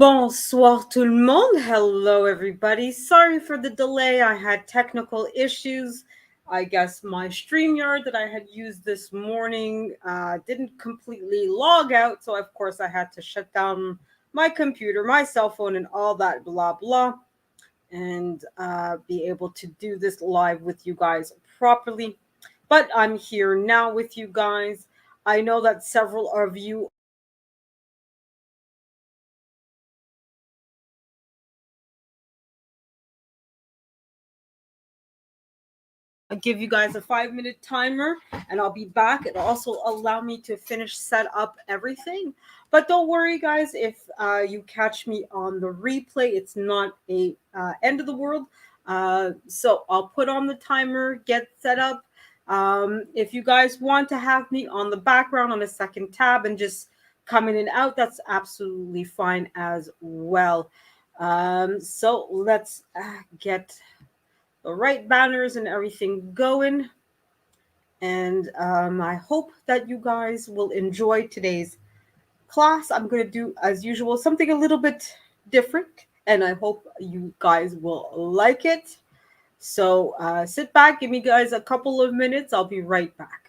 Bonsoir tout le monde. Hello, everybody. Sorry for the delay. I had technical issues. I guess my StreamYard that I had used this morning didn't completely log out. So, of course, I had to shut down my computer, my cell phone, and all that blah, blah, and be able to do this live with you guys properly. But I'm here now with you guys. I know that several of you give you guys a 5-minute timer and I'll be back. It'll also allow me to finish set up everything. But don't worry, guys, if you catch me on the replay, it's not a end of the world. So I'll put on the timer, get set up. If you guys want to have me on the background on a second tab and just come in and out, that's absolutely fine as well. So let's get the right banners and everything going. And I hope that you guys will enjoy today's class. I'm going to do, as usual, something a little bit different, and I hope you guys will like it. So sit back, give me guys a couple of minutes. I'll be right back.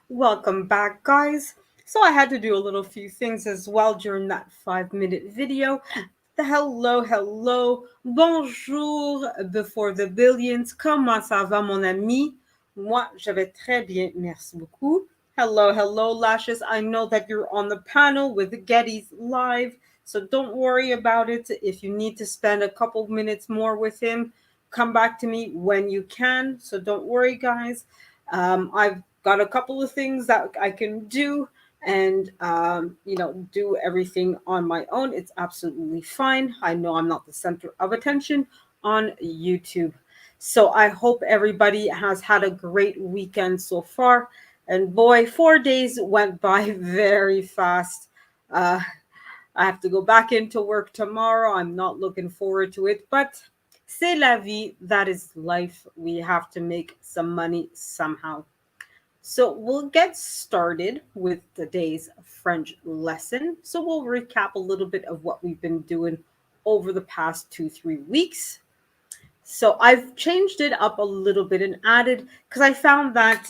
Welcome back, guys. So I had to do a little few things as well during that 5 minute video. The hello, hello, bonjour before the billions. Comment ça va, mon ami? Moi, je vais très bien, merci beaucoup. Hello, hello, Lashes. I know that you're on the panel with Getty's live, so don't worry about it. If you need to spend a couple minutes more with him, come back to me when you can. So don't worry, guys. I've got a couple of things that I can do and do everything on my own. It's absolutely fine. I know I'm not the center of attention on YouTube. So I hope everybody has had a great weekend so far. And boy, 4 days went by very fast. Uh, I have to go back into work tomorrow. I'm not looking forward to it, but c'est la vie. That is life. We have to make some money somehow. So we'll get started with today's French lesson. So we'll recap a little bit of what we've been doing over the past 2, 3 weeks. So I've changed it up a little bit and added because I found that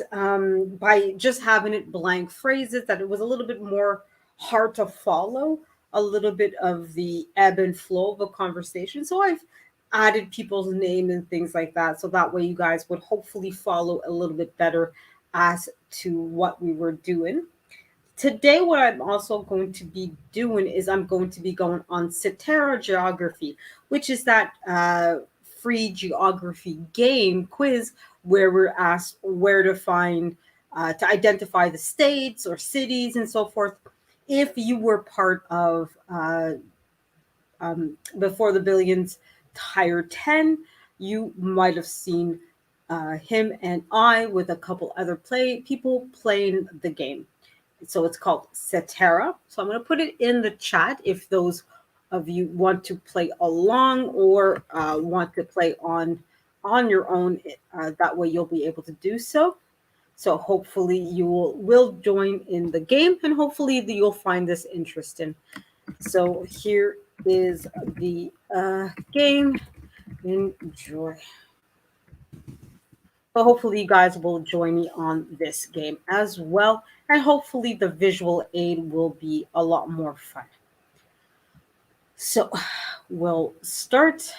by just having it blank phrases that it was a little bit more hard to follow a little bit of the ebb and flow of a conversation. So I've added people's name and things like that. So that way you guys would hopefully follow a little bit better as to what we were doing. Today, what I'm also going to be doing is I'm going to be going on Cetera Geography, which is that free geography game quiz where we're asked where to find, to identify the states or cities and so forth. If you were part of Before the Billions Tire 10, you might have seen him and I with a couple other people playing the game. So it's called Cetera. So I'm going to put it in the chat if those of you want to play along or want to play on your own. That way you'll be able to do so. So hopefully you will join in the game and hopefully you'll find this interesting. So here is the game. Enjoy. But hopefully you guys will join me on this game as well. And hopefully the visual aid will be a lot more fun. So we'll start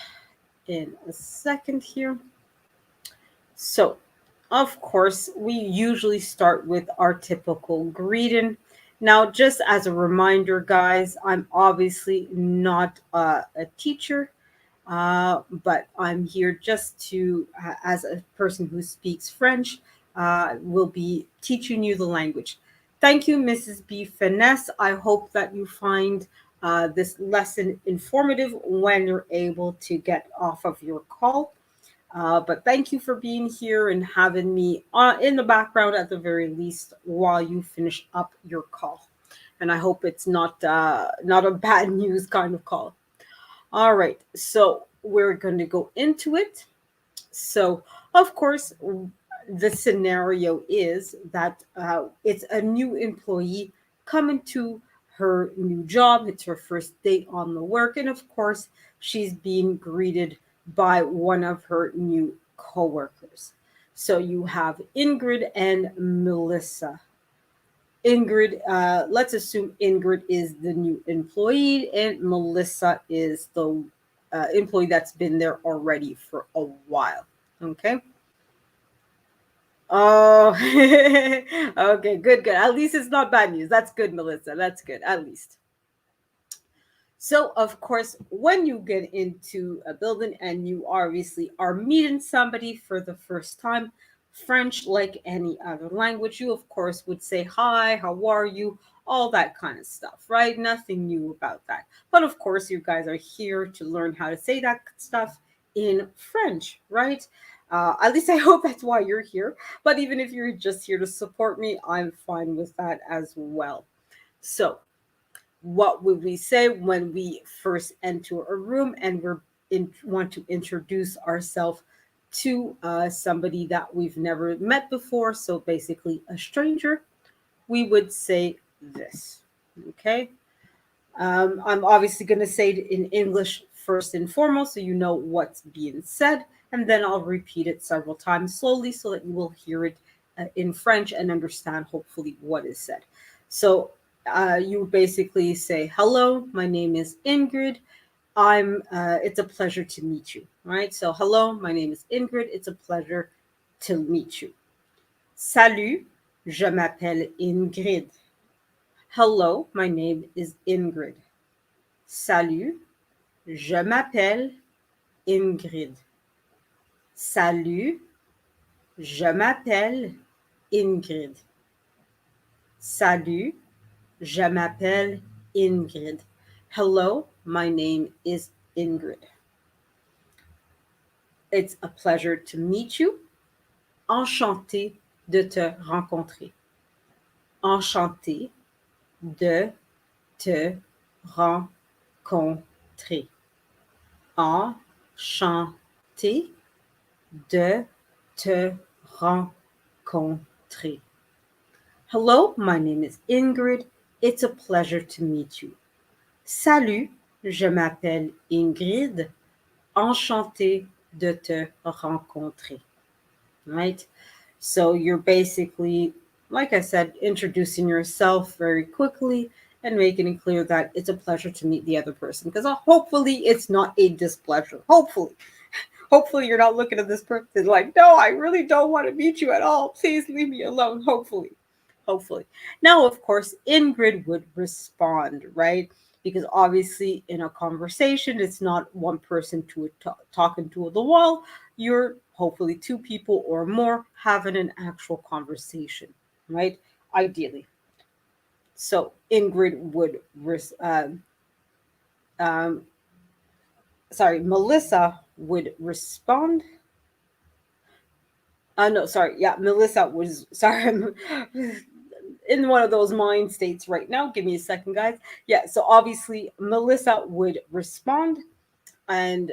in a second here. So, of course, we usually start with our typical greeting. Now, just as a reminder, guys, I'm obviously not a teacher. But I'm here just to, as a person who speaks French, will be teaching you the language. Thank you, Mrs. B. Finesse. I hope that you find this lesson informative when you're able to get off of your call. But thank you for being here and having me in the background at the very least while you finish up your call. And I hope it's not a bad news kind of call. All right, so we're going to go into it. So, of course, the scenario is that it's a new employee coming to her new job. It's her first day on the work. And of course, she's being greeted by one of her new coworkers. So you have Ingrid and Melissa. Ingrid, let's assume Ingrid is the new employee and Melissa is the employee that's been there already for a while. Okay. Oh, okay, good, good. At least it's not bad news. That's good, Melissa. That's good, at least. So, of course, when you get into a building and you obviously are meeting somebody for the first time, French, like any other language, you, of course, would say, hi, how are you? All that kind of stuff, right? Nothing new about that. But of course, you guys are here to learn how to say that stuff in French, right? At least I hope that's why you're here. But even if you're just here to support me, I'm fine with that as well. So, what would we say when we first enter a room and want to introduce ourselves to somebody that we've never met before? So basically a stranger, we would say this. Okay. I'm obviously going to say it in English first and foremost, so you know what's being said, and then I'll repeat it several times slowly so that you will hear it in French and understand hopefully what is said. So you basically say, "Hello, my name is Ingrid. I'm. It's a pleasure to meet you." Right. So, hello, my name is Ingrid. It's a pleasure to meet you. Salut, je m'appelle Ingrid. Hello, my name is Ingrid. Salut, je m'appelle Ingrid. Salut, je m'appelle Ingrid. Salut, je m'appelle Ingrid. Hello, my name is Ingrid. It's a pleasure to meet you. Enchanté de te rencontrer. Enchanté de te rencontrer. Enchanté de te rencontrer. Hello, my name is Ingrid. It's a pleasure to meet you. Salut, je m'appelle Ingrid. Enchanté de te rencontrer. Right? So you're basically, like I said, introducing yourself very quickly and making it clear that it's a pleasure to meet the other person. Because hopefully it's not a displeasure. Hopefully you're not looking at this person like, no, I really don't want to meet you at all. Please leave me alone. Hopefully. Now, of course, Ingrid would respond, right? Because obviously, in a conversation, it's not one person talking to the wall. You're hopefully two people or more having an actual conversation, right? Ideally. So Ingrid would, um, sorry, Melissa would respond. No, sorry. Yeah, Melissa was sorry. I'm in one of those mind states right now. Give me a second, guys. Yeah, so obviously Melissa would respond and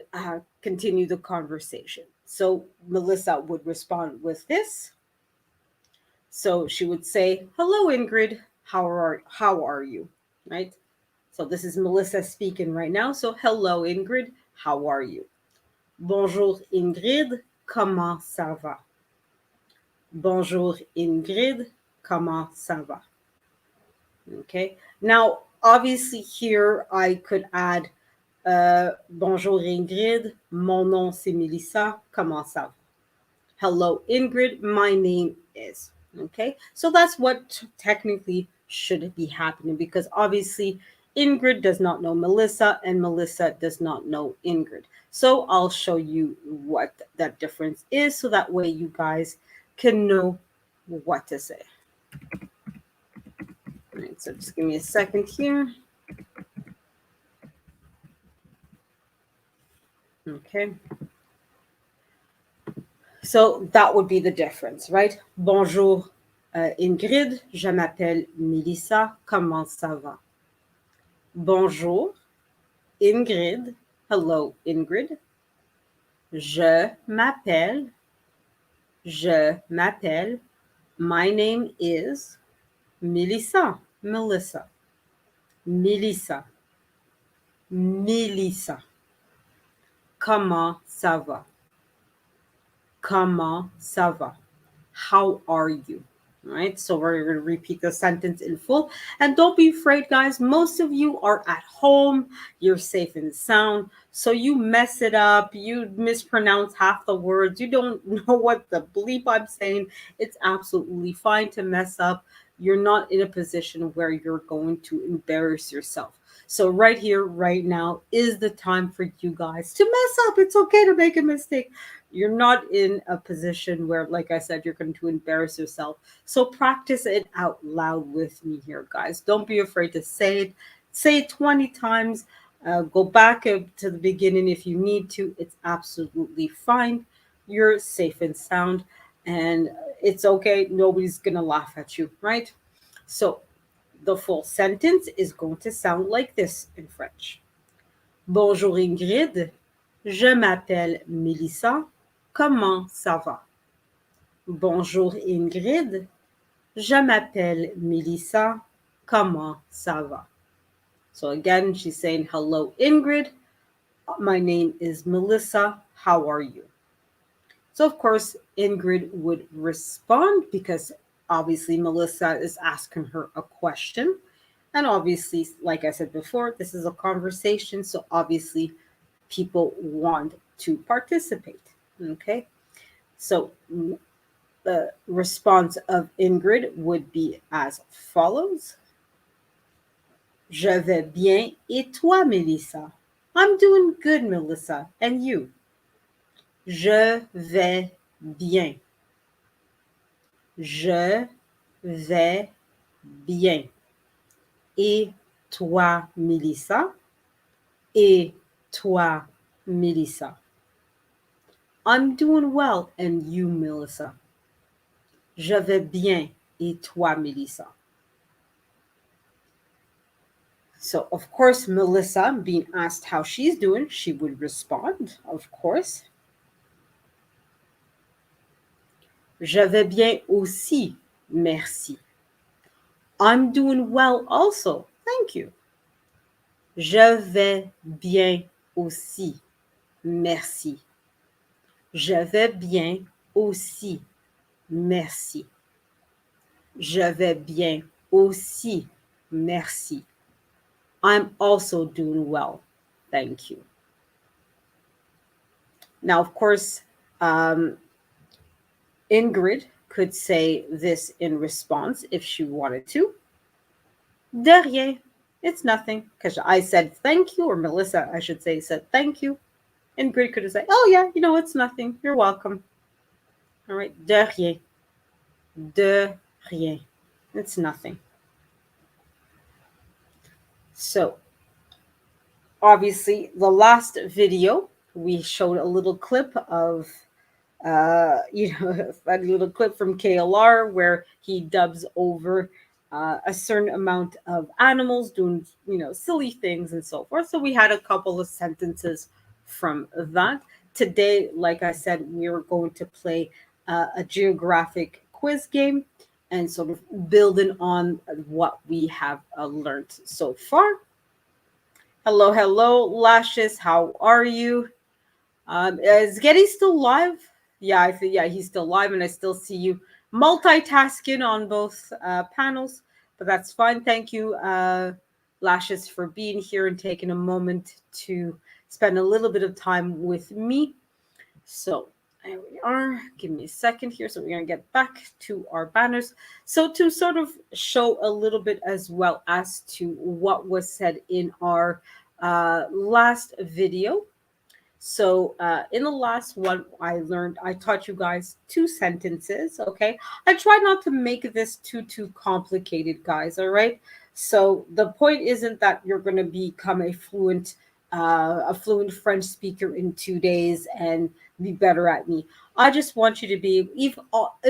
continue the conversation. So Melissa would respond with this. So she would say, "Hello, Ingrid. How are you?" Right. So this is Melissa speaking right now. So hello, Ingrid. How are you? Bonjour, Ingrid. Comment ça va? Bonjour Ingrid, comment ça va? Okay. Now, obviously, here I could add Bonjour Ingrid, mon nom c'est Melissa, comment ça va? Hello Ingrid, my name is. Okay. So that's what technically should be happening because obviously Ingrid does not know Melissa and Melissa does not know Ingrid. So I'll show you what that difference is so that way you guys can know what to say. All right, so just give me a second here. Okay. So that would be the difference, right? Bonjour Ingrid, je m'appelle Melissa, comment ça va? Bonjour Ingrid, hello Ingrid. Je m'appelle, my name is Melissa, Melissa, Melissa, Melissa. Comment ça va? Comment ça va? How are you? All right, so we're going to repeat the sentence in full. And don't be afraid, guys. Most of you are at home. You're safe and sound. So you mess it up. You mispronounce half the words. You don't know what the bleep I'm saying. It's absolutely fine to mess up. You're not in a position where you're going to embarrass yourself. So right here, right now is the time for you guys to mess up. It's okay to make a mistake. You're not in a position where, like I said, you're going to embarrass yourself. So practice it out loud with me here, guys. Don't be afraid to say it. Say it 20 times. Go back to the beginning if you need to. It's absolutely fine. You're safe and sound. And it's okay. Nobody's going to laugh at you, right? So the full sentence is going to sound like this in French. Bonjour Ingrid. Je m'appelle Melissa. Comment ça va? Bonjour Ingrid. Je m'appelle Melissa. Comment ça va? So again, she's saying, hello Ingrid. My name is Melissa. How are you? So, of course, Ingrid would respond because obviously Melissa is asking her a question. And obviously, like I said before, this is a conversation. So, obviously, people want to participate. Okay. So, the response of Ingrid would be as follows: Je vais bien, et toi, Melissa? I'm doing good, Melissa. And you? Je vais bien. Je vais bien. Et toi, Melissa? Et toi, Melissa? I'm doing well. And you, Melissa? Je vais bien. Et toi, Melissa? So, of course, Melissa, being asked how she's doing, she would respond, of course. Je vais bien aussi, merci. I'm doing well also, thank you. Je vais bien aussi, merci. Je vais bien aussi, merci. Je vais bien aussi, merci. I'm also doing well, thank you. Now, of course, um, Ingrid could say this in response if she wanted to. De rien. It's nothing. Because I said thank you, or Melissa, I should say, said thank you. Ingrid could have said, oh, yeah, it's nothing. You're welcome. All right. De rien. De rien. It's nothing. So, obviously, the last video, we showed a little clip of a little clip from KLR where he dubs over a certain amount of animals doing, silly things and so forth. So we had a couple of sentences from that. Today, like I said, we are going to play a geographic quiz game and sort of building on what we have learned so far. Hello, hello, Lashes. How are you? Is Getty still live? Yeah, I think he's still live, and I still see you multitasking on both panels. But that's fine. Thank you, Lashes, for being here and taking a moment to spend a little bit of time with me. So there we are. Give me a second here. So we're gonna get back to our banners. So to sort of show a little bit as well as to what was said in our last video. So in the last one, I taught you guys two sentences. Okay, I tried not to make this too complicated, guys. All right. So the point isn't that you're going to become a fluent French speaker in 2 days and be better at me. I just want you to be, if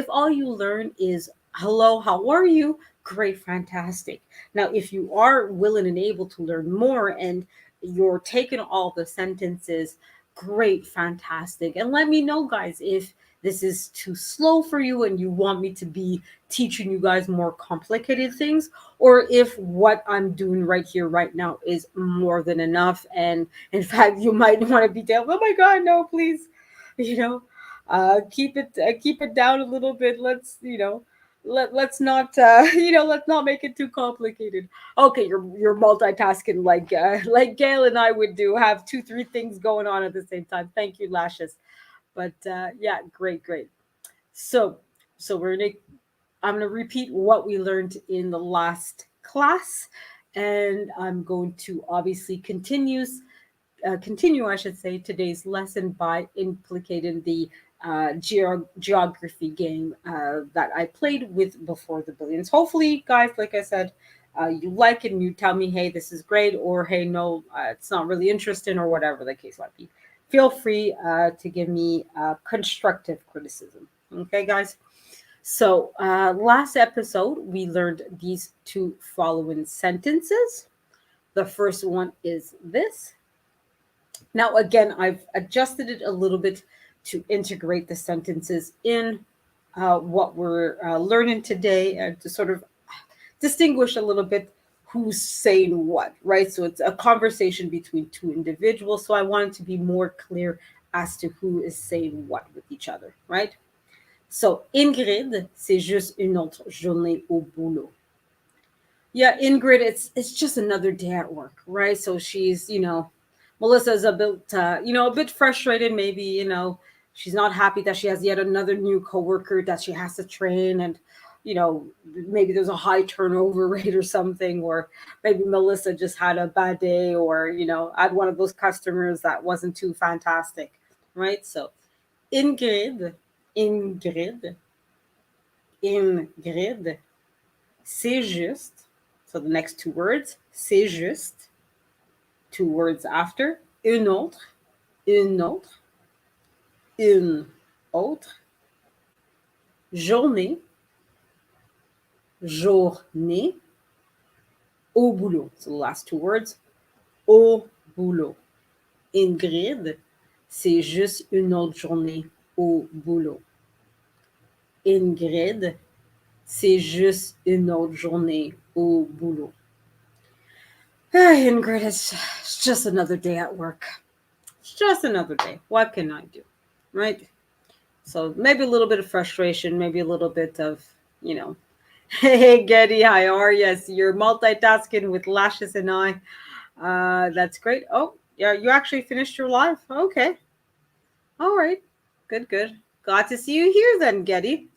all you learn is hello, how are you? Great, fantastic. Now, if you are willing and able to learn more and you're taking all the sentences, great, fantastic. And let me know, guys, if this is too slow for you and you want me to be teaching you guys more complicated things, or if what I'm doing right here, right now, is more than enough. And in fact, you might want to be down. Oh my God, no, please, keep it down a little bit. Let's let's not let's not make it too complicated. Okay, you're multitasking like Gail and I would do, have two, three things going on at the same time. Thank you, Lashes. But yeah, great. So we're gonna I'm gonna repeat what we learned in the last class, and I'm going to obviously continue, I should say, today's lesson by implicating the geography game that I played with Before the Billions. Hopefully, guys, like I said, you like it and you tell me, hey, this is great, or hey, no, it's not really interesting, or whatever the case might be. Feel free to give me constructive criticism. Okay, guys? So, last episode, we learned these two following sentences. The first one is this. Now, again, I've adjusted it a little bit to integrate the sentences in what we're learning today and to sort of distinguish a little bit who's saying what, right? So it's a conversation between two individuals. So I wanted to be more clear as to who is saying what with each other, right? So, Ingrid, c'est juste une autre journée au boulot. Yeah, Ingrid, it's just another day at work, right? So she's, Melissa's a bit, a bit frustrated. Maybe, she's not happy that she has yet another new coworker that she has to train, and maybe there's a high turnover rate or something, or maybe Melissa just had a bad day, or had one of those customers that wasn't too fantastic, right? So Ingrid, Ingrid, Ingrid. C'est juste. So the next two words, c'est juste. Two words after. Une autre, une autre, une autre. Journée, journée. Au boulot. So the last two words, au boulot. Ingrid, c'est juste une autre journée au boulot. Ingrid, c'est juste une autre journée au boulot. Ingrid, it's just another day at work. It's just another day. What can I do? Right? So maybe a little bit of frustration, maybe a little bit of, hey, Getty, how are you? Yes, you're multitasking with Lashes and I. That's great. Oh, yeah, you actually finished your live. Okay. All right. Good, good. Glad to see you here then, Getty.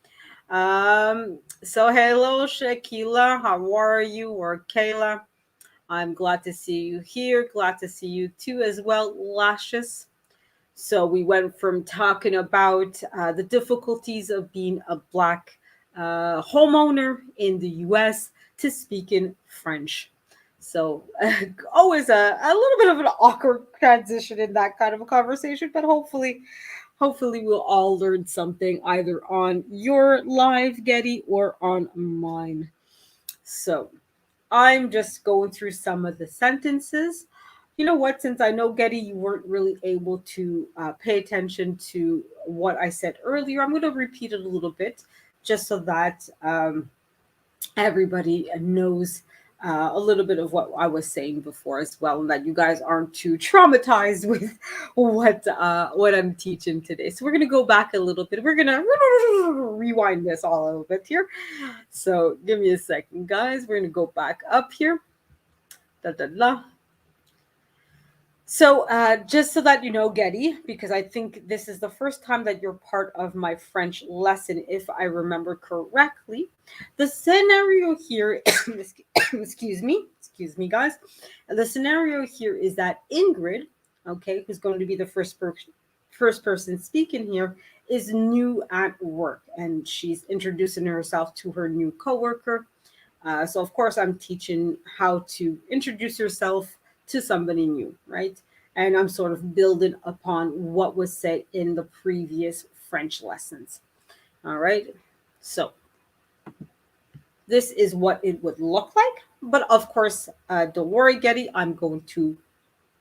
So hello, Shakila. How are you? Or Kayla. I'm glad to see you here. Glad to see you too as well, Lashes. So we went from talking about the difficulties of being a Black homeowner in the US to speaking French. So always a little bit of an awkward transition in that kind of a conversation, but hopefully we'll all learn something either on your live Getty or on mine. So I'm just going through some of the sentences. You know what? Since I know, Getty, you weren't really able to pay attention to what I said earlier, I'm going to repeat it a little bit just so that everybody knows a little bit of what I was saying before as well, and that you guys aren't too traumatized with what I'm teaching today. So we're gonna go back a little bit. We're gonna rewind this all a little bit here. So give me a second, guys. We're gonna go back up here. Da, da, da. So, just so that you know, Getty, because I think this is the first time that you're part of my French lesson, if I remember correctly. The scenario here, excuse me, guys. The scenario here is that Ingrid, okay, who's going to be the first person speaking here, is new at work, and she's introducing herself to her new coworker. So, of course, I'm teaching how to introduce yourself to somebody new, right? And I'm sort of building upon what was said in the previous French lessons. All right. So, this is what it would look like. But of course, don't worry, Getty, I'm going to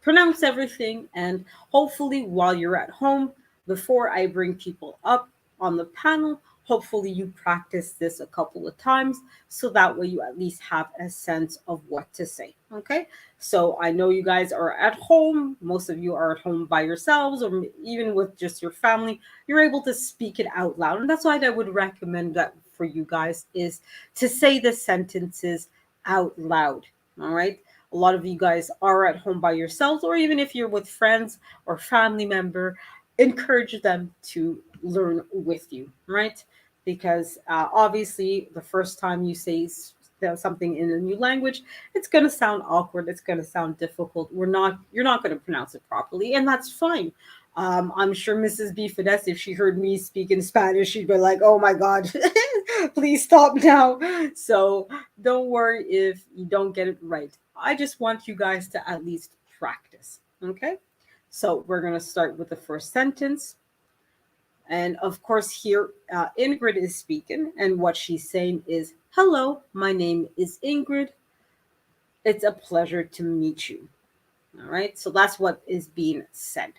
pronounce everything. And hopefully, while you're at home, before I bring people up on the panel, hopefully you practice this a couple of times so that way you at least have a sense of what to say. Okay. So I know you guys are at home. Most of you are at home by yourselves or even with just your family. You're able to speak it out loud. And that's why I would recommend that for you guys is to say the sentences out loud. All right. A lot of you guys are at home by yourselves, or even if you're with friends or family member, encourage them to learn with you, right? Because obviously, the first time you say something in a new language, it's going to sound awkward. It's going to sound difficult. You're not going to pronounce it properly, and that's fine. I'm sure Mrs. B. Finesse, if she heard me speak in Spanish, she'd be like, "Oh my God, please stop now." So don't worry if you don't get it right. I just want you guys to at least practice. Okay. So we're going to start with the first sentence. And of course, here Ingrid is speaking, and what she's saying is, "Hello, my name is Ingrid. It's a pleasure to meet you." All right. So that's what is being said.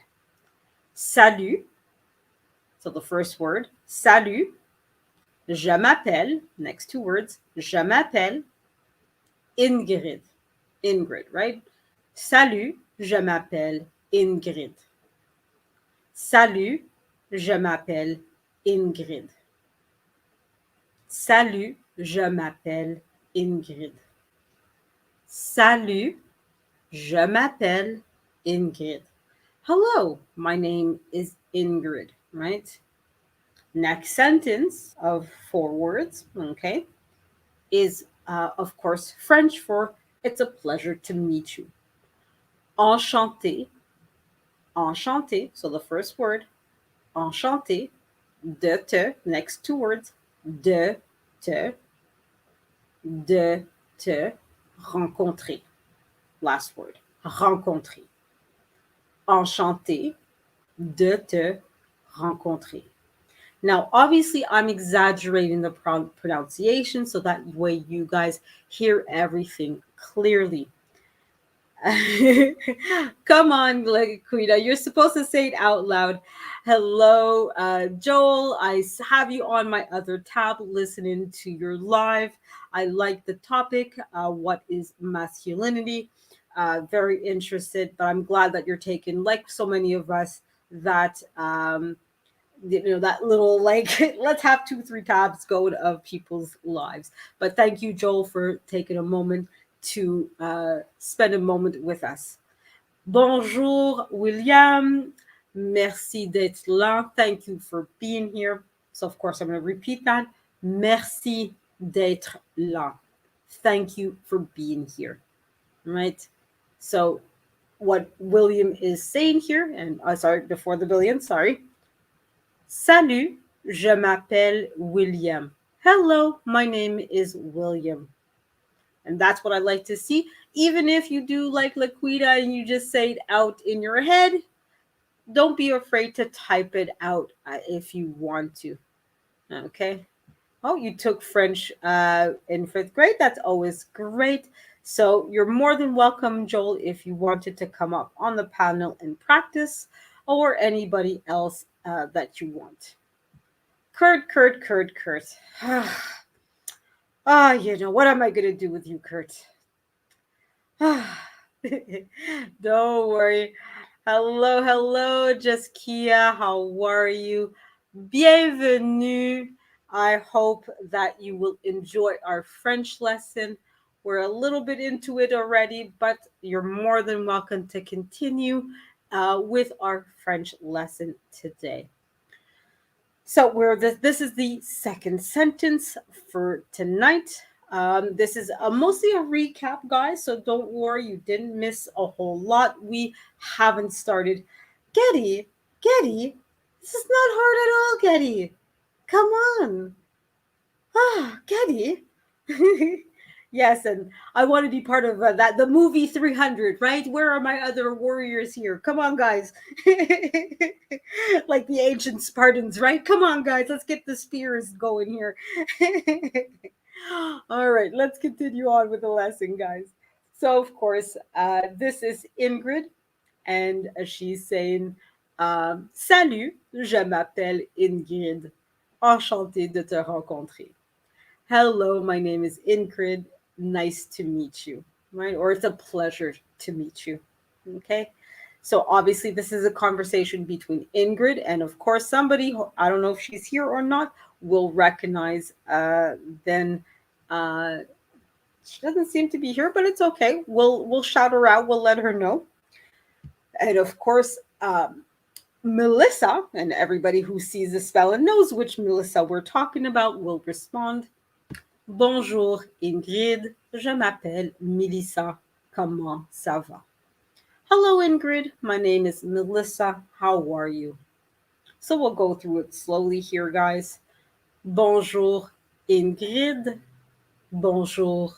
Salut. So the first word, salut. Je m'appelle. Next two words, je m'appelle Ingrid. Ingrid, right? Salut, je m'appelle Ingrid. Salut, je m'appelle Ingrid. Salut, je m'appelle Ingrid. Salut, je m'appelle Ingrid. Hello, my name is Ingrid, right? Next sentence of 4 words, okay, is of course French for it's a pleasure to meet you. Enchanté, enchanté. So the first word, enchanté, de te, next 2 words, de te, de te rencontrer. Last word, rencontrer. Enchanté de te rencontrer. Now, obviously, I'm exaggerating the pronunciation so that way you guys hear everything clearly. Come on, Laquita. You're supposed to say it out loud. Hello, Joel. I have you on my other tab listening to your live. I like the topic. What is masculinity? Very interested, but I'm glad that you're taking, like so many of us, that that little like let's have 2 3 tabs going of people's lives. But thank you, Joel, for taking a moment to spend a moment with us. Bonjour, William. Merci d'être là. Thank you for being here. So of course I'm going to repeat that. Merci d'être là. Thank you for being here. Right. So what William is saying here, and sorry, before the billion, sorry. Salut, je m'appelle William. Hello, my name is William. And that's what I like to see. Even if you do like Laquita and you just say it out in your head, don't be afraid to type it out if you want to. Okay. Oh, you took French in 5th grade. That's always great. So you're more than welcome, Joel, if you wanted to come up on the panel and practice, or anybody else that you want. Kurt. What am I going to do with you, Kurt? Don't worry. Hello, Jaskia. How are you? Bienvenue. I hope that you will enjoy our French lesson. We're a little bit into it already, but you're more than welcome to continue with our French lesson today. So this is the second sentence for tonight. This is mostly a recap, guys, so don't worry, you didn't miss a whole lot. We haven't started. Getty, this is not hard at all, Getty. Come on. Getty. Yes, and I want to be part of the movie 300, right? Where are my other warriors here? Come on, guys. Like the ancient Spartans, right? Come on, guys. Let's get the spears going here. All right, let's continue on with the lesson, guys. So, of course, this is Ingrid, and she's saying, Salut, je m'appelle Ingrid. Enchantée de te rencontrer. Hello, my name is Ingrid. Nice to meet you, right? Or it's a pleasure to meet you. Okay. So obviously, this is a conversation between Ingrid and, of course, somebody, I don't know if she's here or not, will recognize. Then she doesn't seem to be here, but it's okay. We'll shout her out. We'll let her know. And of course, Melissa, and everybody who sees the spell and knows which Melissa we're talking about, will respond. Bonjour Ingrid, je m'appelle Melissa. Comment ça va? Hello Ingrid, my name is Melissa. How are you? So we'll go through it slowly here, guys. Bonjour Ingrid. Bonjour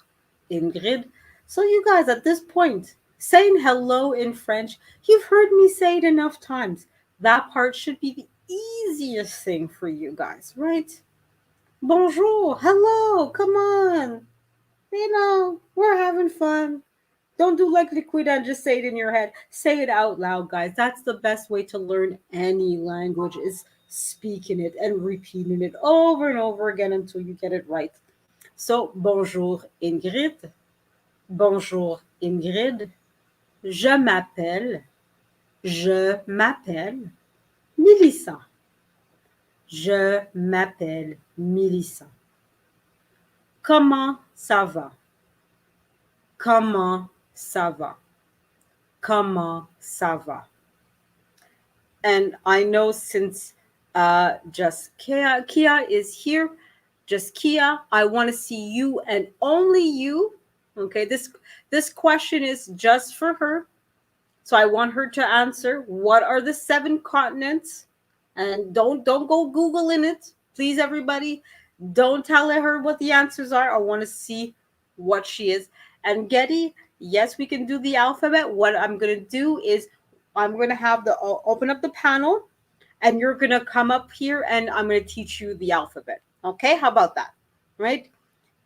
Ingrid. So you guys, at this point, saying hello in French, you've heard me say it enough times. That part should be the easiest thing for you guys, right? Bonjour, hello, come on. We're having fun. Don't do like Liquida and just say it in your head. Say it out loud, guys. That's the best way to learn any language, is speaking it and repeating it over and over again until you get it right. So, bonjour Ingrid. Bonjour Ingrid. Je m'appelle. Melissa. Je m'appelle Melissa. Comment ça va? Comment ça va? Comment ça va? And I know since just Kia is here, just Kia, I want to see you and only you. Okay, this question is just for her. So I want her to answer what are the 7 continents? And don't go Googling it. Please, everybody. Don't tell her what the answers are. I want to see what she is. And Getty, yes, we can do the alphabet. What I'm gonna do is I'm gonna have the open up the panel and you're gonna come up here and I'm gonna teach you the alphabet. Okay, how about that? Right?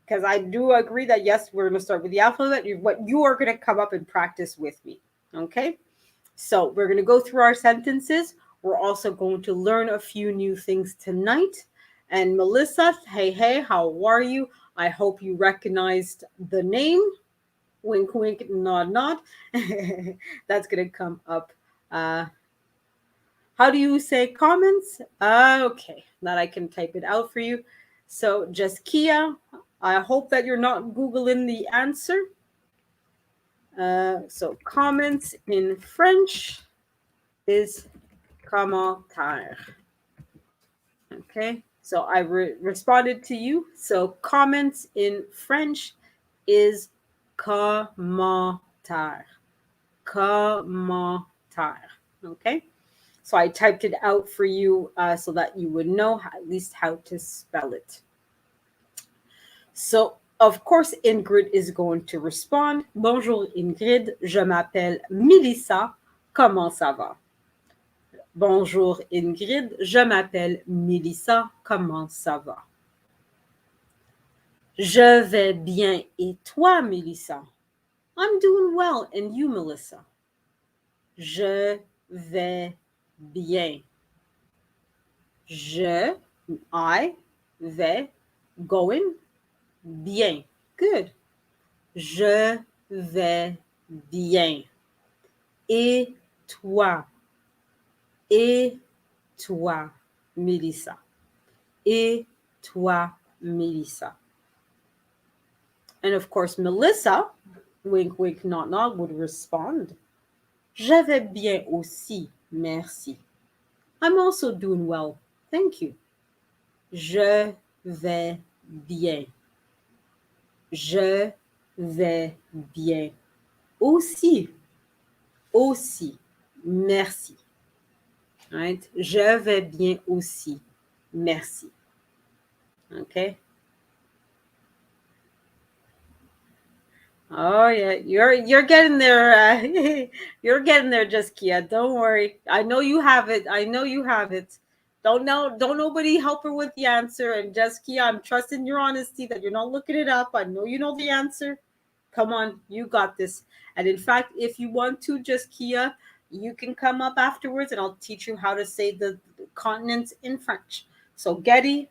Because I do agree that yes, we're gonna start with the alphabet, but you are gonna come up and practice with me. Okay. So we're going to go through our sentences. We're also going to learn a few new things tonight. And Melissa, hey, how are you? I hope you recognized the name. Wink, wink, nod, nod. That's going to come up. How do you say comments? Okay, that I can type it out for you. So just Kia, I hope that you're not Googling the answer. So comments in French is commentaire. Okay, so I responded to you. So comments in French is commentaire. Commentaire. Okay, so I typed it out for you so that you would know at least how to spell it. So, of course, Ingrid is going to respond. Bonjour Ingrid, je m'appelle Melissa. Comment ça va? Bonjour Ingrid, je m'appelle Melissa. Comment ça va? Je vais bien et toi, Melissa? I'm doing well and you, Melissa? Je vais bien. I vais, going, bien. Good. Je vais bien. Et toi? Et toi, Melissa? Et toi, Melissa? And of course, Melissa, wink, wink, nod, nod, would respond. Je vais bien aussi, merci. I'm also doing well, thank you. Je vais bien. Je vais bien aussi. Aussi, merci. Right? Je vais bien aussi, merci. Okay. Oh yeah, you're getting there. You're getting there, just Kia. Don't worry. I know you have it. I know you have it. Don't nobody help her with the answer. And just Kia, I'm trusting your honesty that you're not looking it up. I know you know the answer. Come on, you got this. And in fact, if you want to, just Kia, you can come up afterwards, and I'll teach you how to say the continents in French. So Getty,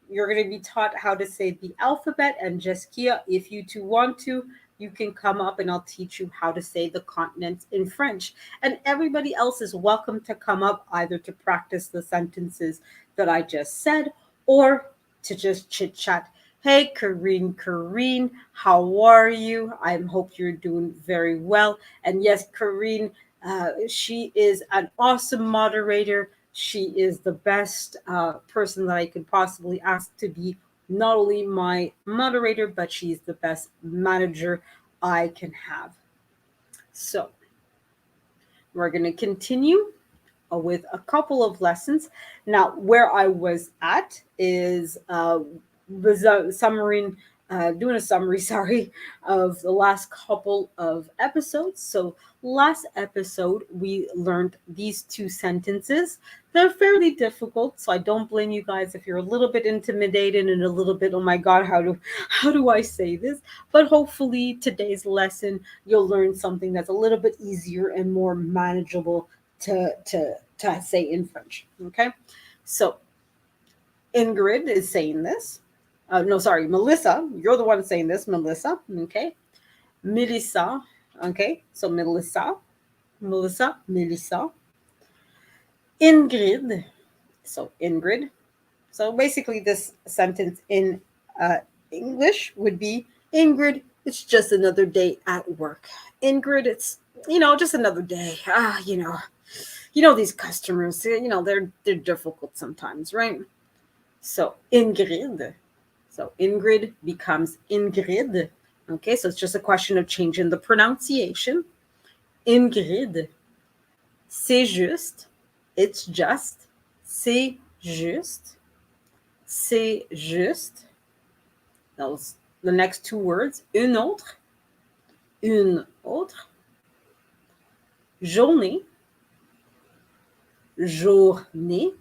you're going to be taught how to say the alphabet, and just Kia, if you two want to, you can come up and I'll teach you how to say the continents in French. And everybody else is welcome to come up either to practice the sentences that I just said or to just chit chat. Hey, Karine, how are you? I hope you're doing very well. And yes, Karine, she is an awesome moderator. She is the best person that I could possibly ask to be not only my moderator, but she's the best manager I can have. So we're going to continue with a couple of lessons. Now, where I was at is doing a summary, sorry, of the last couple of episodes. So last episode, we learned these 2 sentences. They're fairly difficult, so I don't blame you guys if you're a little bit intimidated and a little bit, oh my God, how do I say this? But hopefully today's lesson, you'll learn something that's a little bit easier and more manageable to say in French. Okay, so Ingrid is saying this. No, sorry, Melissa. You're the one saying this, Melissa. Okay, Melissa. Okay, so Melissa. Ingrid. So Ingrid. So basically, this sentence in uh, English would be Ingrid, it's just another day at work. Ingrid, it's just another day. These customers. They're difficult sometimes, right? So Ingrid. So Ingrid becomes Ingrid. Okay, so it's just a question of changing the pronunciation. Ingrid. C'est juste. It's just. C'est juste. C'est juste. Those the next two words. Une autre. Une autre. Journée. Journée.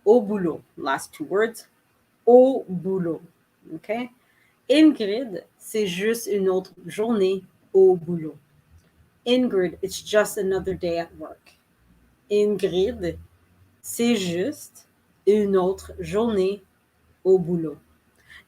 Au boulot. Last two words. Au boulot. Okay? Ingrid, c'est juste une autre journée au boulot. Ingrid, it's just another day at work. Ingrid, c'est juste une autre journée au boulot.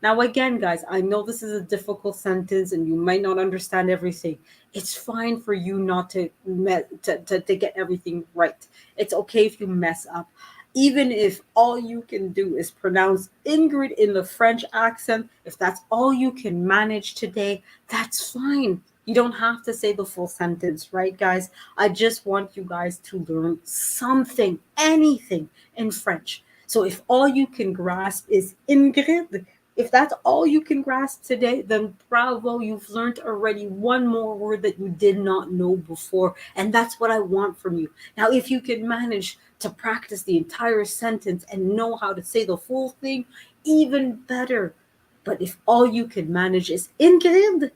Now, again, guys, I know this is a difficult sentence and you might not understand everything. It's fine for you not to get everything right. It's okay if you mess up. Even if all you can do is pronounce Ingrid in the French accent, if that's all you can manage today, that's fine. You don't have to say the full sentence, right, guys? I just want you guys to learn something, anything in French. So if all you can grasp is Ingrid, if that's all you can grasp today, then bravo, you've learned already one more word that you did not know before. And that's what I want from you. Now, if you can manage to practice the entire sentence and know how to say the full thing, even better. But if all you can manage is Ingrid,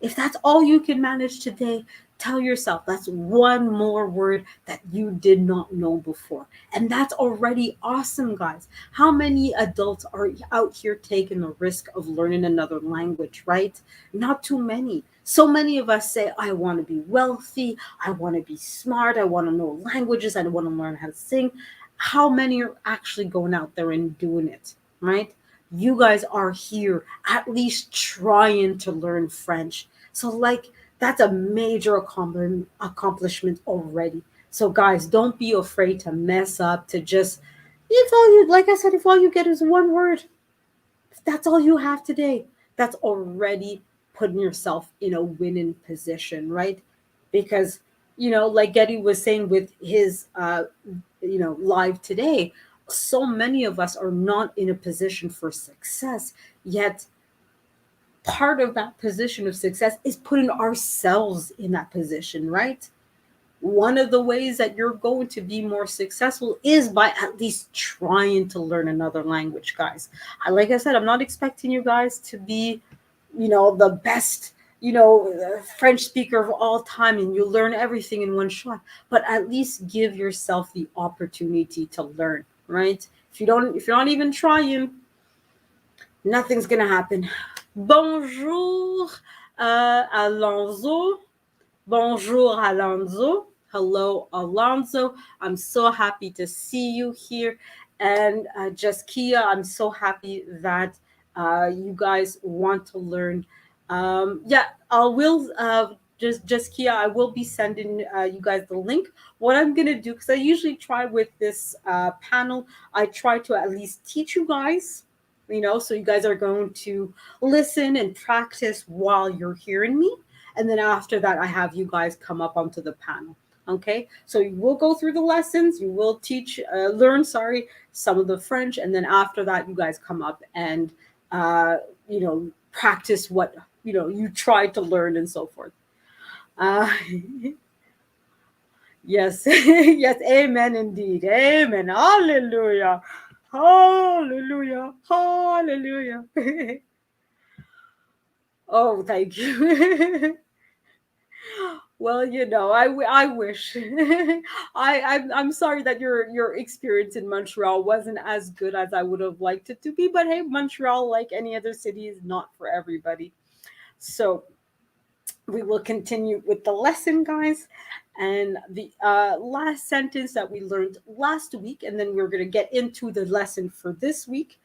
if that's all you can manage today, tell yourself that's one more word that you did not know before. And that's already awesome, guys. How many adults are out here taking the risk of learning another language, right? Not too many. So many of us say, I want to be wealthy, I want to be smart, I want to know languages, I want to learn how to sing. How many are actually going out there and doing it, right? You guys are here at least trying to learn French. So, like, that's a major accomplishment already. So, guys, don't be afraid to mess up, to just, if all you, like I said, if all you get is one word, if that's all you have today, that's already putting yourself in a winning position, right? Because, like Getty was saying with his, live today, so many of us are not in a position for success, yet part of that position of success is putting ourselves in that position, right? One of the ways that you're going to be more successful is by at least trying to learn another language, guys. Like I said, I'm not expecting you guys to be, the best, French speaker of all time and you learn everything in one shot, but at least give yourself the opportunity to learn, right? If you're not even trying, nothing's gonna happen. Bonjour, Alonso. Bonjour, Alonso. Hello, Alonso. I'm so happy to see you here. And just Kia, I'm so happy that you guys want to learn. Yeah, I will. Just Kia, I will be sending you guys the link. What I'm gonna do, because I usually try with this panel, I try to at least teach you guys. So you guys are going to listen and practice while you're hearing me, and then after that I have you guys come up onto the panel. Okay, so you will go through the lessons, you will learn, some of the French, and then after that you guys come up and practice what you tried to learn and so forth. uh yes. Yes, amen, indeed, amen, hallelujah, hallelujah, hallelujah. Oh, thank you. Well, I wish. I'm sorry that your experience in Montreal wasn't as good as I would have liked it to be, but hey, Montreal, like any other city, is not for everybody. So we will continue with the lesson, guys. And the last sentence that we learned last week, and then we're going to get into the lesson for this week,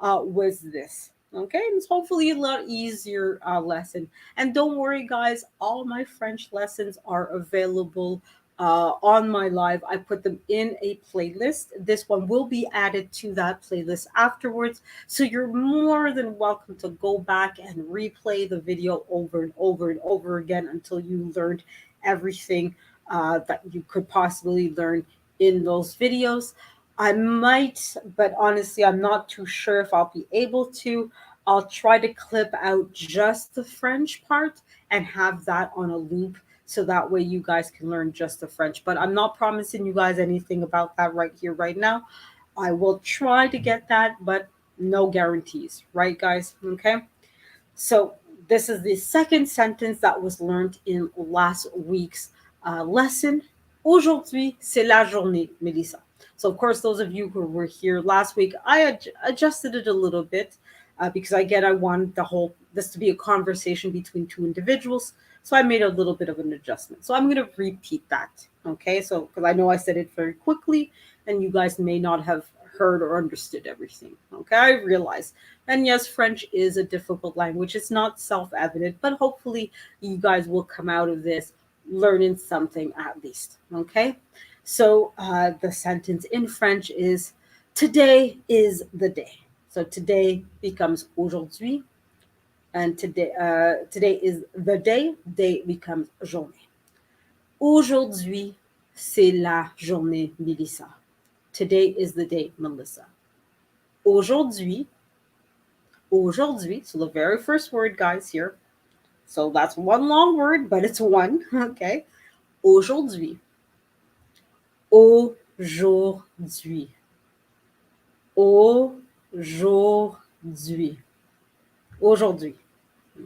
was this. Okay, it's hopefully a lot easier lesson. And don't worry, guys, all my French lessons are available on my live. I put them in a playlist. This one will be added to that playlist afterwards. So you're more than welcome to go back and replay the video over and over and over again until you learned everything that you could possibly learn in those videos. I might, but honestly, I'm not too sure if I'll be able to. I'll try to clip out just the French part and have that on a loop so that way you guys can learn just the French. But I'm not promising you guys anything about that right here, right now. I will try to get that, but no guarantees, right, guys? Okay. So this is the second sentence that was learned in last week's lesson. Aujourd'hui, c'est la journée, Melissa. So, of course, those of you who were here last week, I adjusted it a little bit because again, I wanted this to be a conversation between two individuals. So I made a little bit of an adjustment. So I'm going to repeat that. Okay. So, because I know I said it very quickly and you guys may not have heard or understood everything. Okay. I realize. And yes, French is a difficult language. It's not self evident, but hopefully you guys will come out of this learning something at least. Okay. So the sentence in French is today is the day. So today becomes aujourd'hui, and today is the day. Day becomes journée. Aujourd'hui, c'est la journée, Melissa. Today is the day, Melissa. Aujourd'hui, aujourd'hui. So the very first word, guys, here. So that's one long word, but it's one. Okay. Aujourd'hui. Aujourd'hui. Aujourd'hui. Aujourd'hui.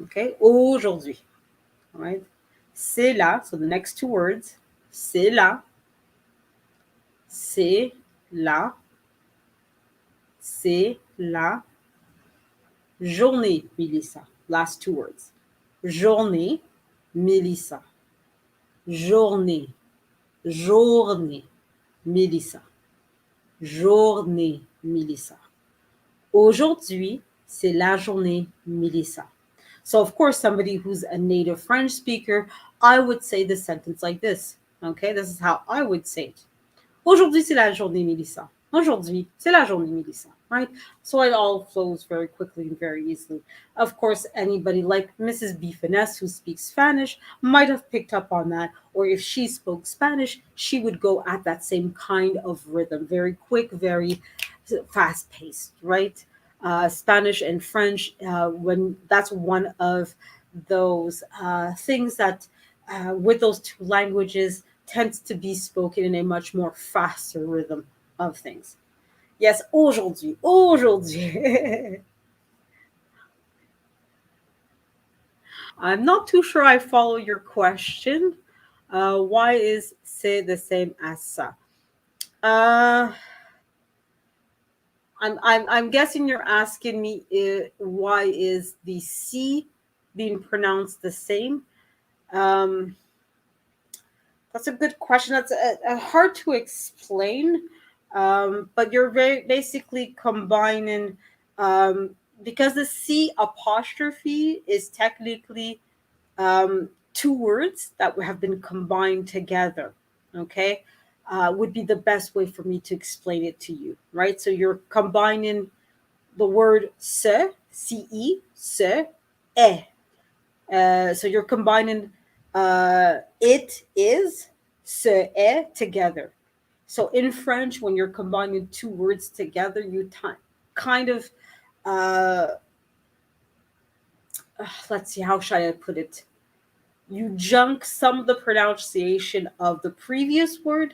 Okay. Aujourd'hui. All right. C'est là. So the next two words. C'est là. C'est là. C'est la journée, Melissa. Last two words. Journée, Melissa. Journée. Journée, Melissa. Journée, Melissa. Aujourd'hui, c'est la journée, Melissa. So, of course, somebody who's a native French speaker, I would say the sentence like this. Okay, this is how I would say it. Aujourd'hui, c'est la journée, Melissa. Aujourd'hui, c'est la journée, Melissa. Right? So it all flows very quickly and very easily. Of course, anybody like Mrs. B. Finesse, who speaks Spanish, might have picked up on that. Or if she spoke Spanish, she would go at that same kind of rhythm. Very quick, very fast paced, right? Spanish and French, when that's one of those things that with those two languages tends to be spoken in a much more faster rhythm of things. Yes, aujourd'hui, aujourd'hui. I'm not too sure I follow your question. Why is c'est the same as ça? Uh, I'm guessing you're asking me why is the C being pronounced the same? Um, that's a good question. That's hard to explain, but you're basically combining um, because the C apostrophe is technically two words that have been combined together. Okay, would be the best way for me to explain it to you, right? So you're combining the word se, se, e. So you're combining it is, se est together. So in French, when you're combining two words together, you kind of, uh, let's see, how should I put it? You junk some of the pronunciation of the previous word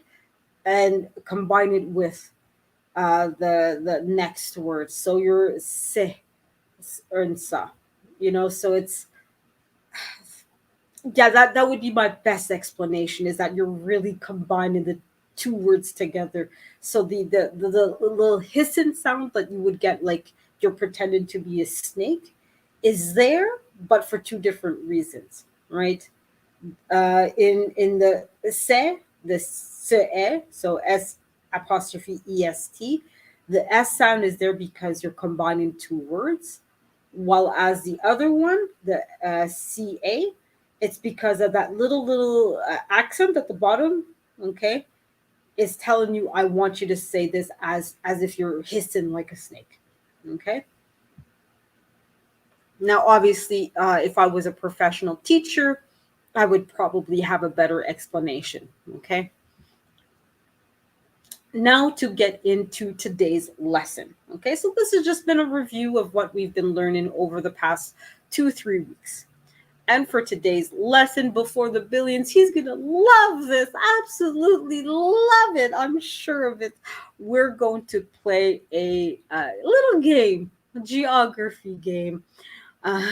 and combine it with the next word. So you're se or sa, so it's yeah, that would be my best explanation is that you're really combining the two words together. So the little hissing sound that you would get like you're pretending to be a snake is there, but for two different reasons, right? In the se, the se, so s apostrophe est, the s sound is there because you're combining two words, while as the other one, the ca, it's because of that little accent at the bottom, okay, is telling you, I want you to say this as if you're hissing like a snake. Okay. Now, obviously, if I was a professional teacher, I would probably have a better explanation. Okay. Now to get into today's lesson. Okay, so this has just been a review of what we've been learning over the past 2-3 weeks. And for today's lesson, Before the Billions, he's going to love this. Absolutely love it. I'm sure of it. We're going to play a little game, a geography game. Uh,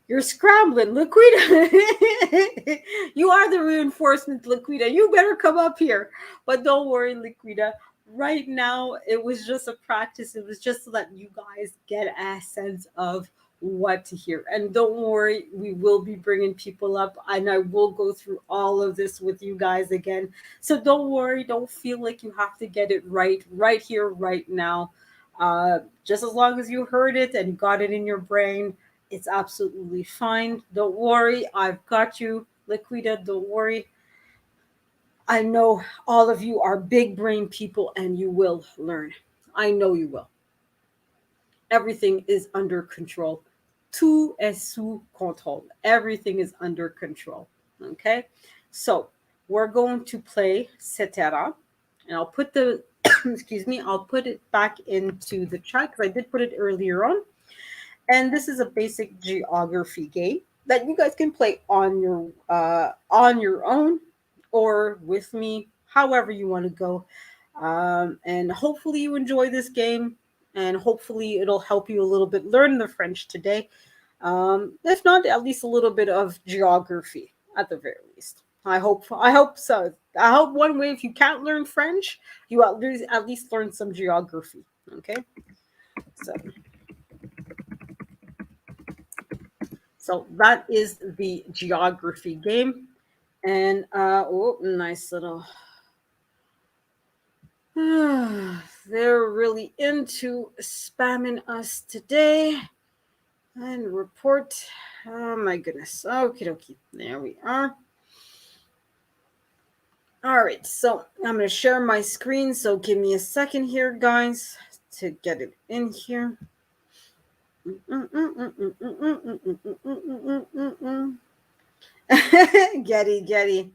You're scrambling, Laquita. You are the reinforcement, Laquita. You better come up here. But don't worry, Laquita. Right now, it was just a practice. It was just so that you guys get a sense of what to hear. And don't worry, we will be bringing people up, and I will go through all of this with you guys again. So don't worry. Don't feel like you have to get it right here, right now. Just as long as you heard it and got it in your brain, it's absolutely fine. Don't worry. I've got you, Liquida. Don't worry. I know all of you are big brain people and you will learn. I know you will. Everything is under control. Tout est sous contrôle. Everything is under control. Okay? So we're going to play Cetera. And I'll put the, excuse me, I'll put it back into the chat because I did put it earlier on. And this is a basic geography game that you guys can play on your own or with me, however you want to go. And hopefully you enjoy this game, and hopefully it'll help you a little bit learn the French today. If not, at least a little bit of geography at the very least. I hope. I hope so. I hope one way, if you can't learn French, you at least learn some geography. Okay. So So that is the geography game. And oh, nice little. They're really into spamming us today. And report. Oh my goodness. Okie dokie. There we are. All right. So I'm going to share my screen. So give me a second here, guys, to get it in here. Getty.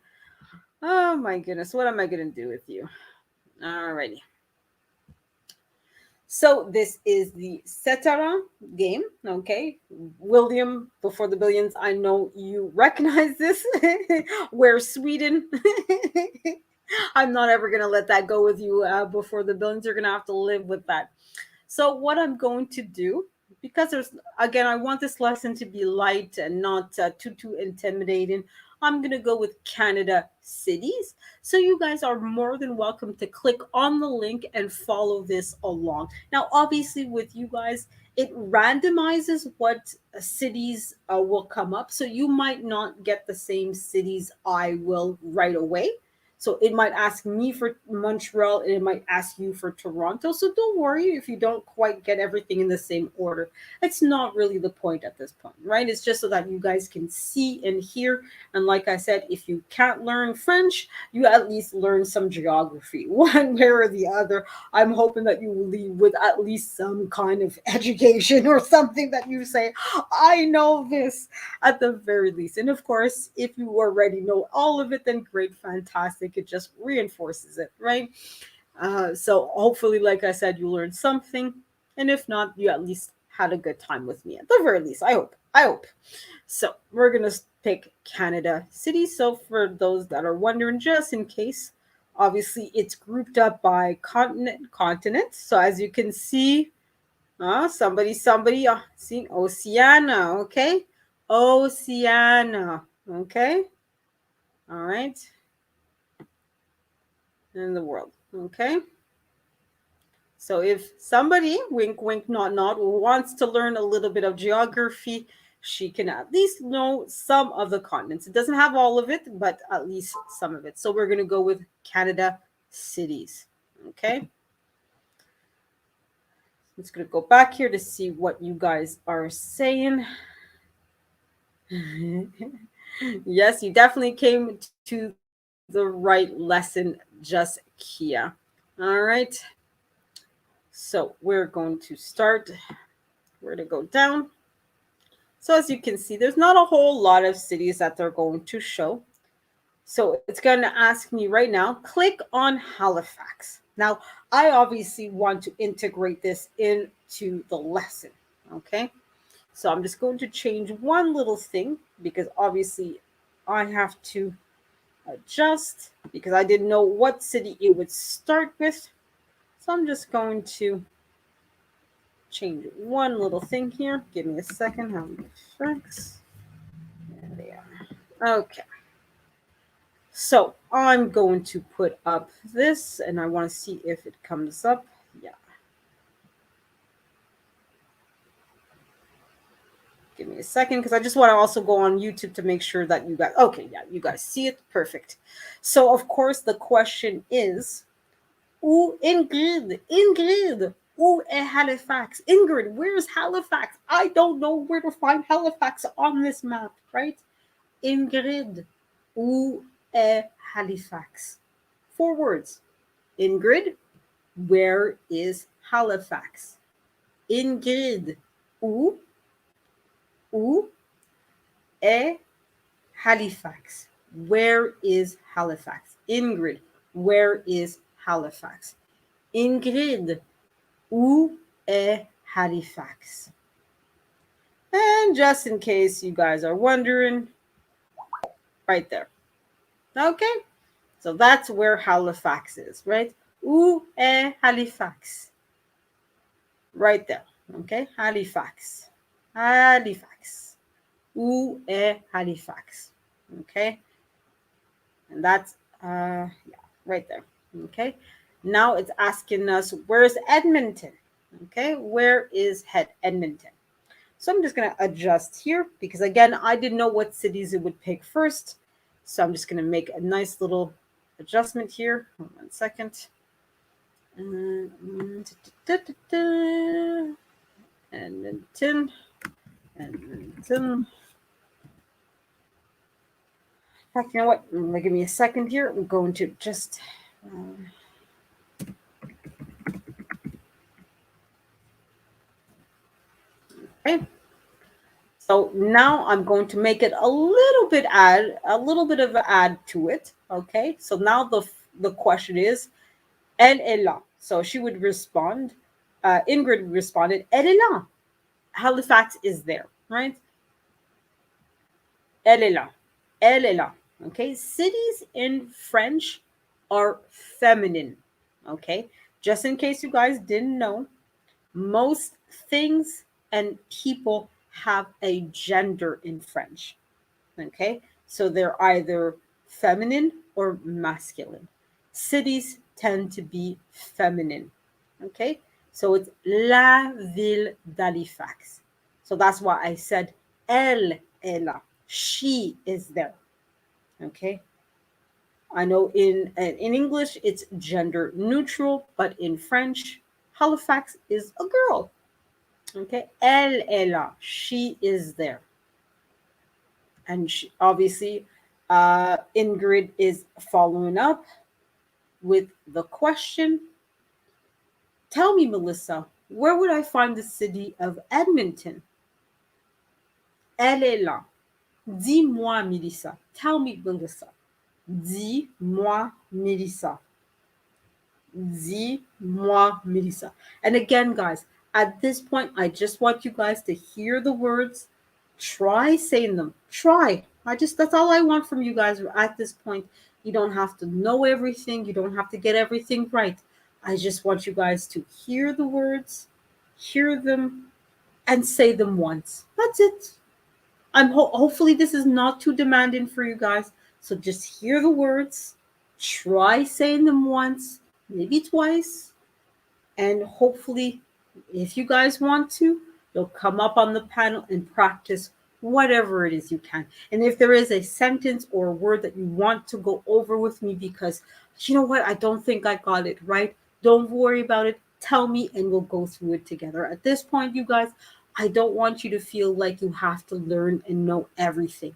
Oh my goodness. What am I going to do with you? Alrighty. So this is the Cetera game. Okay. William, Before the Billions. I know you recognize this. Where Sweden. I'm not ever going to let that go with you, Before the Billions. You're going to have to live with that. So what I'm going to do, because there's, again, I want this lesson to be light and not too intimidating. I'm going to go with Canada cities. So you guys are more than welcome to click on the link and follow this along. Now, obviously with you guys, it randomizes what cities will come up. So you might not get the same cities I will right away. So it might ask me for Montreal and it might ask you for Toronto. So don't worry if you don't quite get everything in the same order. It's not really the point at this point, right? It's just so that you guys can see and hear. And like I said, if you can't learn French, you at least learn some geography, one way or the other. I'm hoping that you will leave with at least some kind of education or something that you say, I know this at the very least. And of course, if you already know all of it, then great, fantastic. It just reinforces it, right? So hopefully, like I said, you learned something. And if not, you at least had a good time with me. At the very least, I hope. I hope. So we're going to pick Canada City. So for those that are wondering, just in case, obviously it's grouped up by continent. So as you can see, somebody, see Oceania, okay? Oceania, okay? All right. In the world, okay? So if somebody, wink, wink, nod, nod, wants to learn a little bit of geography, she can at least know some of the continents. It doesn't have all of it, but at least some of it. So we're going to go with Canada cities, okay? I'm just going to go back here to see what you guys are saying. Yes, you definitely came to the right lesson just here. All right. So we're going to start. We're going to go down. So as you can see, there's not a whole lot of cities that they're going to show. So it's going to ask me right now, click on Halifax. Now, I obviously want to integrate this into the lesson. Okay. So I'm just going to change one little thing because obviously I have to adjust because I didn't know what city it would start with. So I'm just going to change one little thing here. Give me a second. How many effects? There they are. Okay. So I'm going to put up this and I want to see if it comes up. Yeah. Give me a second because I just want to also go on YouTube to make sure that you guys, okay, yeah, you guys see it. Perfect. So, of course, the question is, où Ingrid? Ingrid, où est Halifax? Ingrid, where's Halifax? I don't know where to find Halifax on this map, right? Ingrid, où est Halifax? 4 words. Ingrid, where is Halifax? Ingrid, où est Halifax? Where is Halifax? Ingrid, where is Halifax? Ingrid, où est Halifax? And just in case you guys are wondering, right there. Okay, so that's where Halifax is, right? Où est Halifax? Right there. Okay, Halifax. Halifax. Où est Halifax? Okay, and that's yeah, right there. Okay, now it's asking us where's Edmonton? Okay, where is Edmonton? So I'm just going to adjust here because again, I didn't know what cities it would pick first. So I'm just going to make a nice little adjustment here. 1 second. Edmonton. Edmonton. In fact, you know what? Give me a second here. I'm going to just. Okay. So now I'm going to make it a little bit of an add to it. Okay. So now the question is, elle est là. So she would respond. Ingrid responded, elle est là. Halifax is there, right? Elle est là. Elle est là. Okay. Cities in French are feminine. Okay. Just in case you guys didn't know, most things and people have a gender in French. Okay. So they're either feminine or masculine. Cities tend to be feminine. Okay. So it's la ville d'Halifax. So that's why I said elle est là. She is there. Okay. I know in English it's gender neutral, but in French, Halifax is a girl. Okay. Elle est là. She is there. And she, obviously, Ingrid is following up with the question. Tell me, Melissa, where would I find the city of Edmonton? Elle est là. Dis-moi, Melissa. Tell me, Melissa. Dis-moi, Melissa. Dis-moi, Melissa. And again, guys, at this point, I just want you guys to hear the words. Try saying them. Try. That's all I want from you guys at this point. You don't have to know everything. You don't have to get everything right. I just want you guys to hear the words, hear them, and say them once. That's it. Hopefully this is not too demanding for you guys. So just hear the words, try saying them once, maybe twice, and hopefully, if you guys want to, you'll come up on the panel and practice whatever it is you can. And if there is a sentence or a word that you want to go over with me because you know what, I don't think I got it right, don't worry about it. Tell me and we'll go through it together. At this point, you guys, I don't want you to feel like you have to learn and know everything.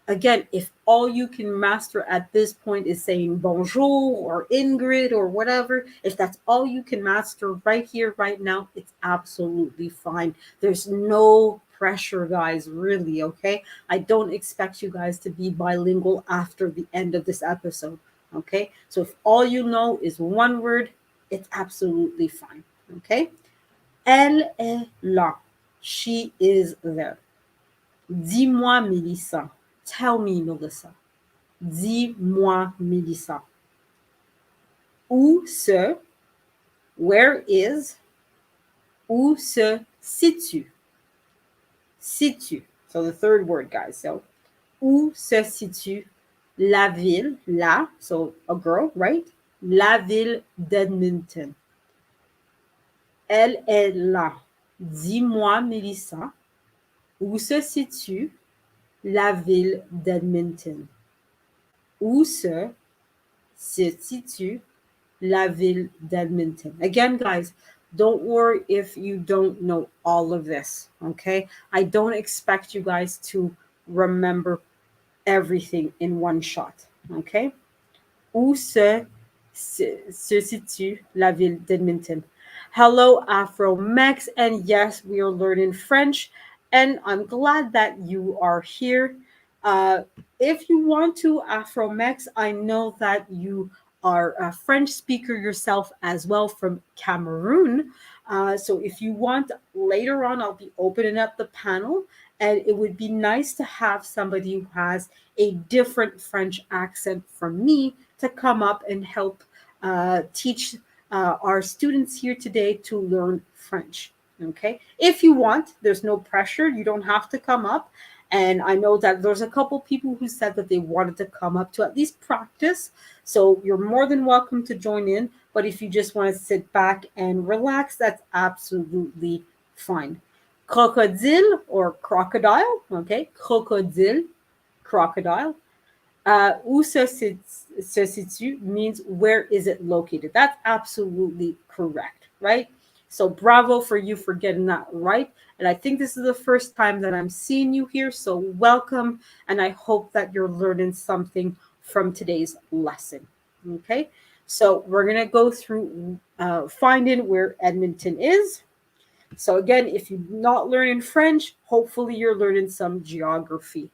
Again, if all you can master at this point is saying bonjour or Ingrid or whatever, if that's all you can master right here, right now, it's absolutely fine. There's no pressure, guys, really, okay? I don't expect you guys to be bilingual after the end of this episode, okay? So if all you know is one word, it's absolutely fine, okay? Elle est là. She is there. Dis-moi, Melissa. Tell me, Melissa. Dis-moi, Melissa. Où se, where is, où se situe. Situe. So the third word, guys. So, où se situe la ville, la, so a girl, right? La ville d'Edmonton. Elle est là. Dis-moi, Melissa, où se situe la ville d'Edmonton. Où se situe la ville d'Edmonton. Again, guys, don't worry if you don't know all of this, okay? I don't expect you guys to remember everything in one shot, okay? Où se situe la ville d'Edmonton? Hello, Afro Mex, and yes, we are learning French, and I'm glad that you are here. Uh, if you want to, Afro Mex, I know that you are a French speaker yourself as well from Cameroon. So if you want, later on, I'll be opening up the panel, and it would be nice to have somebody who has a different French accent from me to come up and help teach our students here today to learn French. Okay. If you want, there's no pressure. You don't have to come up. And I know that there's a couple people who said that they wanted to come up to at least practice. So you're more than welcome to join in. But if you just want to sit back and relax, that's absolutely fine. Crocodile or crocodile. Okay. Crocodile, crocodile. Où se situe means where is it located. That's absolutely correct, right? So bravo for you for getting that right. And I think this is the first time that I'm seeing you here. So welcome. And I hope that you're learning something from today's lesson. Okay. So we're going to go through finding where Edmonton is. So again, if you're not learning French, hopefully you're learning some geography.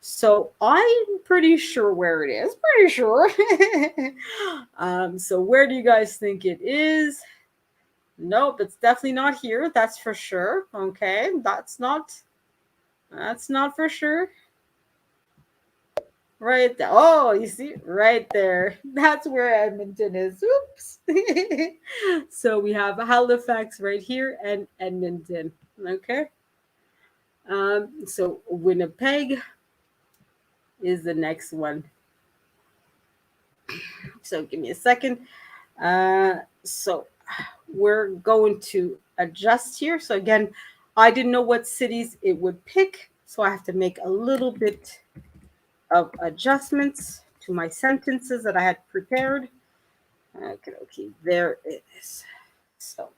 So I'm pretty sure where it is. Pretty sure. So where do you guys think it is? Nope, it's definitely not here. That's for sure. Okay, that's not for sure. Right there. Oh, you see, right there. That's where Edmonton is. Oops. So we have Halifax right here and Edmonton. Okay. So Winnipeg is the next one. So give me a second. So we're going to adjust here. So again, I didn't know what cities it would pick, so I have to make a little bit of adjustments to my sentences that I had prepared. Okay, there it is. So,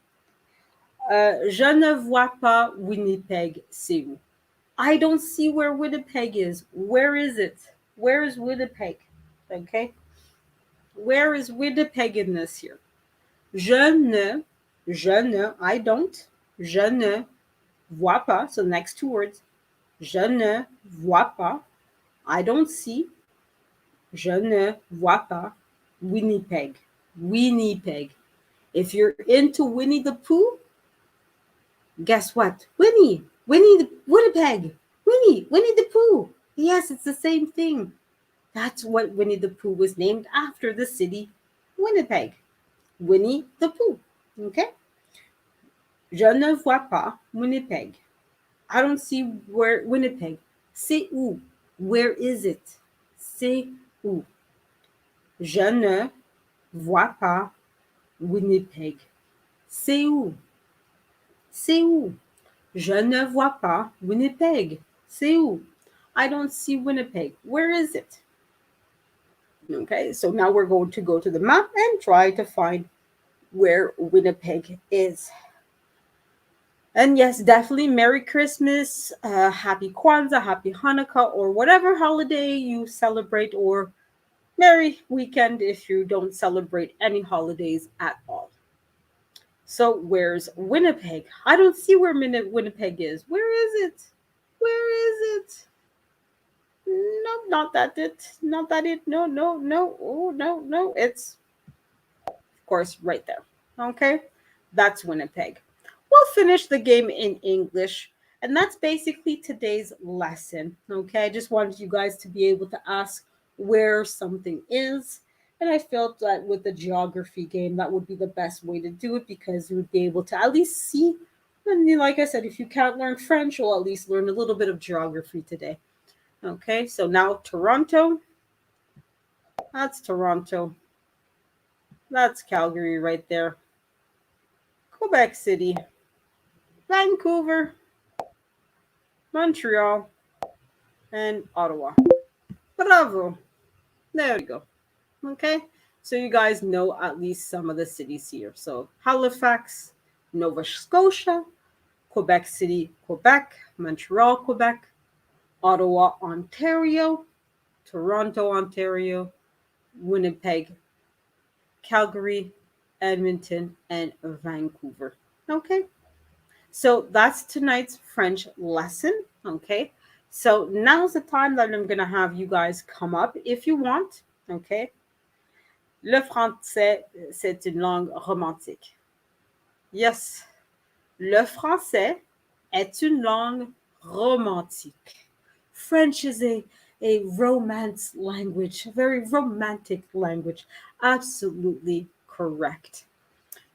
je ne vois pas Winnipeg, c'est où? I don't see where Winnipeg is. Where is it? Where is Winnipeg? Okay. Where is Winnipeg in this here? Je ne, I don't. Je ne vois pas. So the next two words. Je ne vois pas. I don't see. Je ne vois pas. Winnipeg. Winnipeg. If you're into Winnie the Pooh, guess what? Winnie the Winnipeg. Winnie the Pooh. Yes, it's the same thing. That's what Winnie the Pooh was named after, the city Winnipeg. Winnie the Pooh. Okay? Je ne vois pas Winnipeg. I don't see where Winnipeg. C'est où? Where is it? C'est où? Je ne vois pas Winnipeg. C'est où? C'est où? Je ne vois pas Winnipeg. C'est où? I don't see Winnipeg. Where is it? Okay, so now we're going to go to the map and try to find where Winnipeg is. And yes, definitely Merry Christmas, Happy Kwanzaa, Happy Hanukkah, or whatever holiday you celebrate, or Merry Weekend if you don't celebrate any holidays at all. So, where's Winnipeg? I don't see where Winnipeg is. Where is it? Where is it? No, not that it. Not that it. No, no, no. Oh, no, no. It's, of course, right there. Okay? That's Winnipeg. We'll finish the game in English. And that's basically today's lesson. Okay? I just wanted you guys to be able to ask where something is. And I felt that with the geography game, that would be the best way to do it because you would be able to at least see. And like I said, if you can't learn French, you'll at least learn a little bit of geography today. Okay, so now Toronto. That's Toronto. That's Calgary right there. Quebec City. Vancouver. Montreal. And Ottawa. Bravo. There we go. Okay, so you guys know at least some of the cities here. So Halifax, Nova Scotia, Quebec City, Quebec, Montreal, Quebec, Ottawa, Ontario, Toronto, Ontario, Winnipeg, Calgary, Edmonton, and Vancouver. Okay, so that's tonight's French lesson. Okay, so now's the time that I'm gonna have you guys come up if you want. Okay, le français, c'est une langue romantique. Yes, le français est une langue romantique. French is a romance language, a very romantic language. Absolutely correct.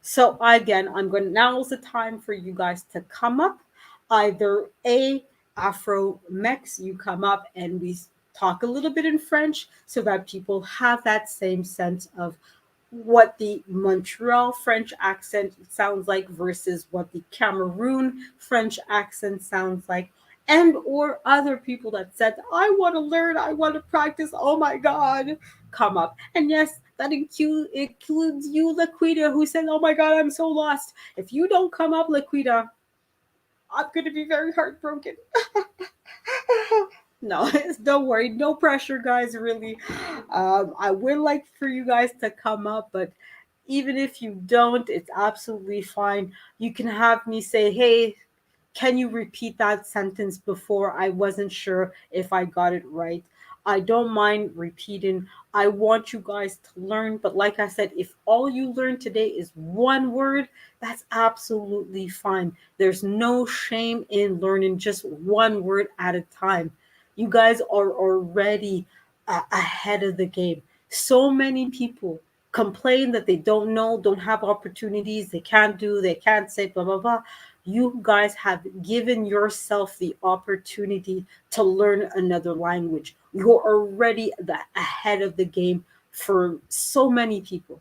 So again, I'm going to now's the time for you guys to come up. Either A, Afro Mex, you come up and we talk a little bit in French so that people have that same sense of what the Montreal French accent sounds like versus what the Cameroon French accent sounds like. And or other people that said, I want to learn, I want to practice, oh my God, come up. And yes, that includes you, Laquita, who said, oh my God, I'm so lost. If you don't come up, Laquita, I'm going to be very heartbroken. No, don't worry. No pressure, guys, really. I would like for you guys to come up, but even if you don't, it's absolutely fine. You can have me say, hey, can you repeat that sentence before? I wasn't sure if I got it right. I don't mind repeating. I want you guys to learn, but like I said, if all you learn today is one word, that's absolutely fine. There's no shame in learning just one word at a time. You guys are already ahead of the game. So many people complain that they don't know, don't have opportunities, they can't do, they can't say, blah, blah, blah. You guys have given yourself the opportunity to learn another language. You're already ahead of the game for so many people.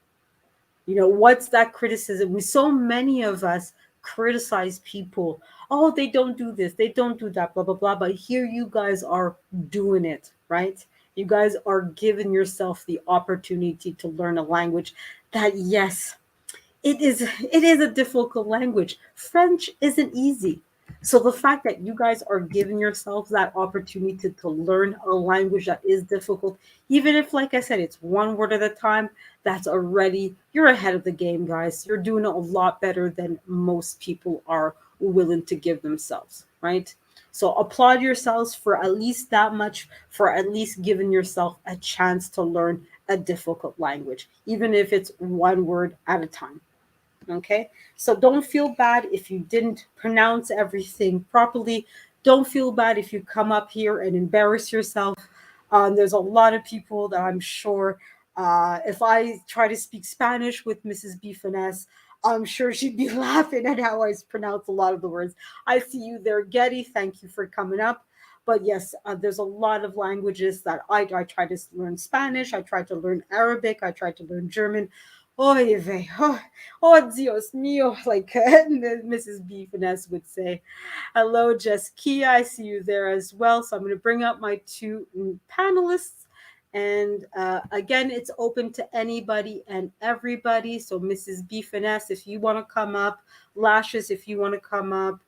You know, what's that criticism? So many of us criticize people. Oh, they don't do this, they don't do that, blah, blah, blah. But here you guys are doing it, right? You guys are giving yourself the opportunity to learn a language that, yes, it is a difficult language. French isn't easy. So the fact that you guys are giving yourselves that opportunity to learn a language that is difficult, even if, like I said, it's one word at a time, that's already, you're ahead of the game, guys. You're doing a lot better than most people are willing to give themselves, right? So applaud yourselves for at least that much, for at least giving yourself a chance to learn a difficult language, even if it's one word at a time. Okay, so don't feel bad if you didn't pronounce everything properly. Don't feel bad if you come up here and embarrass yourself. There's a lot of people that I'm sure, if I try to speak Spanish with Mrs. B Finesse, I'm sure she'd be laughing at how I pronounce a lot of the words. I see you there, Getty. Thank you for coming up. But yes, there's a lot of languages that I try to learn Spanish. I try to learn Arabic. I try to learn German. Oy vey, oh, Dios mío, like Mrs. B Finesse would say. Hello, Jess Kia. I see you there as well. So I'm going to bring up my two panelists And again, it's open to anybody and everybody. So, Mrs. B Finesse, if you want to come up, Lashes, if you want to come up.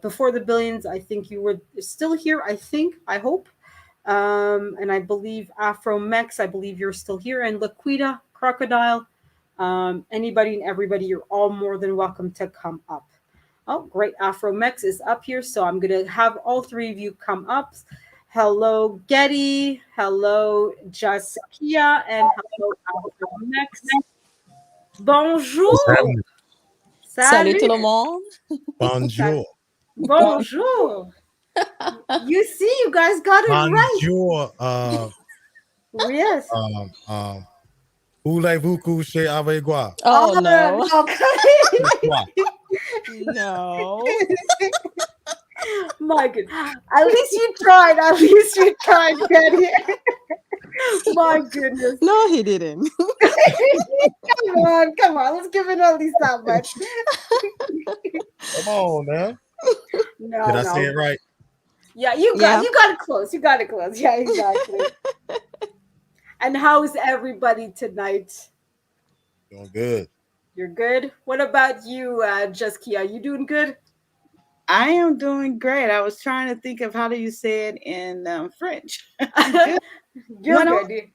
Before the Billions, I think you were still here. I think, I hope. And I believe Afro Mex, I believe you're still here. And Laquita Crocodile, anybody and everybody, you're all more than welcome to come up. Oh, great. Afro Mex is up here. So I'm going to have all three of you come up. Hello, Getty. Hello, Jaskia. And hello, Afro Mex. Bonjour. Salut. Salut tout Salut. le monde. Bonjour. Bonjour. You see, you guys got it right. Bonjour. Yes. Um. Voulez-vous coucher avec moi? Oh Oh, no. Ce soir. No. My good. At least you tried. At least you tried, Getty. My goodness. No, he didn't. Come on, come on. Let's give it at least that much. Come on, man. No, Did I say no. it right? Yeah, Yeah. you got it close. You got it close. Yeah, exactly. And how's everybody tonight? Doing good. You're good? What about you, Jaskia? You doing good? I am doing great. I was trying to think of how do you say it in French. You're Bueno. good.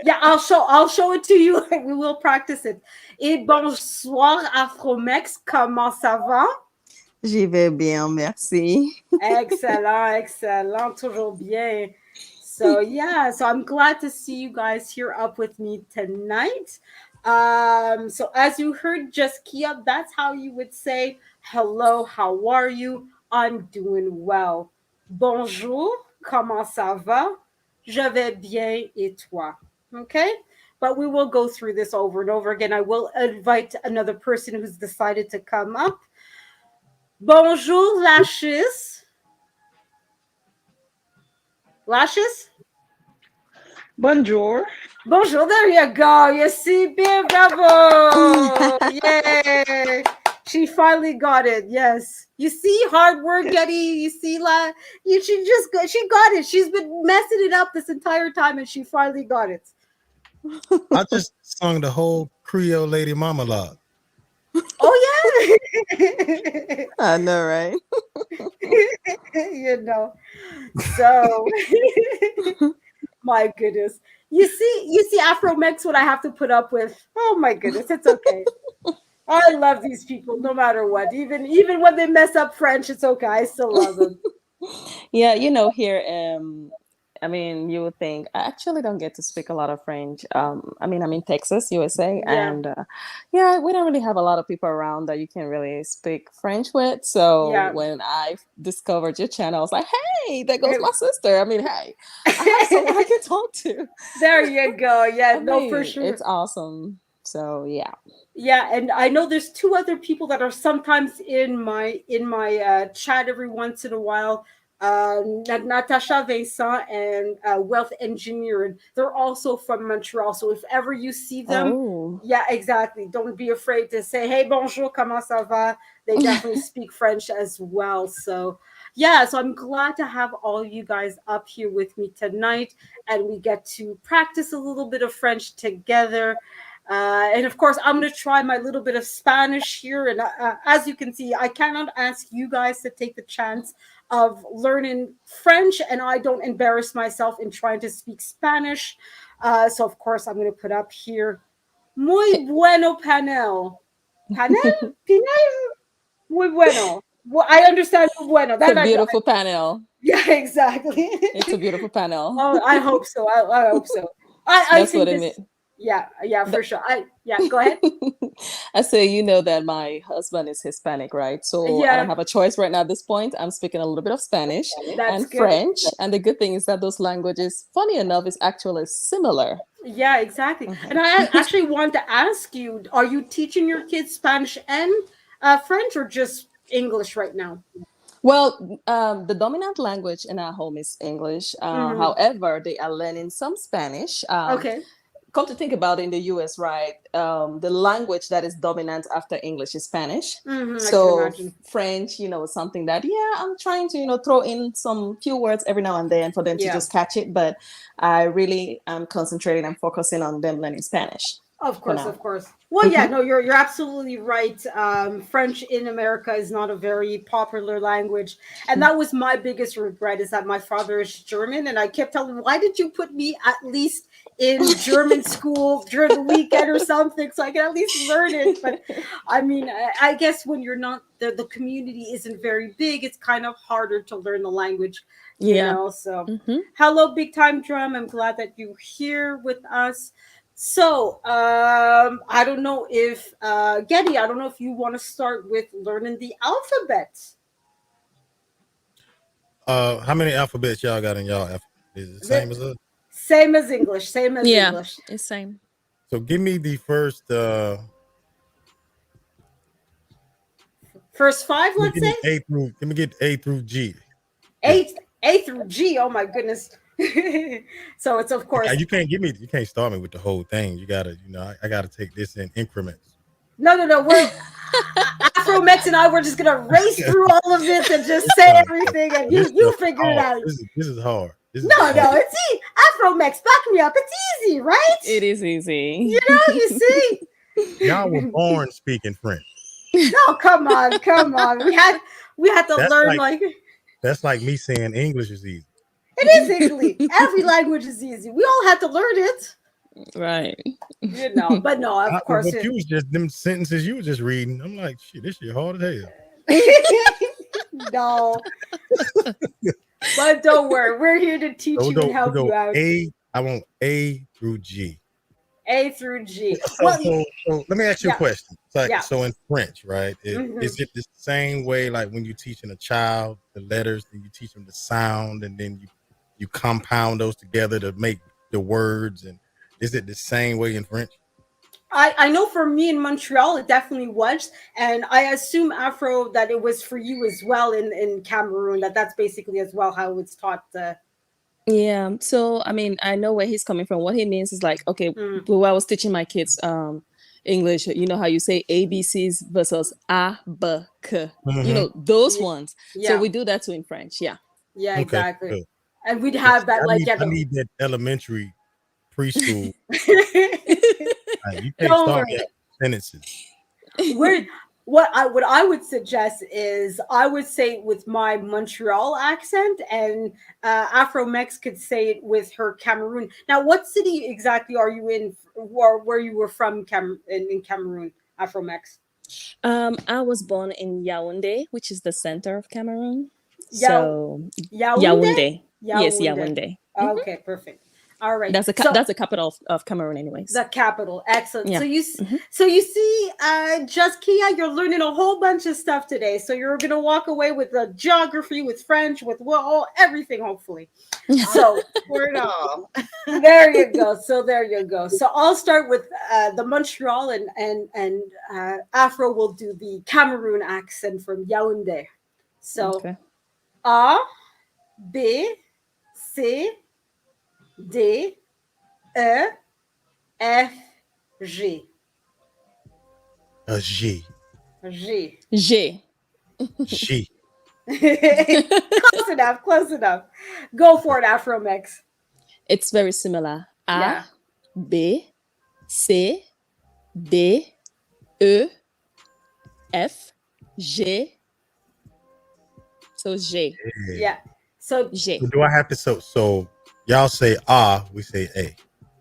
Yeah, I'll show it to you. We will practice it. Et bonsoir, Afromex. Comment ça va? J'y vais bien, merci. Excellent, excellent. Toujours bien. So yeah, so I'm glad to see you guys here up with me tonight. So as you heard Jaskia, that's how you would say hello, how are you? I'm doing well. Bonjour, comment ça va? Je vais bien et toi? Okay? But we will go through this over and over again. I will invite another person who's decided to come up. Bonjour, Lashes. Lashes? Bonjour. Bonjour, there you go. You see, bien, bravo. Yay. She finally got it. Yes. You see, hard work, Getty. You see, she got it. She's been messing it up this entire time and she finally got it. I just sung the whole Creole Lady Marmalade. Oh, yeah. I know, right? You know. So, my goodness. You see, Afro Mex, what I have to put up with. Oh my goodness, it's okay. I love these people no matter what. Even when they mess up French, it's okay. I still love them. Yeah, here, I mean, you would think I actually don't get to speak a lot of French. I mean, I'm in Texas, USA, Yeah. and yeah, we don't really have a lot of people around that you can really speak French with. So Yeah. when I discovered your channel, I was like, hey, there goes my sister. I mean, hey, I have someone I can talk to. There you go. Yeah, I no, for mean, sure. it's awesome. So yeah. Yeah, and I know there's two other people that are sometimes in my chat every once in a while. Natasha Vincent and Wealth Engineering. They're also from Montreal. So if ever you see them, Oh. yeah, exactly. Don't be afraid to say, "Hey, bonjour, comment ça va?" They definitely speak French as well. So yeah, so I'm glad to have all you guys up here with me tonight, and we get to practice a little bit of French together. And of course, I'm going to try my little bit of Spanish here. And as you can see, I cannot ask you guys to take the chance of learning French, and I don't embarrass myself in trying to speak Spanish. So, of course, I'm going to put up here muy bueno panel. Panel? Panel? Muy bueno. Well, I understand muy bueno. It's a beautiful panel. Yeah, exactly. It's a beautiful panel. Oh, I hope so. I hope so. I That's think what it this. means. Yeah, for sure. Go ahead. I say, that my husband is Hispanic, right? So I don't have a choice right now at this point. I'm speaking a little bit of Spanish and good. French. And the good thing is that those languages, funny enough, is actually similar. Yeah, exactly. And I actually want to ask you, are you teaching your kids Spanish and French or just English right now? Well, the dominant language in our home is English. However, they are learning some Spanish. Okay. come to think about it, in the US, right? The language that is dominant after English is Spanish. I can So imagine. French, something that, I'm trying to, throw in some few words every now and then for them to Yeah. just catch it. But I really am concentrating and focusing on them learning Spanish. Of for course, now. of course. Well, yeah, no, you're absolutely right. French in America is not a very popular language, and that was my biggest regret. Is that my father is German, and I kept telling him, "Why did you put me at least in German school during the weekend or something, so I can at least learn it?" But I mean, I guess when you're not the community isn't very big, it's kind of harder to learn the language. Yeah. So Mhm. hello, Big Time Drum. I'm glad that you're here with us. So, I don't know if Getty, I don't know if you want to start with learning the alphabet. How many alphabets y'all got in y'all alphabet? Is it the same as us? Same as English. Same as Yeah, English. it's same. So give me the first. First five, let's Give me say. A through. Let me get A through G. A, A through G. Oh my goodness. So it's of course. You can't give me. You can't start me with the whole thing. You gotta. I gotta take this in increments. No. We're Afro Mex and I. We're just gonna race through all of it and just say everything, and you figure it out. This is hard. No, it's easy. Afro Mex, back me up. It's easy, right? It is easy. You see. Y'all were born speaking French. No, come on. We had to learn like that's like me saying English is easy. It is easy. Every language is easy. We all had to learn it. Right. But no, of course. But you was just them sentences you was just reading. I'm like, shit, this shit hard as hell. No. But don't worry, we're here to teach you and help you out. I want A through G. A through G. So let me ask you a question. So in French, right? Is it the same way like when you're teaching a child the letters, then you teach them the sound, and then you compound those together to make the words? And is it the same way in French? I know for me in Montreal, it definitely was. And I assume, Afro, that it was for you as well in Cameroon, that's basically as well how it's taught. Yeah. So, I mean, I know where he's coming from. What he means is like, okay, when I was teaching my kids English, you know how you say ABCs versus A, B, K, those ones. Yeah. So we do that too in French. Yeah. Yeah, Okay, exactly. good. And we'd have that I need that elementary preschool. You can't start with sentences. What I would suggest is I would say it with my Montreal accent, and Afro Mex could say it with her Cameroon. Now, what city exactly are you in, or where you were from in Cameroon, Afro Mex? I was born in Yaoundé, which is the center of Cameroon. Yaoundé? Yaoundé. Yes, Yaoundé. Okay, perfect. All right. That's the capital of Cameroon, anyways. The capital. Excellent. Yeah. So you see, just Kia, you're learning a whole bunch of stuff today. So you're gonna walk away with the geography, with French, with everything, hopefully. So for it all. There you go. So I'll start with the Montreal, and Afro will do the Cameroon accent from Yaoundé. So okay. A, B, C, D, E, F, G. A G. G. G. G. Close enough. Go for it, Afro Mex. It's very similar. A, B, C, D, E, F, G. So G. Yeah. So G. So do I have to so y'all say we say A.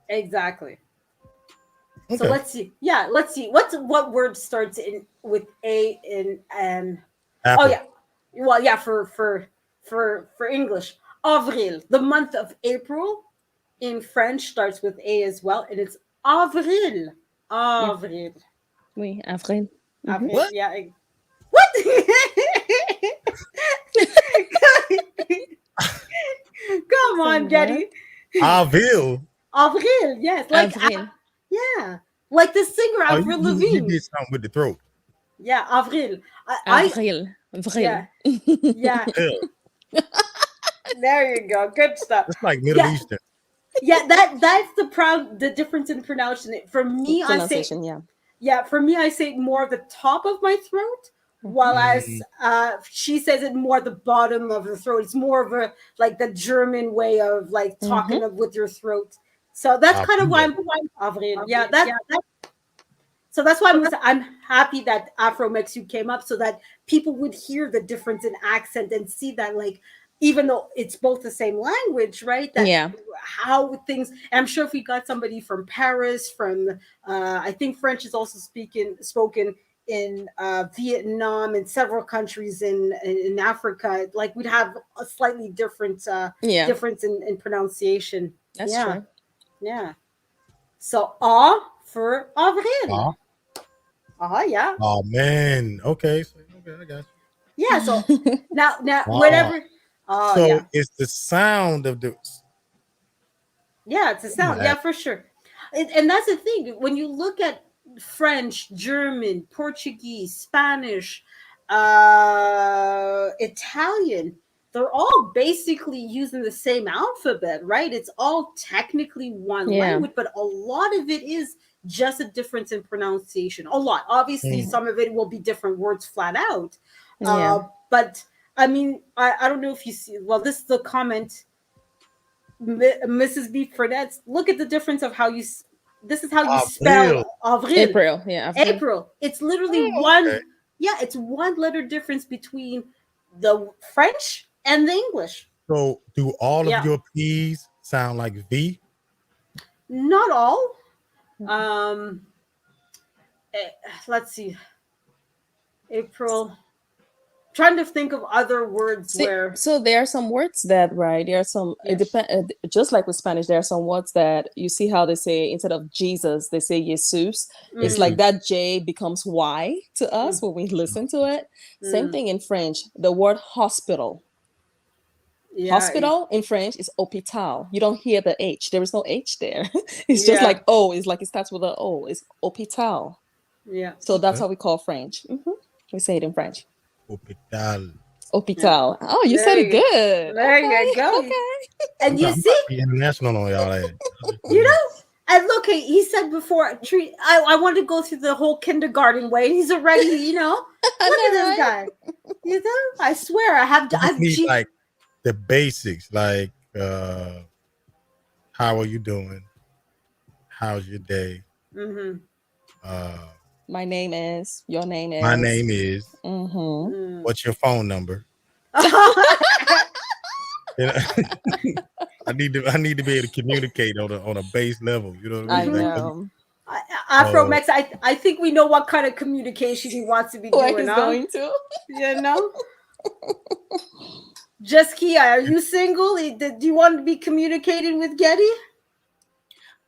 Exactly. Okay. So let's see. Yeah, let's see. What word starts with A in Apple. Oh yeah. Well, yeah, for English. Avril. The month of April in French starts with A as well, and it's avril. Avril. Oui, avril. Avril. What? Yeah. What? Come on, Getty. Avril. Avril, yes. Like Avril. yeah. Like the singer Avril You Lavigne. did something with the throat. Yeah, Avril. Avril. Yeah. Yeah. There you go. Good stuff. It's like Middle Eastern. Yeah, that's the difference in pronunciation. For me, I say Pronunciation, yeah. yeah. For me, I say more the top of my throat, while as she says it more the bottom of the throat. It's more of a like the German way of like talking with your throat. So that's kind of why I'm Avril. Yeah, so that's why I'm happy that Afro Mexico came up so that people would hear the difference in accent and see that like even though it's both the same language, right? That Yeah. how things. And I'm sure if we got somebody from Paris, from I think French is also spoken in Vietnam and several countries in Africa, like we'd have a slightly different Yeah. difference in pronunciation. That's Yeah, true. yeah. So A for Avril. Ah, Yeah. oh man. Okay. So, okay, I got you. Yeah. So now Ah. whenever. Oh So yeah. it's the sound of the. Yeah, it's a sound. Yeah, for sure. And that's the thing. When you look at French, German, Portuguese, Spanish, Italian, they're all basically using the same alphabet, right? It's all technically one Yeah. language, but a lot of it is just a difference in pronunciation. A lot. Obviously, some of it will be different words flat out. Yeah. But I mean, I don't know if you see, well, this is the comment Mrs. B. Fredette, look at the difference of how you. This is how you Avril. spell Avril. April. Yeah. Avril. April. It's literally Oh, one. okay. Yeah, it's one letter difference between the French and the English. So do all Yeah. of your P's sound like V? Not all. Let's see. April. Trying to think of other words See, where. so there are some words that, right? There are some, it Yes. depend, just like with Spanish, there are some words that you see how they say, instead of Jesus, they say Jesus. It's like that J becomes Y to us when we listen to it. Same thing in French. The word hospital. Yeah. Hospital in French is hôpital. You don't hear the H. There is no H there. It's just Yeah. like O. It's like it starts with an O. It's hôpital. Yeah. So that's how we call French. We say it in French. Hospital. Hôpital. Oh, you said it good. There Okay. you go. Okay. And you I'm see, about to be international on y'all. you know, and look, he said before, I want to go through the whole kindergarten way. He's already, you know, look at this guy. You know, I swear, I've need like the basics, like how are you doing? How's your day? My name is. Your name is. My name is. What's your phone number? You know, I need to be able to communicate on a base level. You know what I mean? I know. Afro Mex, I think we know what kind of communication he wants to be doing. Where he's going to? You know. Just Kia, are you single? Do you want to be communicating with Getty?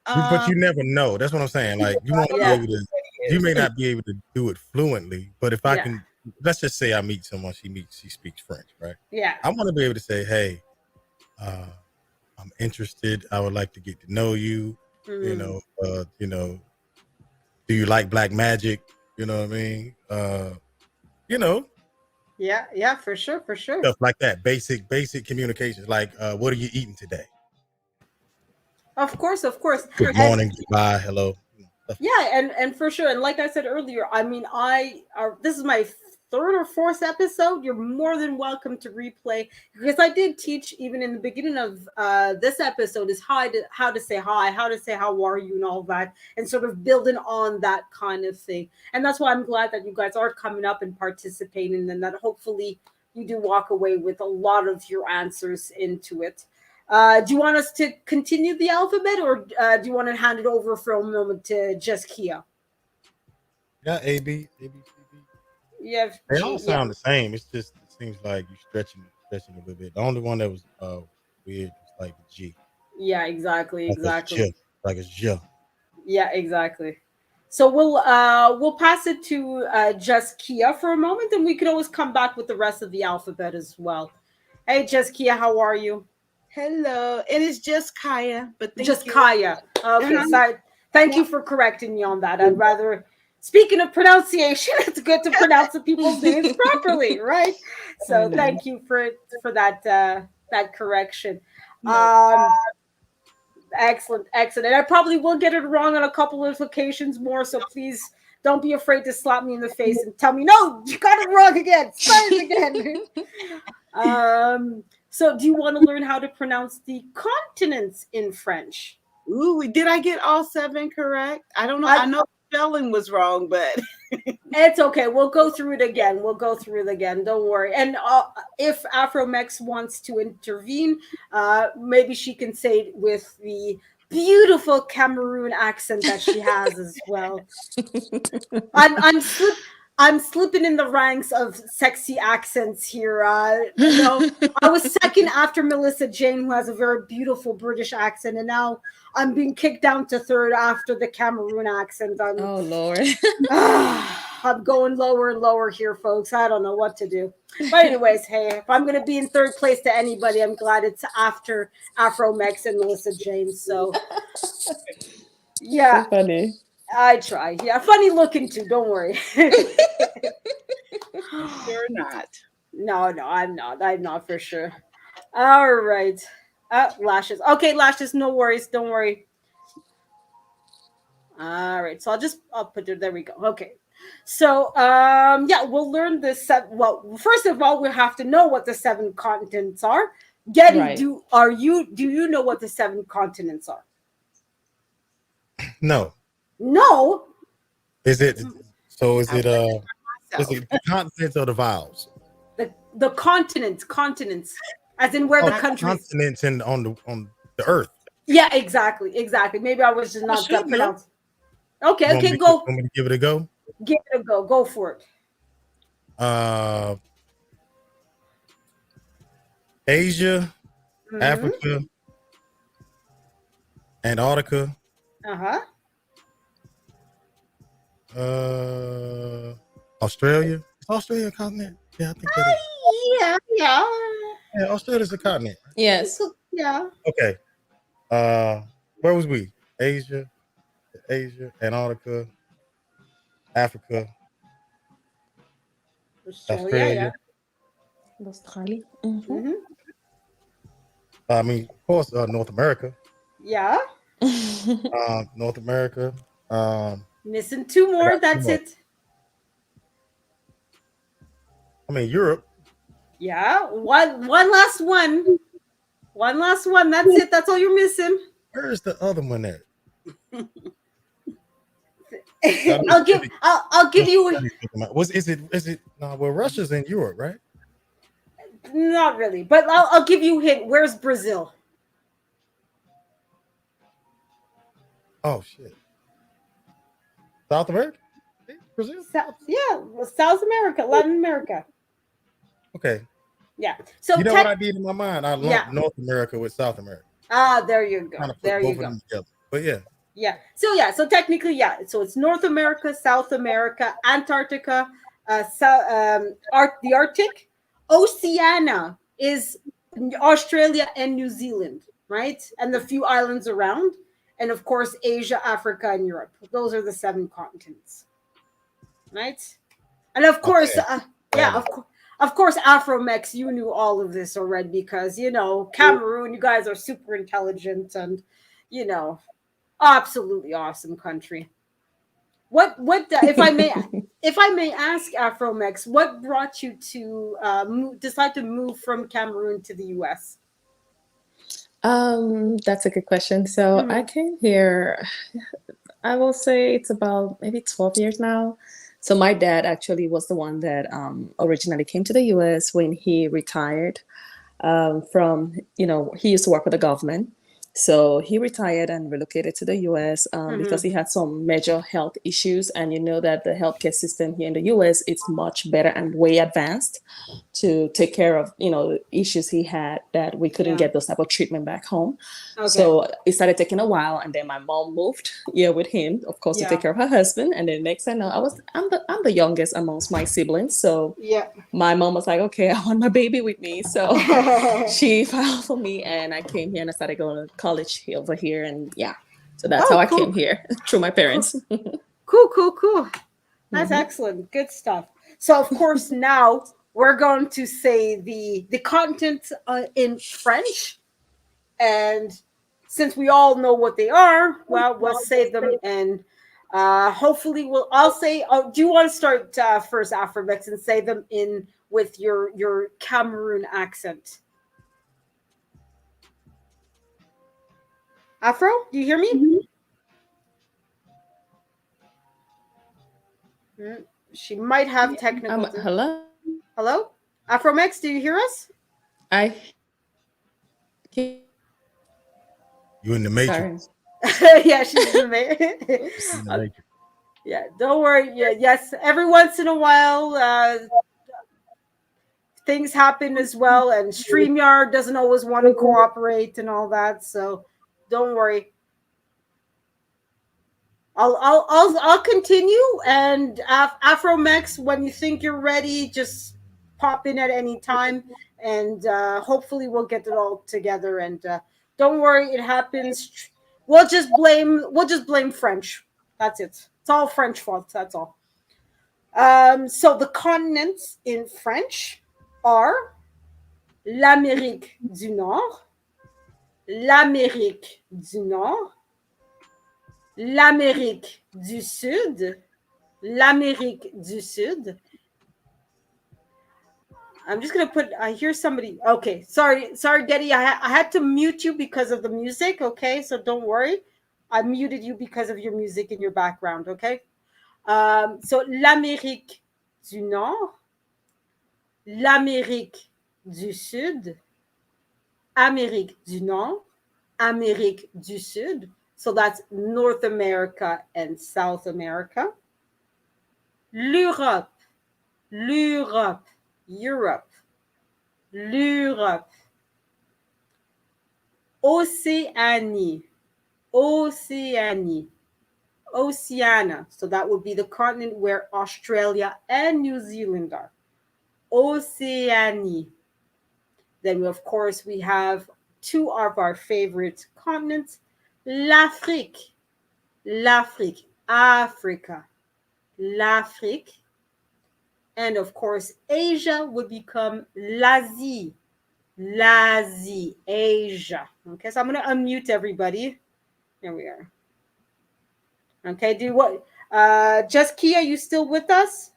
But you never know. That's what I'm saying. Like you want to be able to. You may not be able to do it fluently, but if I can, let's just say I meet someone. She speaks French, right? Yeah. I want to be able to say, hey, I'm interested. I would like to get to know you. You know, do you like black magic? You know what I mean? You know. Yeah, for sure. Stuff like that. Basic communications. Like, what are you eating today? Of course. Good morning, goodbye, hello. Yeah, and for sure. And like I said earlier, I mean, this is my third or fourth episode. You're more than welcome to replay, because I did teach even in the beginning of this episode is how to say hi, how to say how are you and all that, and sort of building on that kind of thing. And that's why I'm glad that you guys are coming up and participating, and that hopefully you do walk away with a lot of your answers into it. Do you want us to continue the alphabet, or do you want to hand it over for a moment to just Kia? Yeah, A B C D. Yeah, they all sound the same. It's just it seems like you're stretching a little bit. The only one that was weird was like the G. Yeah, exactly. Like a J. Yeah, exactly. So we'll pass it to just Kia for a moment, and we could always come back with the rest of the alphabet as well. Hey, just Kia, how are you? Hello, it is just Kaya, but just Kaya. Okay, sorry. Thank you for correcting me on that. I'd rather. Speaking of pronunciation, it's good to pronounce the people's names properly, right? So thank you for that correction. Excellent, excellent. And I probably will get it wrong on a couple of occasions more, so please don't be afraid to slap me in the face and tell me, no, you got it wrong again. Start it again. So do you want to learn how to pronounce the continents in French? Ooh, did I get all 7 correct? I don't know. I know spelling was wrong, but it's okay. We'll go through it again. Don't worry. And if Afromex wants to intervene, maybe she can say it with the beautiful Cameroon accent that she has as well. I'm slipping in the ranks of sexy accents here. I was second after Melissa Jane, who has a very beautiful British accent, and now I'm being kicked down to third after the Cameroon accent. Oh Lord. I'm going lower and lower here, folks. I don't know what to do. But anyways, hey, if I'm going to be in third place to anybody, I'm glad it's after Afromex and Melissa Jane. So, yeah. So funny. I try. Yeah, funny looking too. Don't worry. You're not. No, I'm not. I'm not for sure. All right. Lashes. Okay, lashes. No worries. Don't worry. All right. So I'll put it. There we go. Okay. So yeah, we'll learn this. Well, first of all, we have to know what the 7 continents are. Getty, Right. do you know what the 7 continents are? No. No. Is it the continents or the vowels? The continents, as in where the countries. Continents on the earth. Yeah, exactly. Maybe I was just not that pronounced. Okay, go. Want me to give it a go? Give it a go. Go for it. Asia, Africa, Antarctica. Australia. Is Australia a continent? Yeah, I think that is. Yeah. Yeah, Australia's a continent. Yes. Yeah. Okay. Where was we? Asia, Antarctica, Africa, Australia. Australia. I mean, of course, North America. Yeah. North America. Missing 2 more. That's it. I mean, Europe. Yeah. One last one. One last one. That's it. That's all you're missing. Where's the other one at? I'll give you. Is it? No, well, Russia's in Europe, right? Not really, but I'll give you a hint. Where's Brazil? Oh shit! South America, Brazil. South America, Latin America. Okay. Yeah. So you know what I did in my mind? I lumped North America with South America. There you go. There you go. But yeah. Yeah. So technically, So it's North America, South America, Antarctica, the Arctic, Oceania is Australia and New Zealand, right? And the few islands around, and of course Asia, Africa, and Europe. Those are the 7 continents, right? And of course, of course, Afromex, you knew all of this already because Cameroon. You guys are super intelligent and absolutely awesome country. What if I may ask, Afromex, what brought you to decide to move from Cameroon to the US? That's a good question. So I came here, I will say it's about maybe 12 years now. So my dad actually was the one that originally came to the US when he retired from, he used to work with the government. So he retired and relocated to the US because he had some major health issues. And you know that the healthcare system here in the US is much better and way advanced to take care of, the issues he had that we couldn't get those type of treatment back home. Okay. So it started taking a while. And then my mom moved with him, of course, to take care of her husband. And then next I know, I'm the youngest amongst my siblings. So my mom was like, okay, I want my baby with me. So she filed for me and I came here and I started going to college over here. And so that's how I came here through my parents. Cool. That's excellent. Good stuff. So of course now we're going to say the content in French. And since we all know what they are, well, we'll say them, and hopefully I'll say, oh, do you want to start first, Afromex, and say them in with your Cameroon accent? Afro, do you hear me? She might have technical. Hello? Hello? Afromex, do you hear us? You in the matrix. Yeah, she's in the matrix. Yeah, don't worry. Yeah, yes, every once in a while, things happen as well, and StreamYard doesn't always want to cooperate and all that, so don't worry. I'll continue, and Afromex, when you think you're ready, just pop in at any time, and hopefully we'll get it all together. And don't worry, it happens. We'll just blame French. That's it. It's all French fault. That's all. So the continents in French are l'Amérique du Nord, l'Amérique du Nord, l'Amérique du Sud, l'Amérique du Sud. I'm just gonna put. I hear somebody. Okay, sorry, Getty. I had to mute you because of the music. Okay, so don't worry. I muted you because of your music in your background. Okay. So l'Amérique du Nord, l'Amérique du Sud, Amérique du Nord, Amérique du Sud. So that's North America and South America. L'Europe, l'Europe, Europe, l'Europe. Océanie, Océanie, Oceania. So that would be the continent where Australia and New Zealand are. Oceanie. Then, of course, we have two of our favorite continents, l'Afrique, l'Afrique, Africa, l'Afrique. And, of course, Asia would become l'Asie, l'Asie, Asia. Okay, so I'm going to unmute everybody. There we are. Okay, do what? Just Kia, you still with us?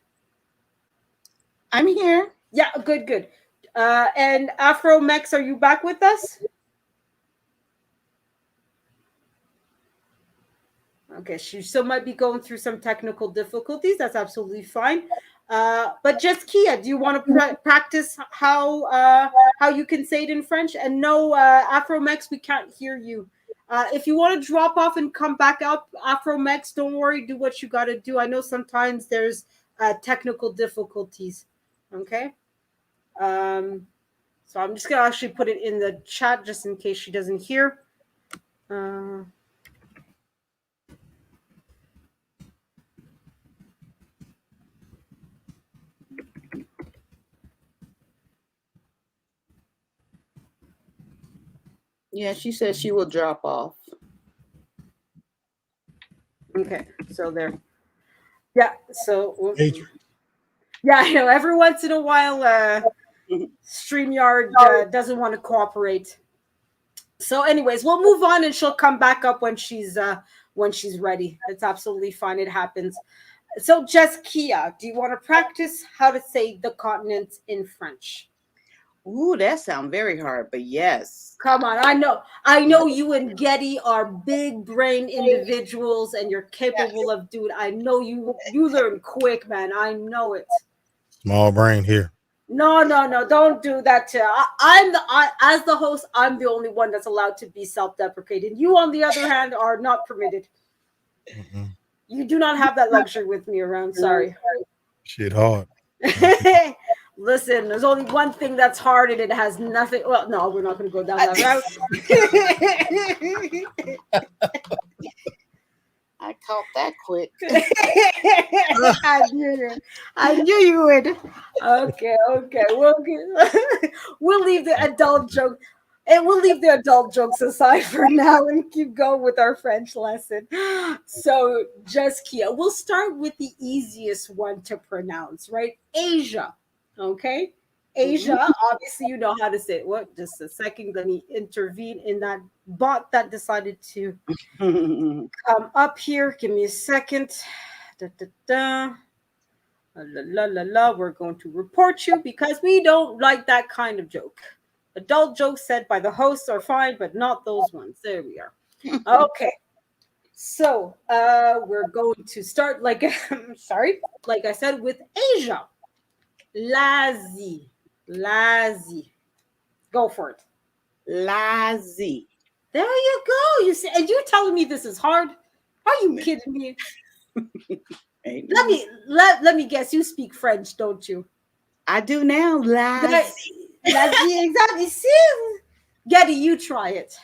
I'm here. Yeah, good. And Afro Mex, are you back with us? Okay, she still might be going through some technical difficulties. That's absolutely fine. But just Kia, do you want to practice how you can say it in French? And no, Afro Mex, we can't hear you. If you want to drop off and come back up, Afro Mex, don't worry. Do what you got to do. I know sometimes there's technical difficulties. Okay. So I'm just gonna actually put it in the chat just in case she doesn't hear. Yeah, she said she will drop off. Okay, so there. Yeah, so yeah, I know every once in a while StreamYard doesn't want to cooperate. So anyways, we'll move on and she'll come back up when she's ready. It's absolutely fine. It happens. So just Kia, do you want to practice how to say the continents in French? Ooh, that sounds very hard, but yes. Come on, I know you and Getty are big brain individuals and you're capable of doing. I know you learn quick, man. I know it. Small brain here. No, don't do that. As the host, I'm the only one that's allowed to be self-deprecating. You, on the other hand, are not permitted. Mm-mm. You do not have that luxury with me around. Sorry. Shit hard. Listen, there's only one thing that's hard, and it has nothing. Well, no, we're not going to go down that route. I caught that quick. I knew you would. Okay. We'll leave the adult joke. And we'll leave the adult jokes aside for now and keep going with our French lesson. So, just Kia, we'll start with the easiest one to pronounce, right? Asia. Okay? Asia, obviously you know how to say it. What? Just a second. Let me intervene in that bot that decided to come up here. Give me a second. Da, da, da. La, la, la, la. We're going to report you because we don't like that kind of joke. Adult jokes said by the hosts are fine, but not those ones. There we are. Okay. So we're going to start like I said, with Asia. L'Asie. L'Asie. Go for it. Lazy. There you go. You see, and you're telling me this is hard? Are you kidding me? Let me guess. You speak French, don't you? I do now. Lazy. Lazy, exactly. See, Getty, you try it.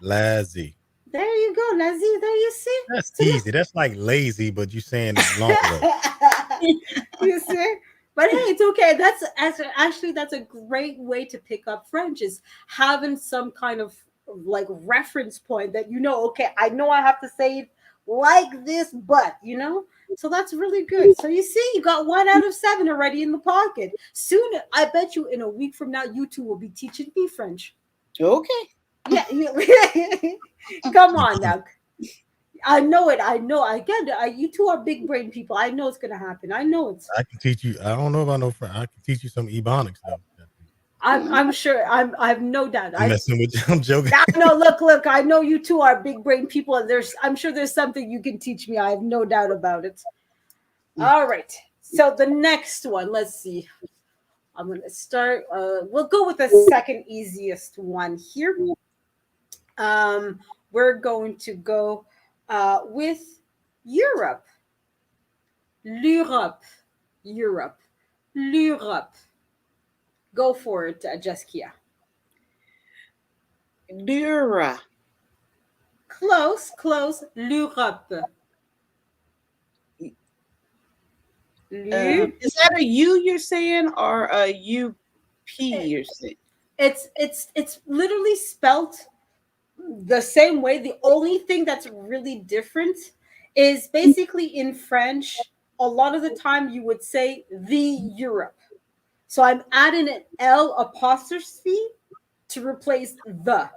Lazy. There you go, lazy. There you see. That's easy. That's like lazy, but you saying it long way. You see. But hey, it's okay. That's a great way to pick up French, is having some kind of like reference point that okay, I know I have to say it like this, but so that's really good. So you see, you got 1 out of 7 already in the pocket. Soon, I bet you in a week from now, you two will be teaching me French. Okay. Yeah. Come on now. I know it. I know. I get it. You two are big brain people. I know it's gonna happen. I know it's. I can teach you. I don't know if I know French. I can teach you some Ebonics though. I'm sure. I have no doubt. I'm messing with you. I'm joking. No, look. I know you two are big brain people, and I'm sure there's something you can teach me. I have no doubt about it. All right. So the next one. Let's see. I'm gonna start. We'll go with the second easiest one here. We're going to go with Europe. L'Europe. Europe. L'Europe. Go for it, Jaskia. Lura. Close. L'Europe. Is that a U you're saying or a UP you're saying? It's literally spelled the same way. The only thing that's really different is basically in French, a lot of the time you would say the Europe. So I'm adding an L apostrophe to replace the.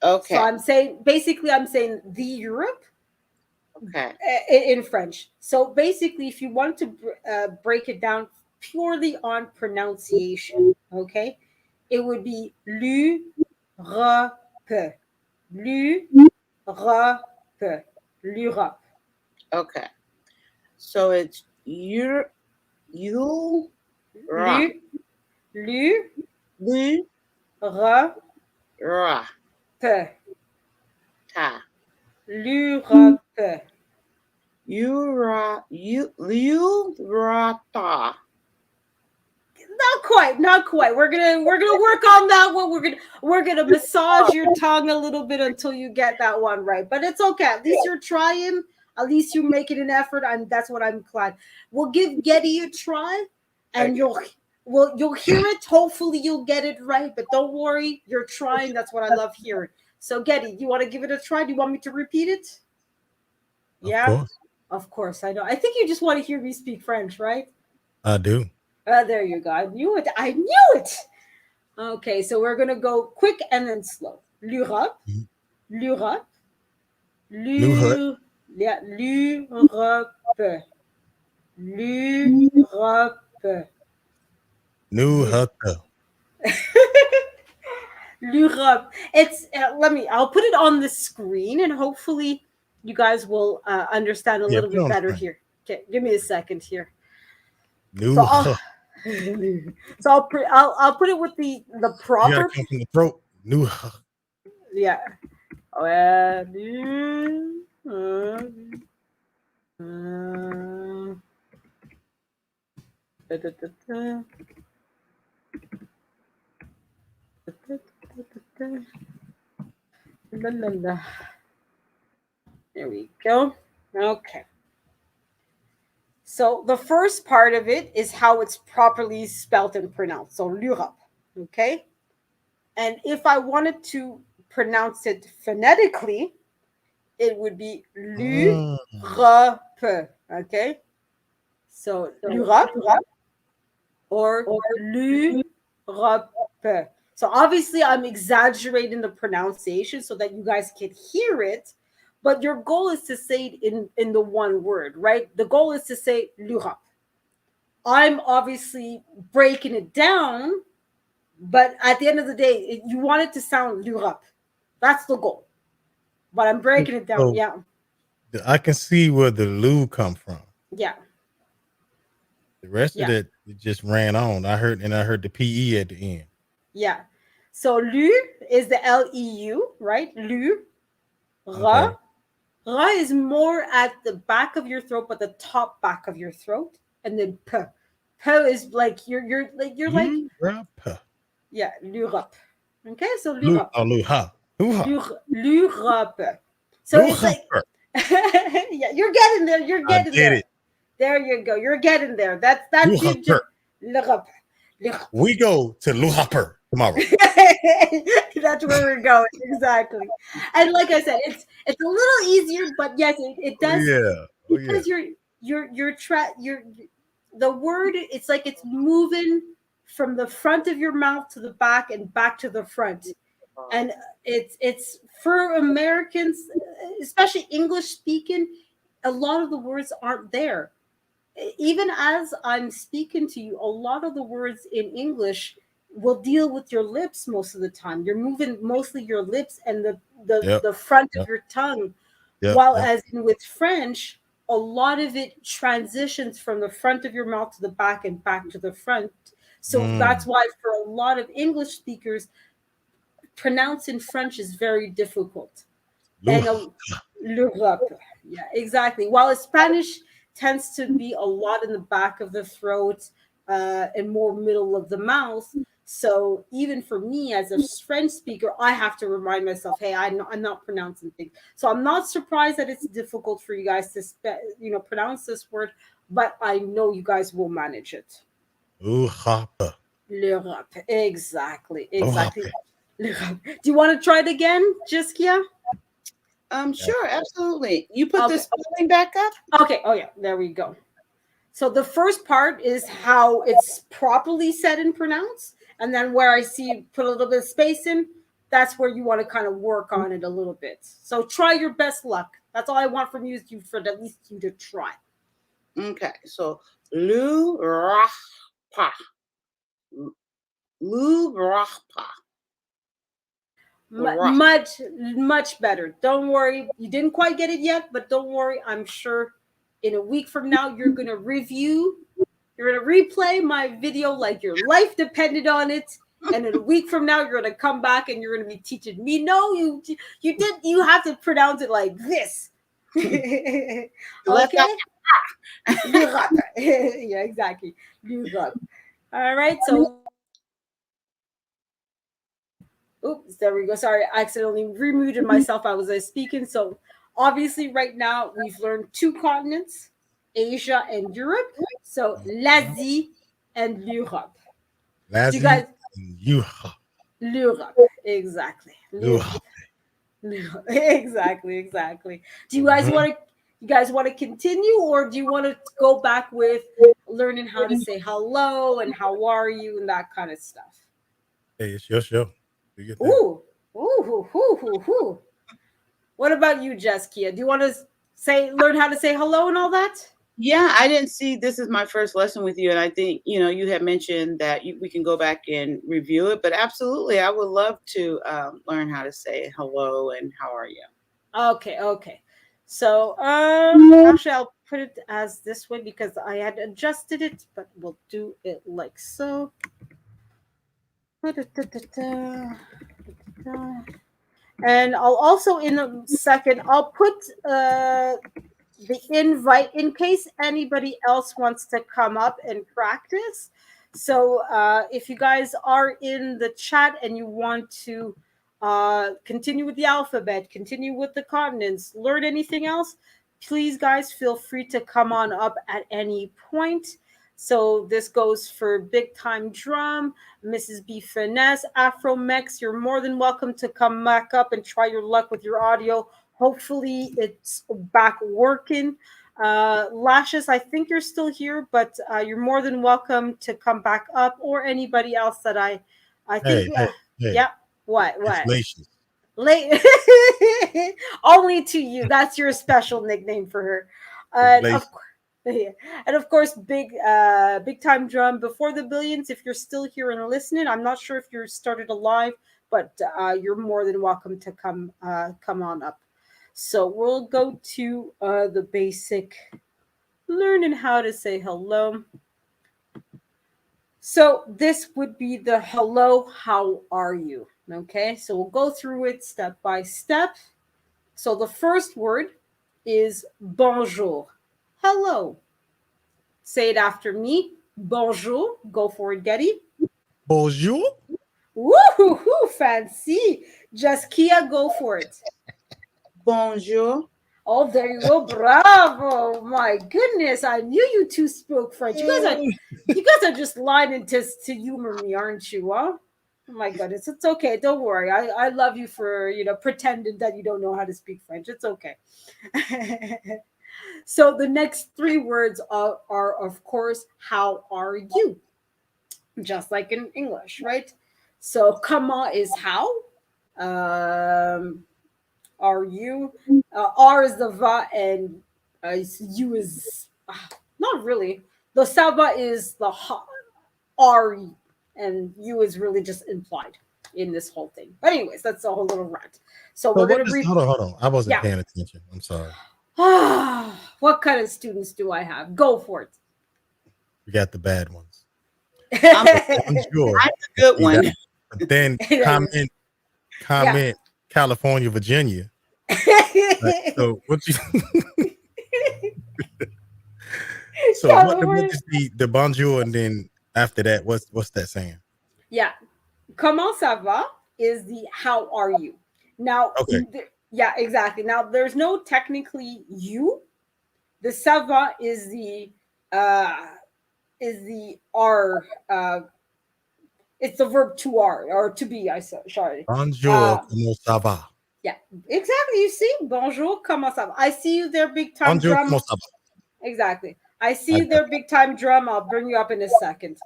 Okay. So I'm saying the Europe. Okay. In French. So basically, if you want to break it down purely on pronunciation, okay, it would be l'Europe. L'Europe. L'Europe. Okay. So it's L'Europe. L'Europe. Eurata. Not quite. We're gonna work on that one. We're gonna massage your tongue a little bit until you get that one right. But it's okay. At least you're trying. At least you're making an effort, and that's what I'm glad. We'll give Getty a try, and you'll hear it. Hopefully, you'll get it right. But don't worry, you're trying. That's what I love hearing. So, Getty, you want to give it a try? Do you want me to repeat it? Yeah, of course. I know. I think you just want to hear me speak French, right? I do. There you go. I knew it. Okay, so we're gonna go quick and then slow. L'Europe, l'Europe, l'Europe, l'Europe. New Hut. L'Europe. It's I'll put it on the screen and hopefully you guys will understand a little bit better here. Okay, give me a second here. New Hut. So I'll put it with the proper. You gotta come from the throat. New. Yeah. There we go. Okay. So the first part of it is how it's properly spelled and pronounced. So l'Europe, okay? And if I wanted to pronounce it phonetically, it would be l'Europe, okay? So l'Europe, or l'Europe. So obviously I'm exaggerating the pronunciation so that you guys can hear it, but your goal is to say it in the one word, right? The goal is to say l'Europe. I'm obviously breaking it down, but at the end of the day, you want it to sound l'Europe. That's the goal. But I'm breaking it down. So Yeah. I can see where the Lou come from. Yeah. The rest of it just ran on. I heard the PE at the end. Yeah. So lu is the LEU, right? Lu. Ra. Okay. Ra is more at the back of your throat, but the top back of your throat. And then p. P is like you're like L'Europe. yeah, l'Europe. Okay, so l'Europe. L'Europe. So it's like yeah, you're getting there. You're getting there. It. There you go. You're getting there. That's l'Europe. We go to l'Europe tomorrow. That's where we're going. Exactly. And like I said, it's a little easier, but yes, it does. Yeah. Because you're the word, it's like it's moving from the front of your mouth to the back and back to the front. And it's for Americans, especially English speaking, a lot of the words aren't there. Even as I'm speaking to you, a lot of the words in English will deal with your lips most of the time. You're moving mostly your lips and the front of your tongue. While as in with French, a lot of it transitions from the front of your mouth to the back and back to the front. So that's why for a lot of English speakers, pronouncing French is very difficult. L'Europe. Yeah, exactly. While Spanish tends to be a lot in the back of the throat and more middle of the mouth. So even for me as a French speaker, I have to remind myself, hey, I'm not pronouncing things. So I'm not surprised that it's difficult for you guys to pronounce this word, but I know you guys will manage it. L'Europe. L'Europe. Exactly. Exactly. L'Europe. Do you want to try it again, Jiskia? Sure, absolutely. You put the spelling back up? Okay. Oh yeah, there we go. So the first part is how it's properly said and pronounced. And then where I see you put a little bit of space in, that's where you want to kind of work on it a little bit. So try your best luck. That's all I want from you, for at least you to try. Okay. So l'Europe. L'Europe. Much better. Don't worry. You didn't quite get it yet, but don't worry. I'm sure in a week from now, you're going to you're going to replay my video like your life depended on it. And in a week from now, you're going to come back and you're going to be teaching me. No, you have to pronounce it like this. Okay? Yeah, exactly. All right. So oops, there we go. Sorry, I accidentally remuted myself. I was speaking. So obviously right now we've learned 2 continents, Asia and Europe. So l'Asie and l'Europe. L'Asie and Europe. L'Europe. Exactly. L'Europe. Exactly. Do you guys want to continue, or do you want to go back with learning how to say hello and how are you and that kind of stuff? Hey, it's your show. Ooh. What about you, Jessica? Do you want to learn how to say hello and all that? Yeah, I didn't see. This is my first lesson with you, and I think you had mentioned that we can go back and review it. But absolutely, I would love to learn how to say hello and how are you. Okay. So actually, I'll put it as this way because I had adjusted it, but we'll do it like so. And I'll also in a second I'll put the invite in case anybody else wants to come up and practice. So if you guys are in the chat and you want to continue with the alphabet, continue with the continents, learn anything else, please guys feel free to come on up at any point. So this goes for Big Time Drum, Mrs. B Finesse, Afro Mex. You're more than welcome to come back up and try your luck with your audio. Hopefully it's back working. Lashes, I think you're still here, but you're more than welcome to come back up, or anybody else that I think. Hey. Yeah. What? It's What? Lacious. Late. Only to you. That's your special nickname for her. And of course. Yeah. And of course, big time drum before the billions. If you're still here and listening, I'm not sure if you're started alive, but you're more than welcome to come on up. So we'll go to the basic learning how to say hello. So this would be the hello, how are you? Okay, so we'll go through it step by step. So the first word is bonjour. Hello. Say it after me. Bonjour. Go for it, Getty. Bonjour. Woohoo! Fancy. Just Kia, go for it. Bonjour. Oh, there you go. Bravo. My goodness. I knew you two spoke French. You guys are just lying to humor me, aren't you? Huh? Oh my goodness. It's okay. Don't worry. I love you for, pretending that you don't know how to speak French. It's okay. So the next three words are of course, how are you? Just like in English, right? So comment is how. Um, are you? R is the va, and you is not really. The sava is the ha, are, and you is really just implied in this whole thing. But anyways, that's a whole little rant. So we're gonna hold on. I wasn't yeah. paying attention. I'm sorry. What kind of students do I have? Go for it. We got the bad ones. I'm a good one. But then comment California, Virginia. Right, so what you So what is the bonjour, and then after that, what's that saying? Yeah. Comment ça va is the how are you. Now, okay. Yeah, exactly. Now, there's no technically you. The ça va is the are. It's the verb to are or to be. Sorry. Bonjour, comment ça va? Yeah, exactly. You see, bonjour, comment ça va? I see you there, big time bonjour, drum. Comment ça va? Exactly. I see you there, big time drum. I'll bring you up in a second.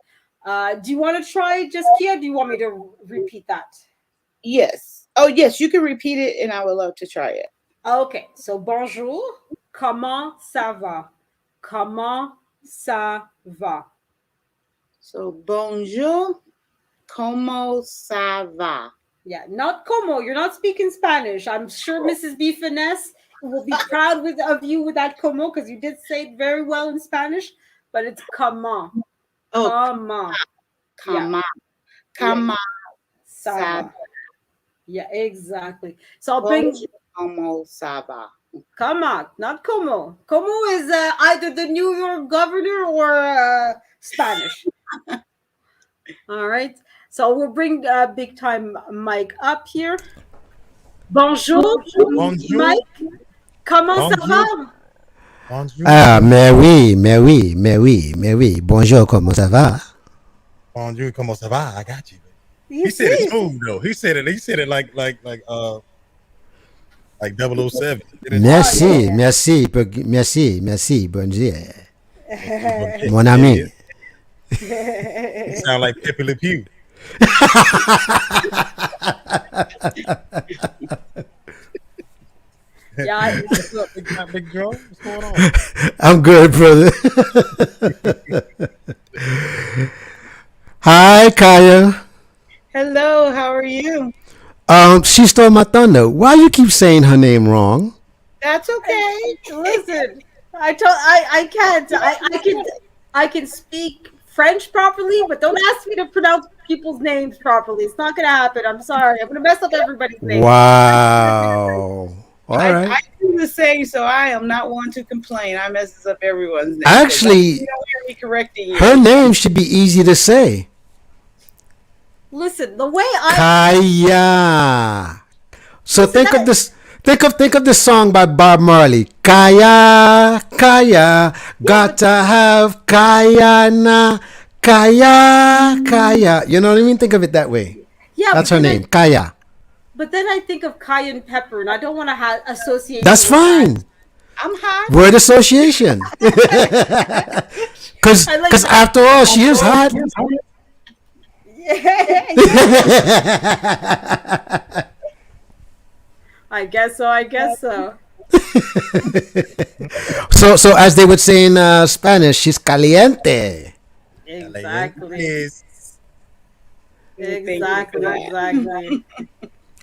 Do you want to try just Kia? Do you want me to repeat that? Yes. Oh, yes, you can repeat it, and I would love to try it. Okay. So bonjour, comment ça va? Comment ça va? So bonjour, como ça va? Yeah, not como. You're not speaking Spanish. I'm sure Mrs. B. Finesse will be proud of you with that como, because you did say it very well in Spanish, but it's comment. Oh, comment. Comment. Comment ça va? Yeah, exactly. So I'll bring como ça va? Come on, not como. Como is either the New York governor or Spanish. All right. So we'll bring big time Mike up here. Bonjour, Mike. Comment ça va? Bonjour. Ah, mais oui. Bonjour, comment ça va? Bonjour, comment ça va? I got you. He said it smooth though. He said it like 007. Merci, bonjour. Mon ami. You sound like Pepe Le Pew. Yeah, big drum. What's going on? I'm good, brother. Hi, Kaya. Hello, how are you? She stole my thunder. Why you keep saying her name wrong? That's okay. Listen, I can't. I can speak French properly, but don't ask me to pronounce people's names properly. It's not gonna happen. I'm sorry. I'm gonna mess up everybody's name. Wow. All right. I do the same, so I am not one to complain. I messes up everyone's name. Actually, correcting you. Her name should be easy to say. Listen, the way Kaya. So think of this. Think of this song by Bob Marley. Kaya, gotta have Kaya na, Kaya. You know what I mean? Think of it that way. Yeah, that's her name, Kaya. But then I think of cayenne pepper, and I don't want to associate. That's fine. I'm hot. Word association. Because I like after all, she is hot. I guess so. I guess so. So as they would say in Spanish, she's caliente. Exactly. Yes. Thank you for Exactly. that. Exactly.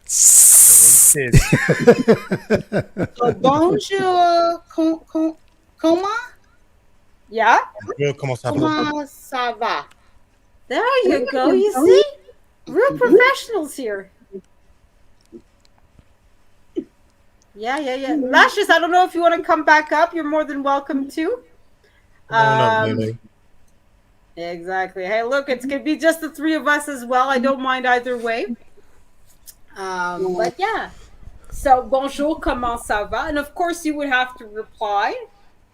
Yes. So bonjour, comment Yeah. Bonjour, comment ça va? comment ça va? There you go. You see, real professionals here. Yeah. Yeah. Yeah. Lashes. I don't know if you want to come back up. You're more than welcome to. Come on up, Um. Lily. Exactly. Hey, look, it's gonna be just the three of us as well. I don't mind either way. But yeah. So bonjour, comment ça va? And of course, you would have to reply,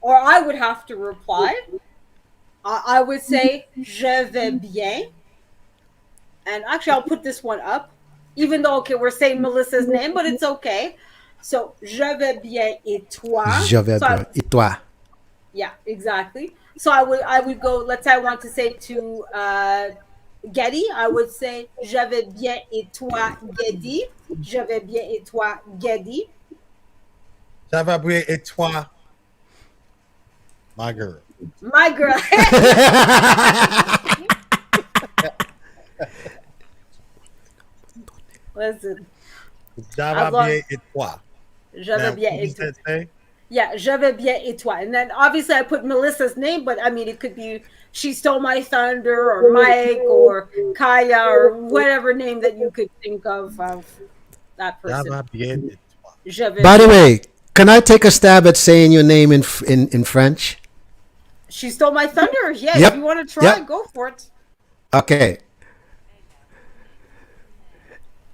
or I would have to reply. I would say je vais bien, and actually, I'll put this one up, even though okay, we're saying Melissa's name, but it's okay. So je vais bien et toi. Je vais So bien. Et toi? yeah, exactly. So I would go. Let's say I want to say to Getty, I would say je vais bien et toi, Getty. Je vais bien et toi, Getty. Ça va bien et toi, my girl. My girl. Listen, Ça I've va bien lost- et toi. je vais Now, bien what et does toi. that say? Yeah, je vais bien et toi. And then obviously I put Melissa's name, but I mean it could be She Stole My Thunder or Mike or Kaya or whatever name that you could think of that Ça person. va bien et toi. Je vais By the bien. way, can I take a stab at saying your name in French? She Stole My Thunder. Yeah, Yep. if you want to try, Yep. go for it. Okay.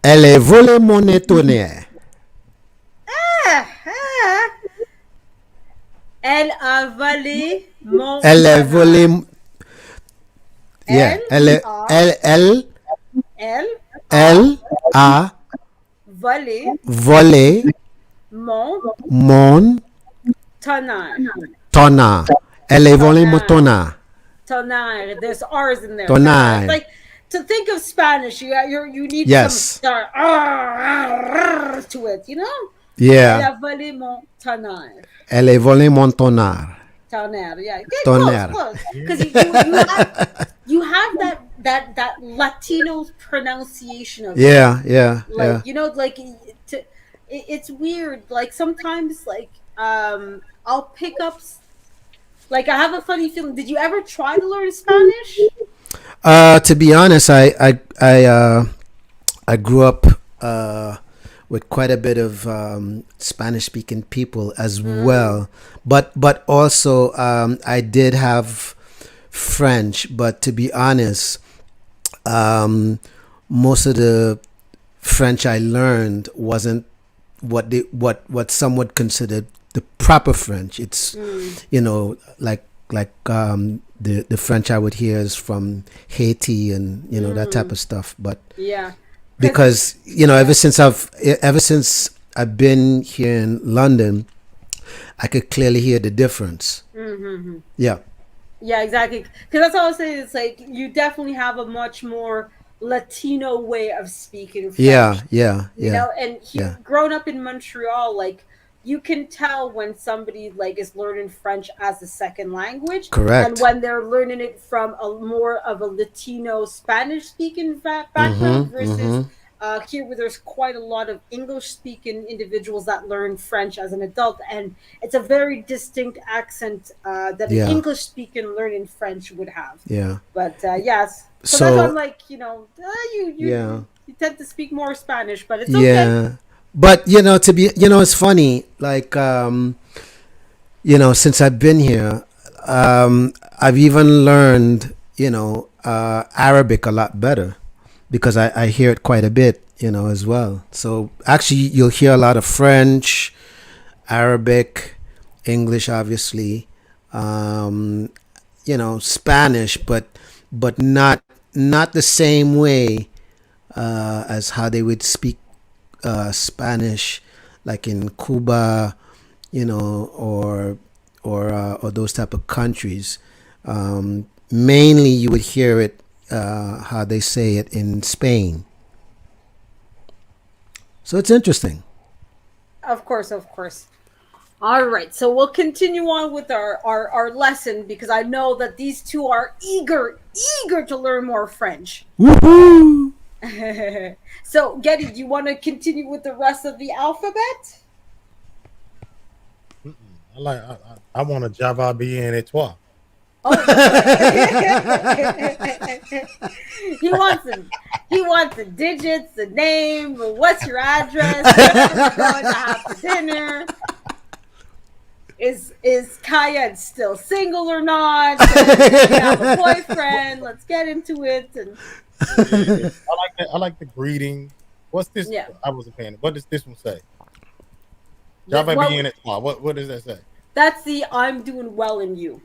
Elle est volée mon étonné. Ah, ah. Elle a volé mon Elle est canard. volée. Yeah. Elle Elle a volé volé mon mon tonnerre. tonnerre. Elle est volée mon tonnerre. Tonnerre. There's R's in there. Tonnerre. It's like to think of Spanish, you need Yes. some to it, you know? Elle Yeah. a volé mon tonnerre. Elle est volée mon tonnerre. Tonnerre, yeah. Okay, Tonnerre. close. Because you have that Latino pronunciation of it. Yeah. Like you know, like it's weird. Like sometimes, like I'll pick up. Like I have a funny feeling. Did you ever try to learn Spanish? To be honest, I grew up with quite a bit of Spanish speaking people as well, but also I did have French. But to be honest, most of the French I learned wasn't what some would consider the proper French. It's the French I would hear is from Haiti and that type of stuff. But Yeah. because ever since I've been here in London, I could clearly hear the difference. Yeah. Yeah, exactly. Because that's all I was saying. It's like you definitely have a much more Latino way of speaking French. Yeah. You know, and Yeah. growing up in Montreal, like you can tell when somebody like is learning French as a second language, Correct. and when they're learning it from a more of a Latino Spanish speaking background versus here where there's quite a lot of English speaking individuals that learn French as an adult, and it's a very distinct accent that Yeah. an English speaking learning French would have. Yeah. But yes, so So- that's why I'm like, you Yeah. you tend to speak more Spanish, but it's okay. Yeah. But it's funny, like since I've been here, I've even learned Arabic a lot better because I hear it quite a bit as well. So actually you'll hear a lot of French, Arabic, English, obviously, Spanish, but not the same way as how they would speak Spanish, like in Cuba, or those type of countries. Mainly, you would hear it how they say it in Spain. So it's interesting. Of course, of course. All right, so we'll continue on with our lesson because I know that these two are eager to learn more French. Woohoo! So, Getty, do you want to continue with the rest of the alphabet? I want a Java bien et toi. Oh, he wants the digits, the name, what's your address, where are we going to have for dinner? Is Kaya still single or not? Does she have a boyfriend? Let's get into it. And I like the greeting. What's this? Yeah. I wasn't paying. What does this one say? Java bien et toi. What does that say? That's the I'm doing well in you.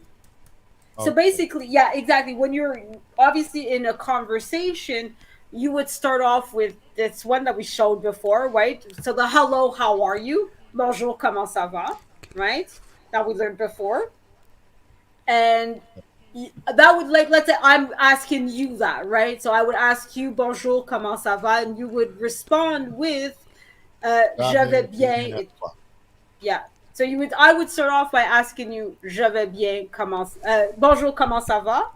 So basically, yeah, exactly. When you're obviously in a conversation, you would start off with this one that we showed before, right? So the hello, how are you? Bonjour, comment ça va? Right? That we learned before. And that would, like, let's say I'm asking you that, right? So I would ask you, bonjour, comment ça va? And you would respond with, je vais bien. Yeah. So I would start off by asking you, je vais bien, bonjour, comment ça va?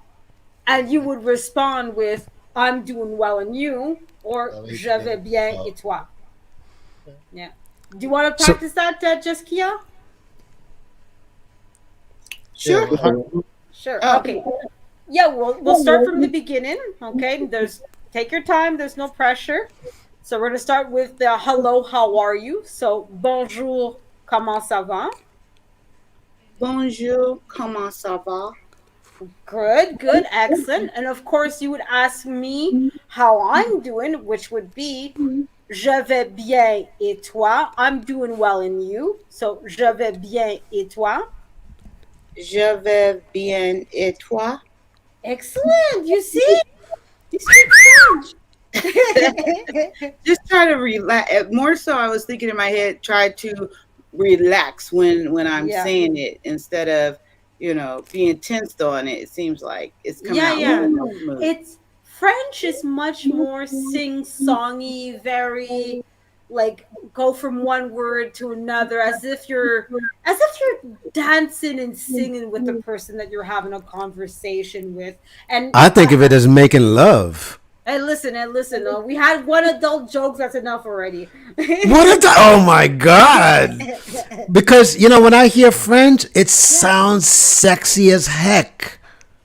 And you would respond with, I'm doing well and you, or je vais bien et toi. Yeah. Do you want to practice that, Jaskia? Sure. Sure. Okay. Yeah, we'll start from the beginning. Okay. Take your time. There's no pressure. So we're gonna start with the hello, how are you? So bonjour, comment ça va? Bonjour, comment ça va? Good, excellent. And of course, you would ask me how I'm doing, which would be je vais bien et toi? I'm doing well and you. So je vais bien et toi? Je vais bien et toi? Excellent. You see? You speak French. Just try to relax. More so, I was thinking in my head, try to relax when I'm saying it instead of being tensed on it. It seems like it's coming out. Yeah. It's French is much more sing-songy, very like go from one word to another as if you're dancing and singing with the person that you're having a conversation with. And I think of it as making love. And listen. We had one adult joke. That's enough already. Oh my God! Because when I hear French, it sounds sexy as heck.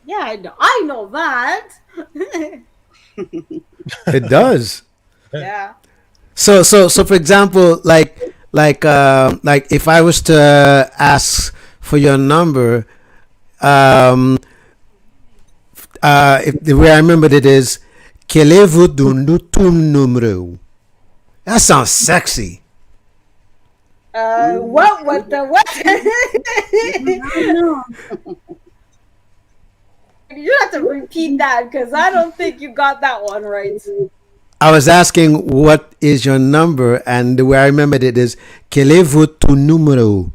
Yeah, I know that. It does. Yeah. So for example, like if I was to ask for your number, the way I remembered it is, quel est votre numéro? That sounds sexy. What the what? You have to repeat that because I don't think you got that one right. I was asking what is your number, and the way I remembered it is quel est votre numéro?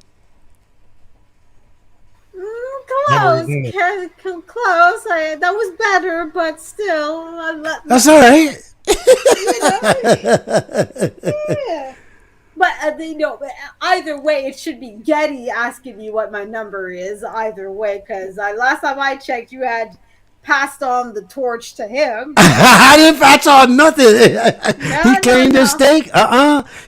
Close. That was better, but still. That's all right. Yeah. But either way, it should be Getty asking me what my number is. Either way, because last time I checked, you had passed on the torch to him. I didn't pass on nothing. He claimed his stake.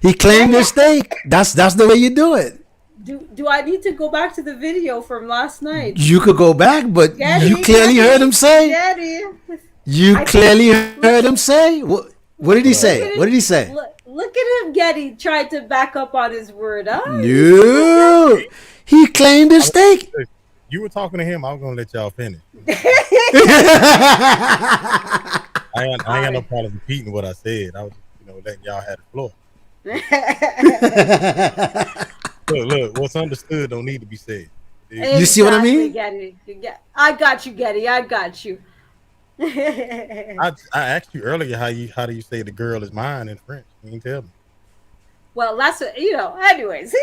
He claimed his stake. That's the way you do it. Do I need to go back to the video from last night? You could go back, but you clearly heard him say. You clearly heard him say. What did he say? What did he say? Look at him, Getty tried to back up on his word. Huh? No, he claimed his stake. You were talking to him. I was gonna let y'all finish. I ain't got no problem repeating what I said. I was, letting y'all have the floor. Look, what's understood don't need to be said. Exactly, you see what I mean? Getty. I got you, Getty. I got you. I asked you earlier how do you say the girl is mine in French? You didn't tell me. Well, that's anyways.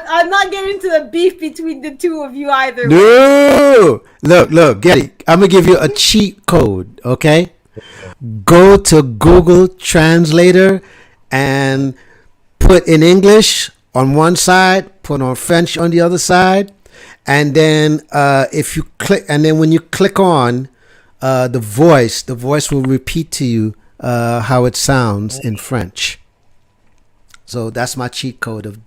I'm not getting into the beef between the two of you either. No, look, get it. I'm gonna give you a cheat code. Okay, go to Google Translator and put in English on one side, put on French on the other side, and then if you click, and then when you click on the voice will repeat to you how it sounds in French. So that's my cheat code of,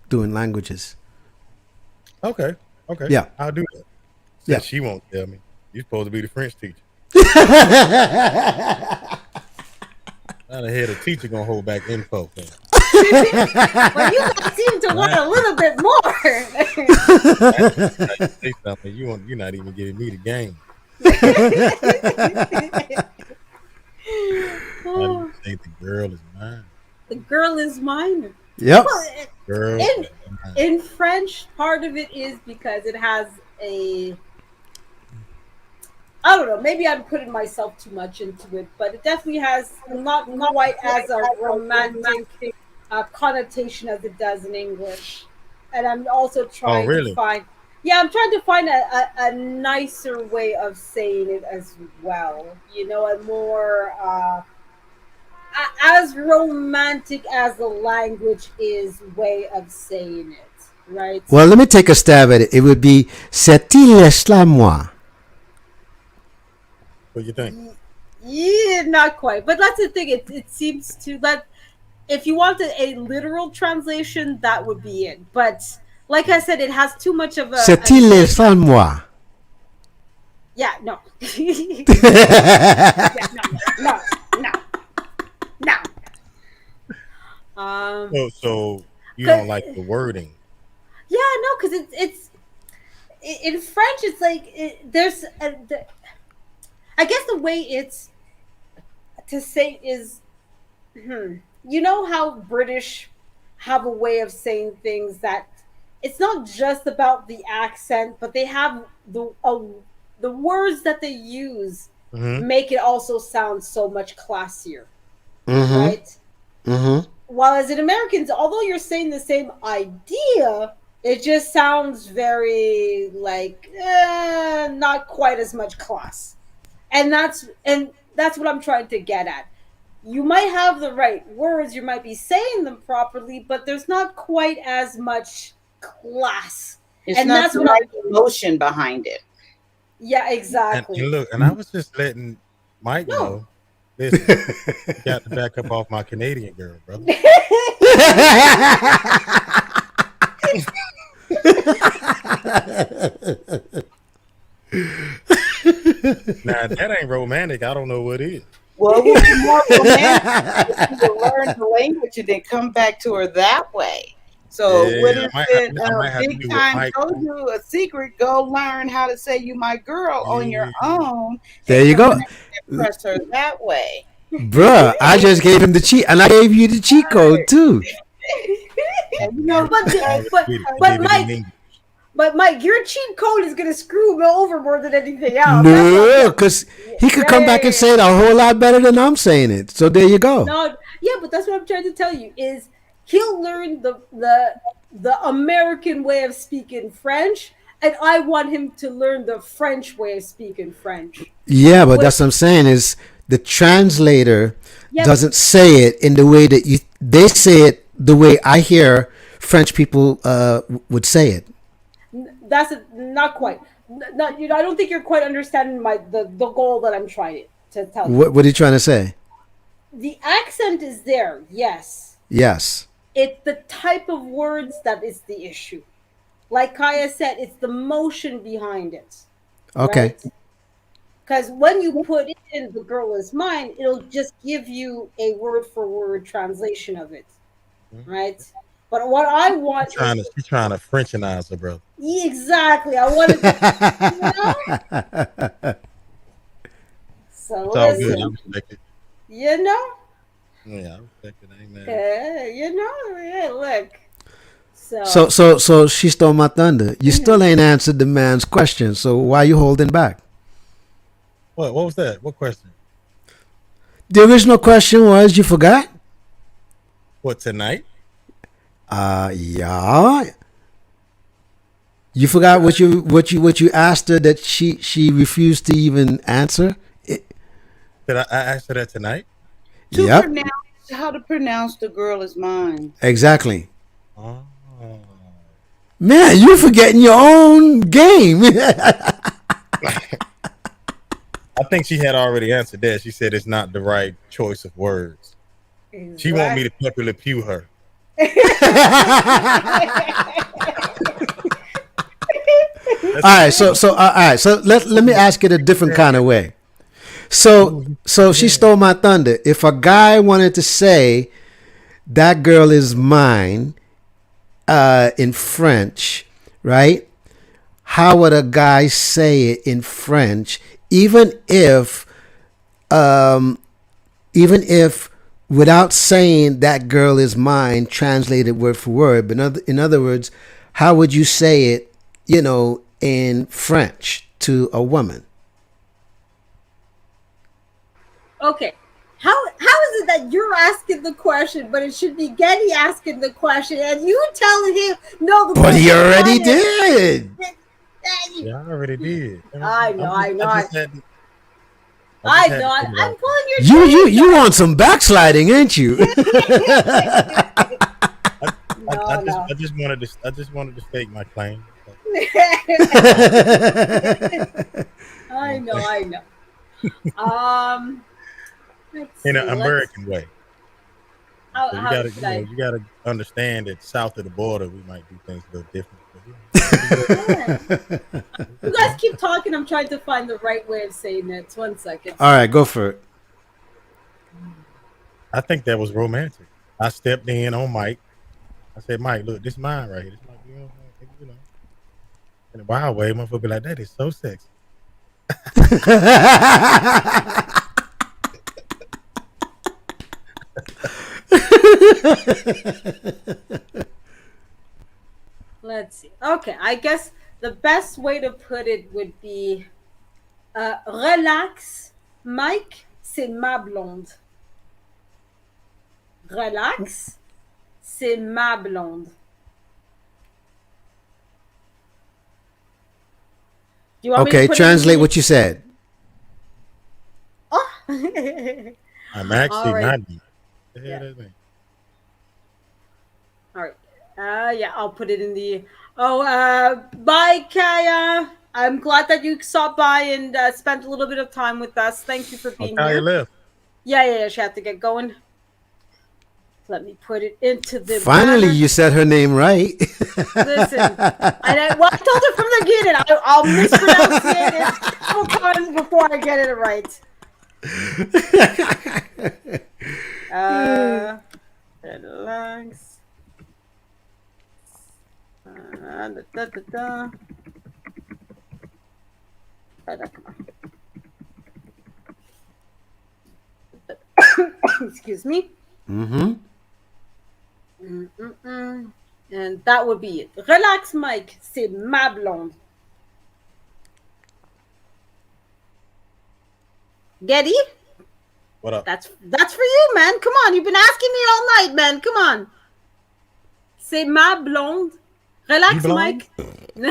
doing languages. Okay. Yeah. I'll do that. Yeah. She won't tell me. You're supposed to be the French teacher. Not a head of teacher gonna hold back info. Well, you guys seem to want a little bit more. Say something. You're not even giving me the game. I think the girl is mine. The girl is mine. Yep. Well, in French, part of it is because it has a, I don't know, maybe I'm putting myself too much into it, but it definitely has not quite as a romantic connotation as it does in English. And I'm also trying to find, I'm trying to find a nicer way of saying it as well. A more, as romantic as the language is way of saying it, right? Well, let me take a stab at it. It would be c'est-il moi? What do you think? Yeah, not quite. But that's the thing. It seems to that if you wanted a literal translation, that would be it. But like I said, it has too much of a c'est-il moi? Yeah, no. No. So you don't like the wording? Yeah, no, because it's in French. It's like there's I guess the way it's to say is, you know how British have a way of saying things that it's not just about the accent, but they have the words that they use make it also sound so much classier, right? While as in Americans, although you're saying the same idea, it just sounds very like not quite as much class. And that's what I'm trying to get at. You might have the right words, you might be saying them properly, but there's not quite as much class. It's and not that's the right emotion behind it. Yeah, exactly. And look, and I was just letting Mike know. Listen, you got to back up off my Canadian girl, brother. Now, that ain't romantic. I don't know what is. Well, it would be more romantic if you learn the language and then come back to her that way. So what is it? Big time told you a secret. Go learn how to say "you my girl" on your own. There you go. Press her that way, bruh. I just gave him the cheat, and I gave you the cheat code too. But Mike, your cheat code is gonna screw me over more than anything else. No, because he could come back and say it a whole lot better than I'm saying it. So there you go. No, yeah, but that's what I'm trying to tell you is he'll learn the American way of speaking French, and I want him to learn the French way of speaking French. Yeah, but that's what I'm saying is the translator doesn't say it in the way that they say it the way I hear French people would say it. That's not quite. I don't think you're quite understanding the goal that I'm trying to tell you. What are you trying to say? The accent is there, yes. Yes. It's the type of words that is the issue. Like Kaya said, it's the motion behind it. Okay. Because when you put in "the girl is mine," it'll just give you a word-for-word translation of it, right? But what I want she's trying to Frenchianize her, bro. Exactly. I wanted to, So it's all good. I respect it. You know? Yeah, I respect it. Amen. Yeah, look. So she stole my thunder. You still ain't answered the man's question. So why are you holding back? What was that? What question? The original question was, you forgot? for tonight. Yeah. You forgot what you asked her that she refused to even answer? Did I ask her that tonight? Yep. How to pronounce the girl is mine. Exactly. Oh. Man, you're forgetting your own game. I think she had already answered that. She said it's not the right choice of words. Exactly. She want me to Pepe Le Pew her. All right, so let me ask it a different kind of way. So she stole my thunder. If a guy wanted to say that girl is mine in French, right? How would a guy say it in French, even if without saying that girl is mine, translated word for word? But in other words, how would you say it, in French to a woman? Okay. How is it that you're asking the question, but it should be Getty asking the question, and you telling him no? But he already did. Yeah, I already did. I know. I'm pulling your You want some backsliding, ain't you? I just wanted to stake my claim. I know. In an American way. So you gotta understand that south of the border we might do things a little different. You guys keep talking. I'm trying to find the right way of saying it. 1 second. All right, go for it. I think that was romantic. I stepped in on Mike. I said, Mike, look, this is mine right here. This might be, in a wild way, motherfucker be like, that is so sexy. Let's see. Okay, I guess the best way to put it would be relax, Mike, c'est ma blonde. Relax, c'est ma blonde. Do you want okay, me to translate what you said. Oh. I'm actually right. not. Yeah. All right. Yeah, I'll put it in the. Bye, Kaya. I'm glad that you stopped by and spent a little bit of time with us. Thank you for being here. Kaya left. Yeah. She had to get going. Let me put it into the. Finally, you said her name right. Listen, I told her from the beginning. I'll mispronounce it several times before I get it right. Relax. Excuse me. Mm-hmm. And that would be it. Relax, Mike. C'est ma blonde. Getty? What up? That's for you, man. Come on. You've been asking me all night, man. Come on. C'est ma blonde. Relax, Mike. No,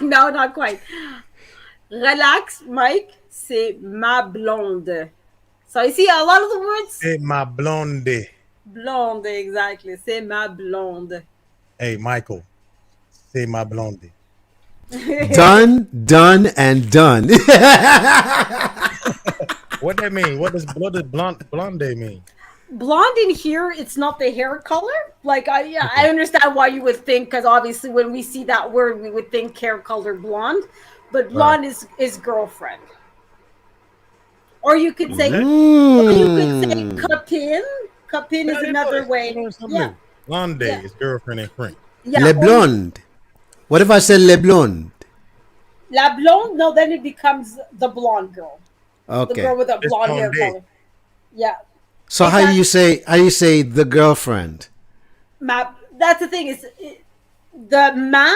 not quite. Relax, Mike. C'est ma blonde. So you see a lot of the words. C'est ma blonde. Blonde, exactly. C'est ma blonde. Hey, Michael. C'est ma blonde. Done, and done. What that mean? What does blonde mean? Blonde in here, it's not the hair color. Like I understand why you would think, because obviously when we see that word, we would think hair color blonde, but blonde is girlfriend. Or you could say, copine. Copine is another way. Yeah. Blonde is girlfriend in French. Yeah. Le blonde. What if I said le blonde? La blonde? No, then it becomes the blonde girl. Okay. The girl with a blonde hair color. Yeah. So how do you say the girlfriend? That's the thing, is the ma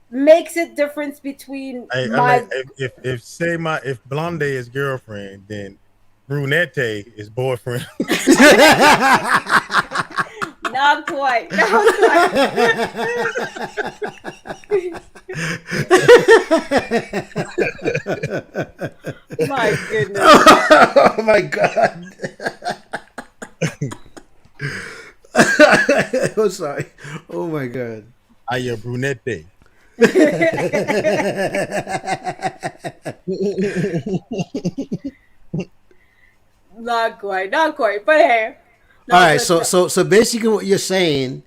makes a difference between if blonde is girlfriend, then brunette is boyfriend. Not quite. Not quite. My goodness. Oh my God. I'm sorry. Oh my God. Aya brunette. Not quite. Not quite. But hey. No, All right. So basically, what you're saying.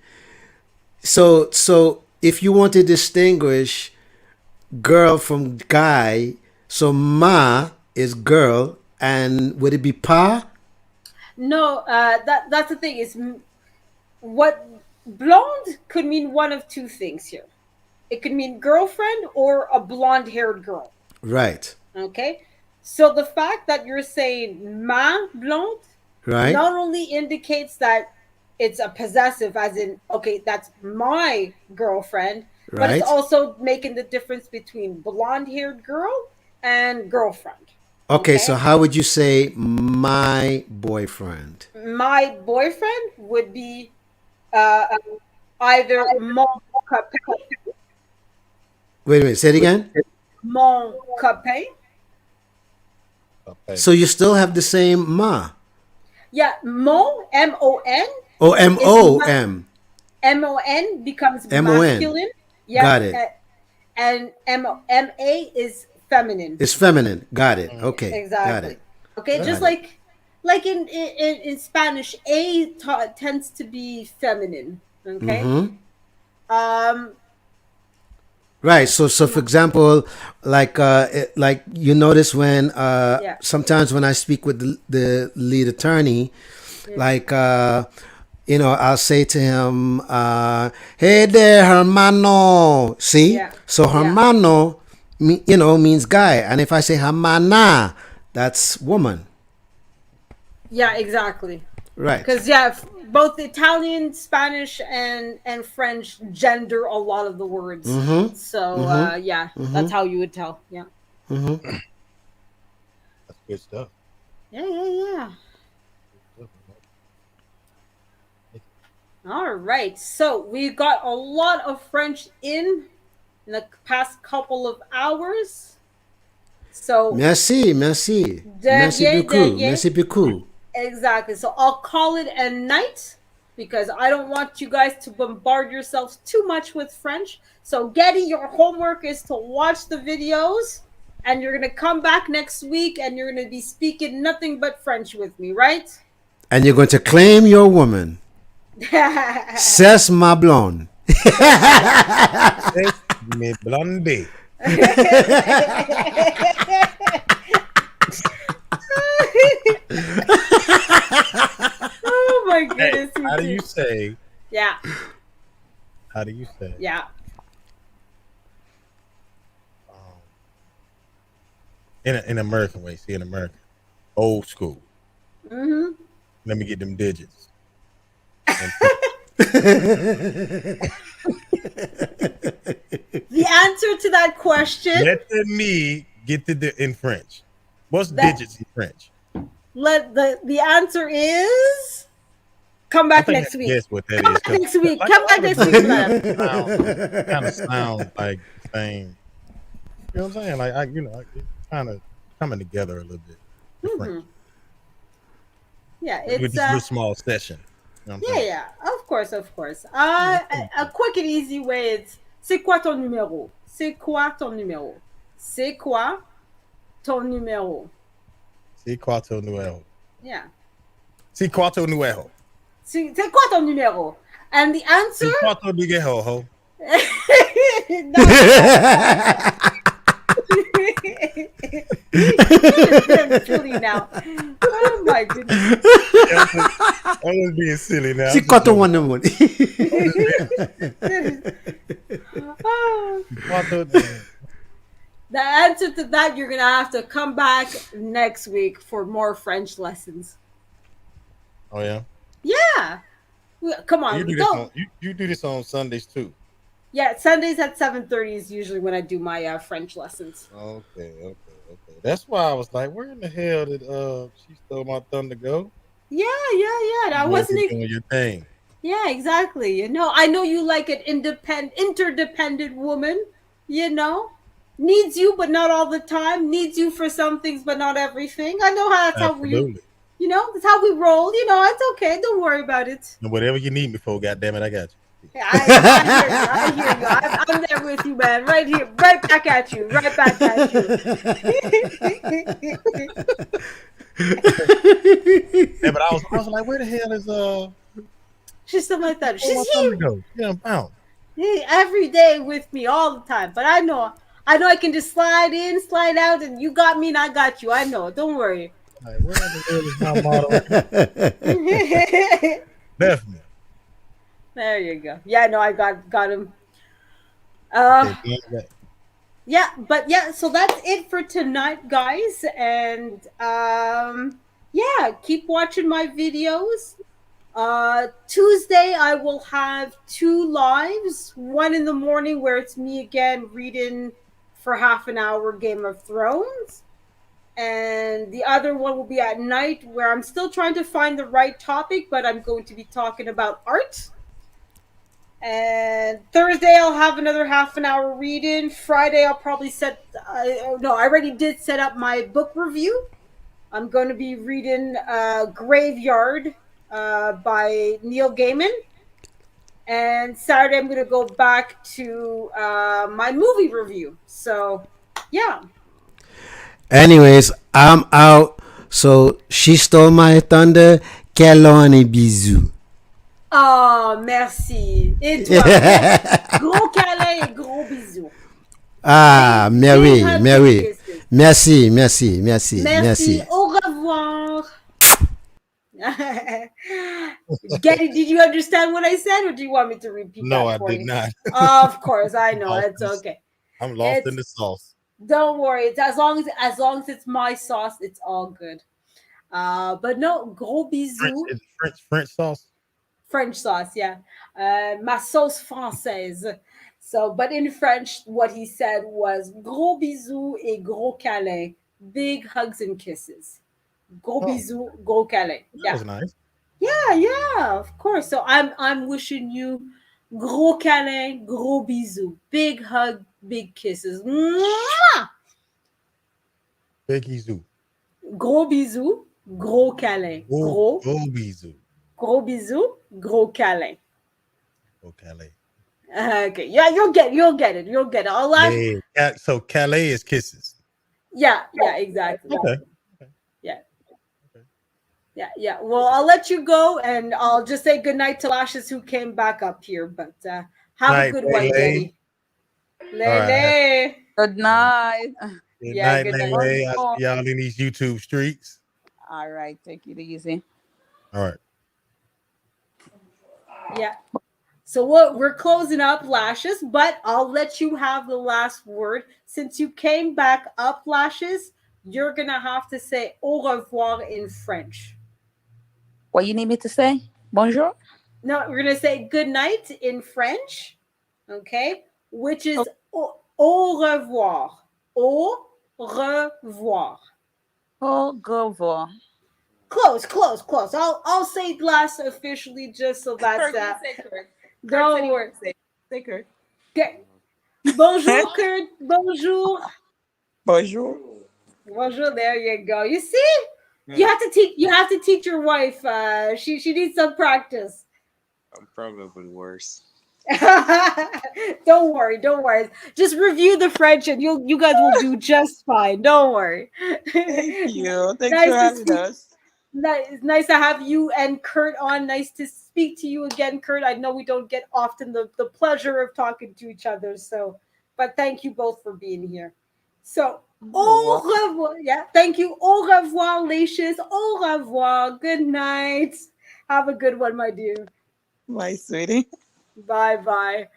So if you want to distinguish girl from guy, so ma is girl, and would it be pa? No, that's the thing. Is what blonde could mean one of two things here. It could mean girlfriend or a blonde-haired girl. Right. Okay, so the fact that you're saying ma blonde Right. not only indicates that it's a possessive, as in okay, that's my girlfriend, but it's Right. also making the difference between blonde-haired girl and girlfriend. Okay. So Okay, how would you say my boyfriend? my boyfriend would be uh, either mon copain, Wait a minute. Say it again. mon copain. Okay. So you still have the same ma. Yeah, mon mon O M is O M. mon becomes MON. masculine. Yeah, Got it. and ma is feminine. It's feminine. Got it. Okay. Got Exactly. it. Okay, That's just Got it. like in Spanish, tends to be feminine. Okay. Mm-hmm. Um. Right. So for example, like you notice when Yeah. sometimes when I speak with the lead attorney, Yeah. like I'll say to him, "Hey there, hermano." See, Yeah. so Yeah. hermano, means guy, and if I say hermana, that's woman. Yeah. Exactly. Right. Because yeah, both Italian, Spanish, and French gender a lot of the words. Mm-hmm. So Mm-hmm. yeah, Mm-hmm. that's how you would tell. Yeah. Mm-hmm. That's good stuff. Yeah. Yeah. Yeah. All right. So we got a lot of French in the past couple of hours. So Merci, merci, merci derrière, beaucoup, derrière. merci beaucoup. Exactly. So I'll call it a night because I don't want you guys to bombard yourselves too much with French. So Getty, your homework is to watch the videos and you're going to come back next week and you're going to be speaking nothing but French with me, right? And you're going to claim your woman. C'est ma blonde. Yes, me blonde. Oh my Hey, goodness. how do you say? Yeah. How do you say? Yeah. Um, in American way, see in America, old school. Mm-hmm. Let me get them digits. The answer to that question, Let me get in French. What's That- digits in French? the answer is come I back think next I week. guess what that Come is. back next week. Like, Come back next week for that. kind of sound like the same. You know what I'm saying? Like it's kind of coming together a little bit. The French. Yeah, With it's this little small session. You know what I'm saying? yeah, of course, of course. A quick and easy way is c'est quoi ton numéro? C'est quoi ton numéro? C'est quoi ton numéro? C'est quoi ton numéro? Yeah. C'est quoi ton numéro? C'est quoi ton numéro? And the answer C'est quoi ton numéro, ho? silly now. Oh my goodness. I'm just being silly now. C'est quoi ton one? Oh. Quoi ton- The answer to that, you're gonna have to come back next week for more French lessons. Oh yeah. Yeah, come on, You do this don't. on you do this on Sundays too. Yeah, Sundays at 7:30 is usually when I do my French lessons. Okay. That's why I was like, where in the hell did she stole my thunder go? Yeah. I You wasn't. doing your thing. Yeah, exactly. I know you like an interdependent woman, you know, needs you, but not all the time, needs you for some things, but not everything. I know how that's how Absolutely. that's how we roll. It's okay. Don't worry about it. And whatever you need me for, goddamn it, I got you. I hear you. I hear you. I'm there with you, man. Right here, right back at you. Right back at you. Yeah, but I was like, where the hell is She's something like that. where She's my thunder go? Yeah, I'm found. every day with me all the time. But I know I can just slide in, slide out, and you got me and I got you. I know. Don't worry. Like, where the hell is my moderator? Left me. There you go. Yeah, no, I got him. Okay, Uh back. yeah, but yeah, so that's it for tonight, guys. And yeah, keep watching my videos. Tuesday I will have two lives. One in the morning where it's me again reading for half an hour Game of Thrones. And the other one will be at night where I'm still trying to find the right topic, but I'm going to be talking about art. And Thursday I'll have another half an hour reading. Friday I'll probably no, I already did set up my book review. I'm going to be reading Graveyard by Neil Gaiman. And Saturday I'm going to go back to my movie review. So, yeah. Anyways, I'm out. So she stole my thunder. Keloni bisous. Oh, merci. Et toi? Yes. Gros câlin et gros bisous. Ah, Big Mary, hugs and Mary. kisses. Merci, merci, merci, Merci. merci. Au revoir. Get it? Did you understand what I said, or do you want me to repeat No, that I for did you? not. Of course, I know Lost it's in this- okay. I'm lost in It's the sauce. Don't worry. It's as long as it's my sauce, it's all good. But no, gros French bisous. is French sauce. French sauce, yeah. Ma sauce française. So, but in French, what he said was gros bisous et gros câlin, big hugs and kisses. Gros Oh, bisous, gros câlin. that Yeah. was nice. Yeah, yeah, of course. So I'm wishing you gros câlin, gros bisous, big hug, big kisses. Mwah! Becky Zoo. Gros bisous, gros câlin. Go Bizou. Gros bisous, gros câlin. Oh, Calais. Okay, yeah, you'll get it. So Calais is kisses. Yeah, exactly. Okay. Yeah, Okay. yeah. Well, I'll let you go, and I'll just say goodnight to Lashes who came back up here. But have a Night, good one, Lele. Getty. All right. Lele. Good night. Good Yeah, night, good night. Lele. I Bonjour. see y'all in these YouTube streets. All right, take it easy. All right. Yeah. So we're closing up, Lashes, but I'll let you have the last word. Since you came back up, Lashes, you're gonna have to say au revoir in French. What you need me to say? Bonjour. No, we're gonna say good night in French, okay? Which Oh, is au revoir. Au revoir. au revoir. Close. I'll say last officially just so that Kurt, you say Kurt. Kurt said don't he worry. would say. Say Kurt. Okay. Bonjour, Kurt. Bonjour. Bonjour. Bonjour. There you go. You see, you have to teach. You have to teach your wife. She needs some practice. I'm probably worse. Don't worry. Just review the French, and you guys will do just fine. Don't worry. Thank you. Thanks for Nice to having speak. us. It's nice to have you and Kurt on. Nice to speak to you again, Kurt. I know we don't get often the pleasure of talking to each other. So, but thank you both for being here. So, You're au welcome. revoir. Yeah, thank you. Au revoir, Licious. Au revoir. Good night. Have a good one, my dear. My sweetie. Bye bye.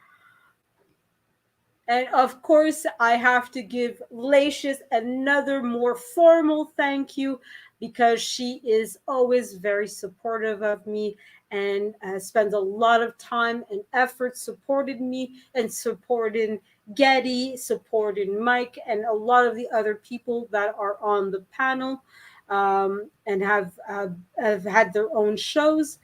And of course, I have to give Lacious another more formal thank you because she is always very supportive of me and spends a lot of time and effort supporting me and supporting Getty, supporting Mike, and a lot of the other people that are on the panel and have had their own shows.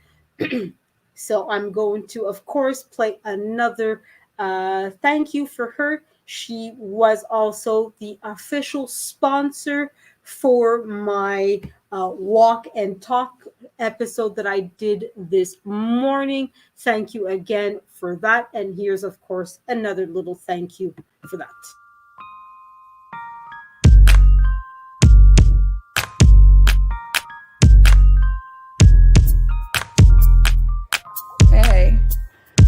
So I'm going to, of course, play another thank you for her. She was also the official sponsor for my walk and talk episode that I did this morning. Thank you again for that. And here's, of course, another little thank you for that. Hey.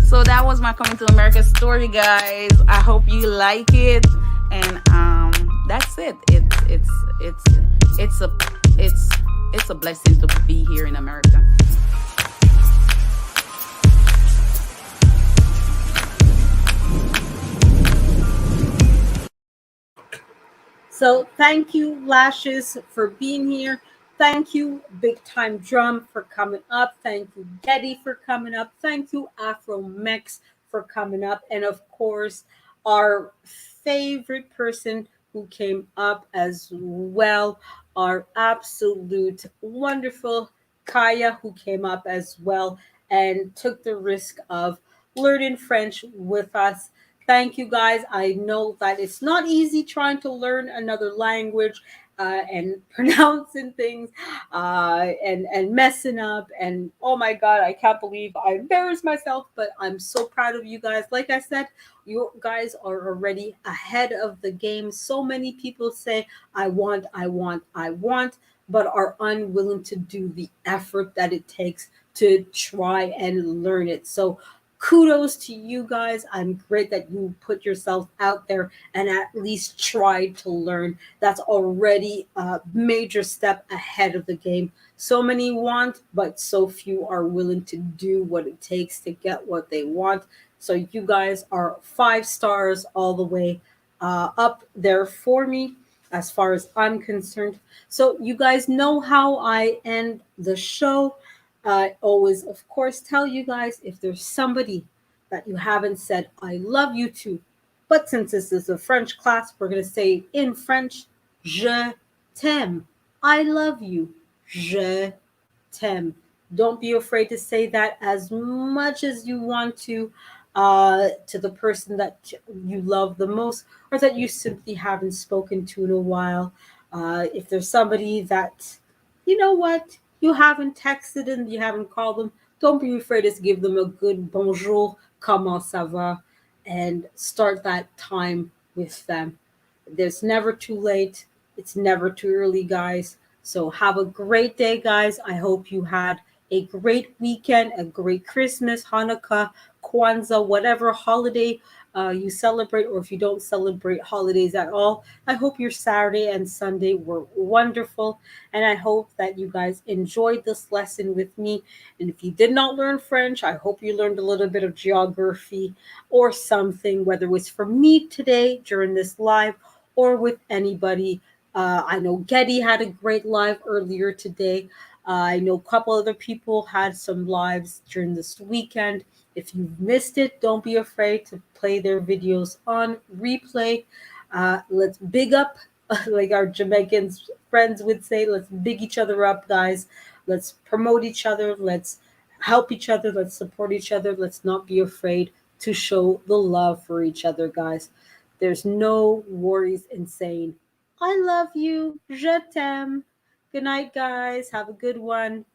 So that was my coming to America story, guys. I hope you like it, and that's it. It's a it's a blessing to be here in America. So thank you, Lashes, for being here. Thank you, Big Time Drum, for coming up. Thank you, Getty, for coming up. Thank you, Afro Mex, for coming up. And of course, our favorite person who came up as well, our absolute wonderful Kaya, who came up as well and took the risk of learning French with us. Thank you, guys. I know that it's not easy trying to learn another language and pronouncing things and messing up. And oh my God, I can't believe I embarrassed myself, but I'm so proud of you guys. Like I said, you guys are already ahead of the game. So many people say, I want, I want, I want, but are unwilling to do the effort that it takes to try and learn it. So kudos to you guys. I'm great that you put yourself out there and at least tried to learn. That's already a major step ahead of the game. So many want, but so few are willing to do what it takes to get what they want. So you guys are 5 stars all the way up there for me as far as I'm concerned. So you guys know how I end the show. I always, of course, tell you guys if there's somebody that you haven't said I love you to. But since this is a French class, we're going to say in French, je t'aime. I love you. Je t'aime. Don't be afraid to say that as much as you want to the person that you love the most or that you simply haven't spoken to in a while. If there's somebody that you know what, you haven't texted and you haven't called them, don't be afraid to give them a good bonjour, comment ça va, and start that time with them. There's never too late. It's never too early, guys. So have a great day, guys. I hope you had a great weekend, a great Christmas, Hanukkah, Kwanzaa, whatever holiday you celebrate, or if you don't celebrate holidays at all. I hope your Saturday and Sunday were wonderful. And I hope that you guys enjoyed this lesson with me. And if you did not learn French, I hope you learned a little bit of geography or something, whether it was from me today during this live or with anybody. I know Getty had a great live earlier today. I know a couple other people had some lives during this weekend. If you've missed it, don't be afraid to play their videos on replay. Let's big up, like our Jamaican friends would say, let's big each other up, guys. Let's promote each other. Let's help each other. Let's support each other. Let's not be afraid to show the love for each other, guys. There's no worries in saying, I love you. Je t'aime. Good night, guys. Have a good one.